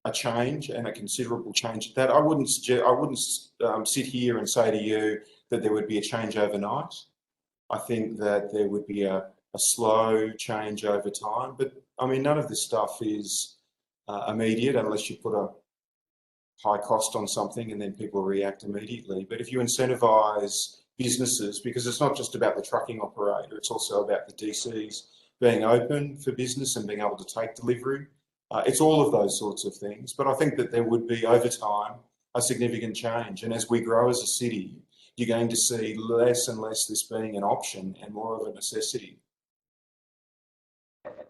a change and a considerable change. That I wouldn't sit here and say to you that there would be a change overnight. I think that there would be a slow change over time, but I mean, none of this stuff is immediate unless you put a high cost on something and then people react immediately. But if you incentivise businesses, because it's not just about the trucking operator, it's also about the DCs being open for business and being able to take delivery. It's all of those sorts of things. But I think that there would be, over time, a significant change. And as we grow as a city, you're going to see less and less this being an option and more of a necessity.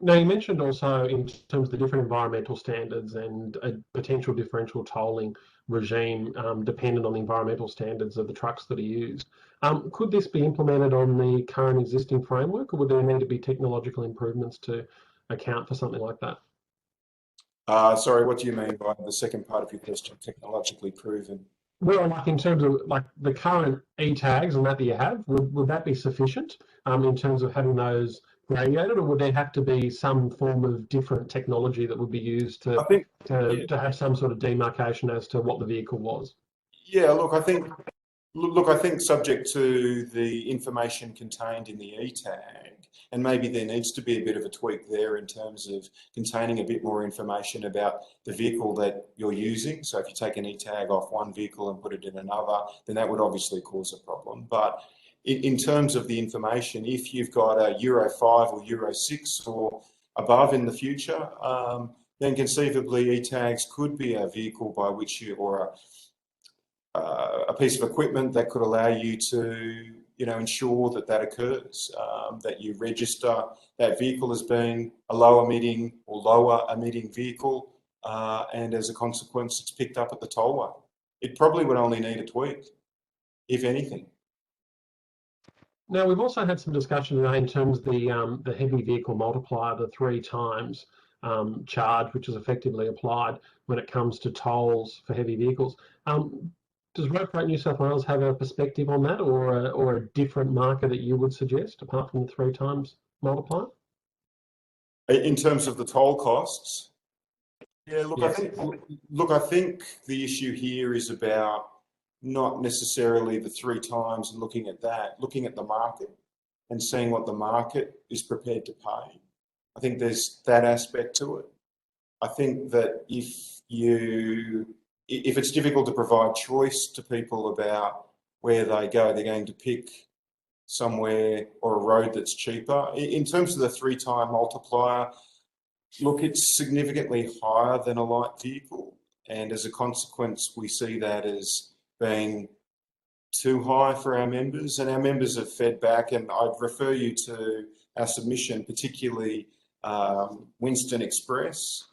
Now, you mentioned also in terms of the different environmental standards and a potential differential tolling regime dependent on the environmental standards of the trucks that are used. Could this be implemented on the current existing framework, or would there need to be technological improvements to account for something like that? Sorry, what do you mean by the second part of your question, technologically proven? Well, like in terms of like the current e-tags and that you have, would that be sufficient in terms of having those radiated, or would there have to be some form of different technology that would be used to have some sort of demarcation as to what the vehicle was? Yeah, look, I think subject to the information contained in the e-tag, and maybe there needs to be a bit of a tweak there in terms of containing a bit more information about the vehicle that you're using. So if you take an e-tag off one vehicle and put it in another, then that would obviously cause a problem. But in terms of the information, if you've got a Euro 5 or Euro 6 or above in the future, then conceivably e-tags could be a vehicle by which you, or a piece of equipment that could allow you to, ensure that that occurs, that you register that vehicle as being a lower emitting vehicle, and as a consequence, it's picked up at the tollway. It probably would only need a tweak, if anything. Now, we've also had some discussion today in terms of the heavy vehicle multiplier, the 3 times charge, which is effectively applied when it comes to tolls for heavy vehicles. Does Road Freight New South Wales have a perspective on that, or a different marker that you would suggest apart from the 3 times multiplier? In terms of the toll costs, yeah. Look, Yes. I think the issue here is about not necessarily the 3 times and looking at that, looking at the market and seeing what the market is prepared to pay. I think there's that aspect to it. I think that if it's difficult to provide choice to people about where they go, they're going to pick somewhere or a road that's cheaper. In terms of the 3-time multiplier, look, it's significantly higher than a light vehicle. And as a consequence, we see that as being too high for our members, and our members have fed back. And I'd refer you to our submission, particularly Winston Express.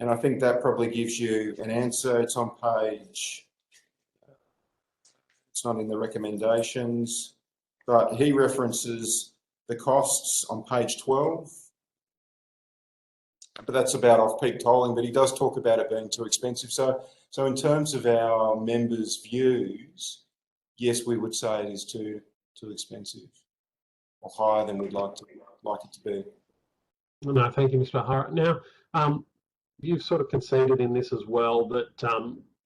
And I think that probably gives you an answer. It's on page, it's not in the recommendations, but he references the costs on page 12. But that's about off-peak tolling, but he does talk about it being too expensive. So in terms of our members' views, yes, we would say it is too expensive, or higher than we'd like it to be. No, thank you, Mr. Hara. Now, you've sort of conceded in this as well that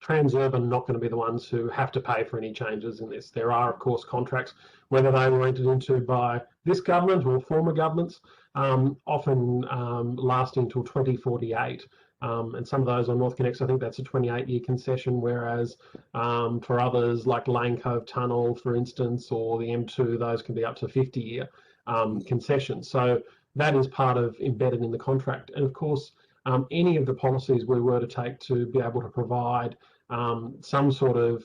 Transurban are not going to be the ones who have to pay for any changes in this. There are, of course, contracts, whether they were entered into by this government or former governments, often lasting till 2048. And some of those on North Connects, I think that's a 28-year concession, whereas for others like Lane Cove Tunnel, for instance, or the M2, those can be up to 50-year concessions. So that is part of embedded in the contract. And of course, any of the policies we were to take to be able to provide some sort of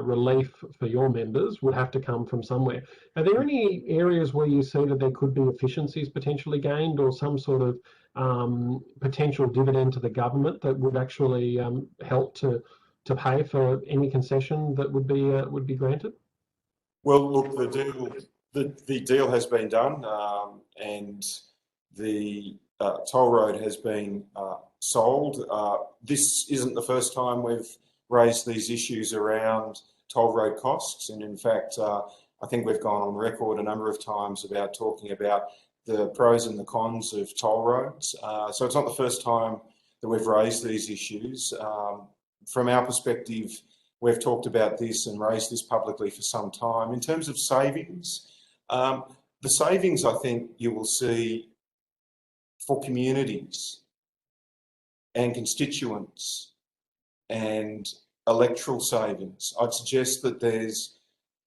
relief for your members would have to come from somewhere. Are there any areas where you see that there could be efficiencies potentially gained, or some sort of potential dividend to the government that would actually help to pay for any concession that would be granted? Well, look, the deal has been done, and the toll road has been sold. This isn't the first time we've raised these issues around toll road costs, and in fact, I think we've gone on record a number of times about talking about the pros and the cons of toll roads. So it's not the first time we've raised these issues. From our perspective, we've talked about this and raised this publicly for some time. In terms of savings, the savings I think you will see for communities and constituents and electoral savings. I'd suggest that there's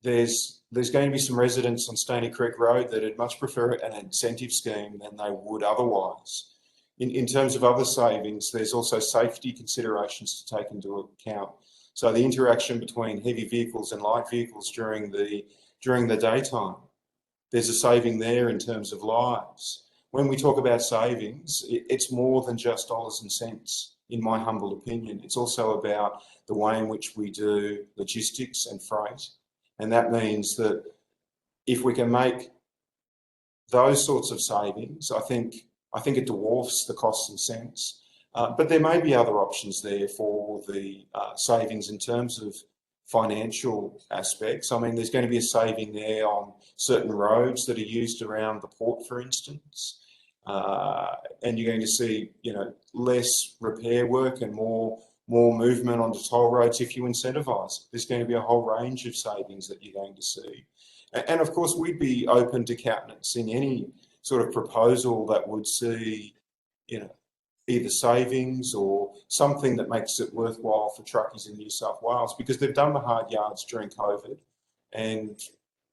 going to be some residents on Stony Creek Road that would much prefer an incentive scheme than they would otherwise. In terms of other savings, there's also safety considerations to take into account. So the interaction between heavy vehicles and light vehicles during the daytime, there's a saving there in terms of lives. When we talk about savings, it's more than just dollars and cents, in my humble opinion. It's also about the way in which we do logistics and freight. And that means that if we can make those sorts of savings, I think it dwarfs the costs and cents. But there may be other options there for the savings in terms of financial aspects. I mean, there's going to be a saving there on certain roads that are used around the port, for instance. And you're going to see, less repair work and more movement onto toll roads if you incentivise. There's going to be a whole range of savings that you're going to see. And of course, we'd be open to countenance in any sort of proposal that would see, either savings or something that makes it worthwhile for truckies in New South Wales, because they've done the hard yards during COVID, and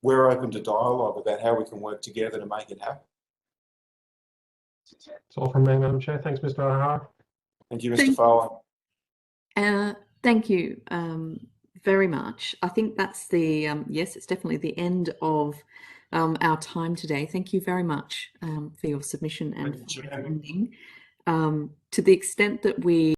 we're open to dialogue about how we can work together to make it happen. That's all from me, Madam Chair. Thanks, Mr. O'Hara. Thank you, Mr. Fowler. Thank you very much. I think that's the, yes, it's definitely the end of our time today. Thank you very much for your submission and for attending. To the extent that we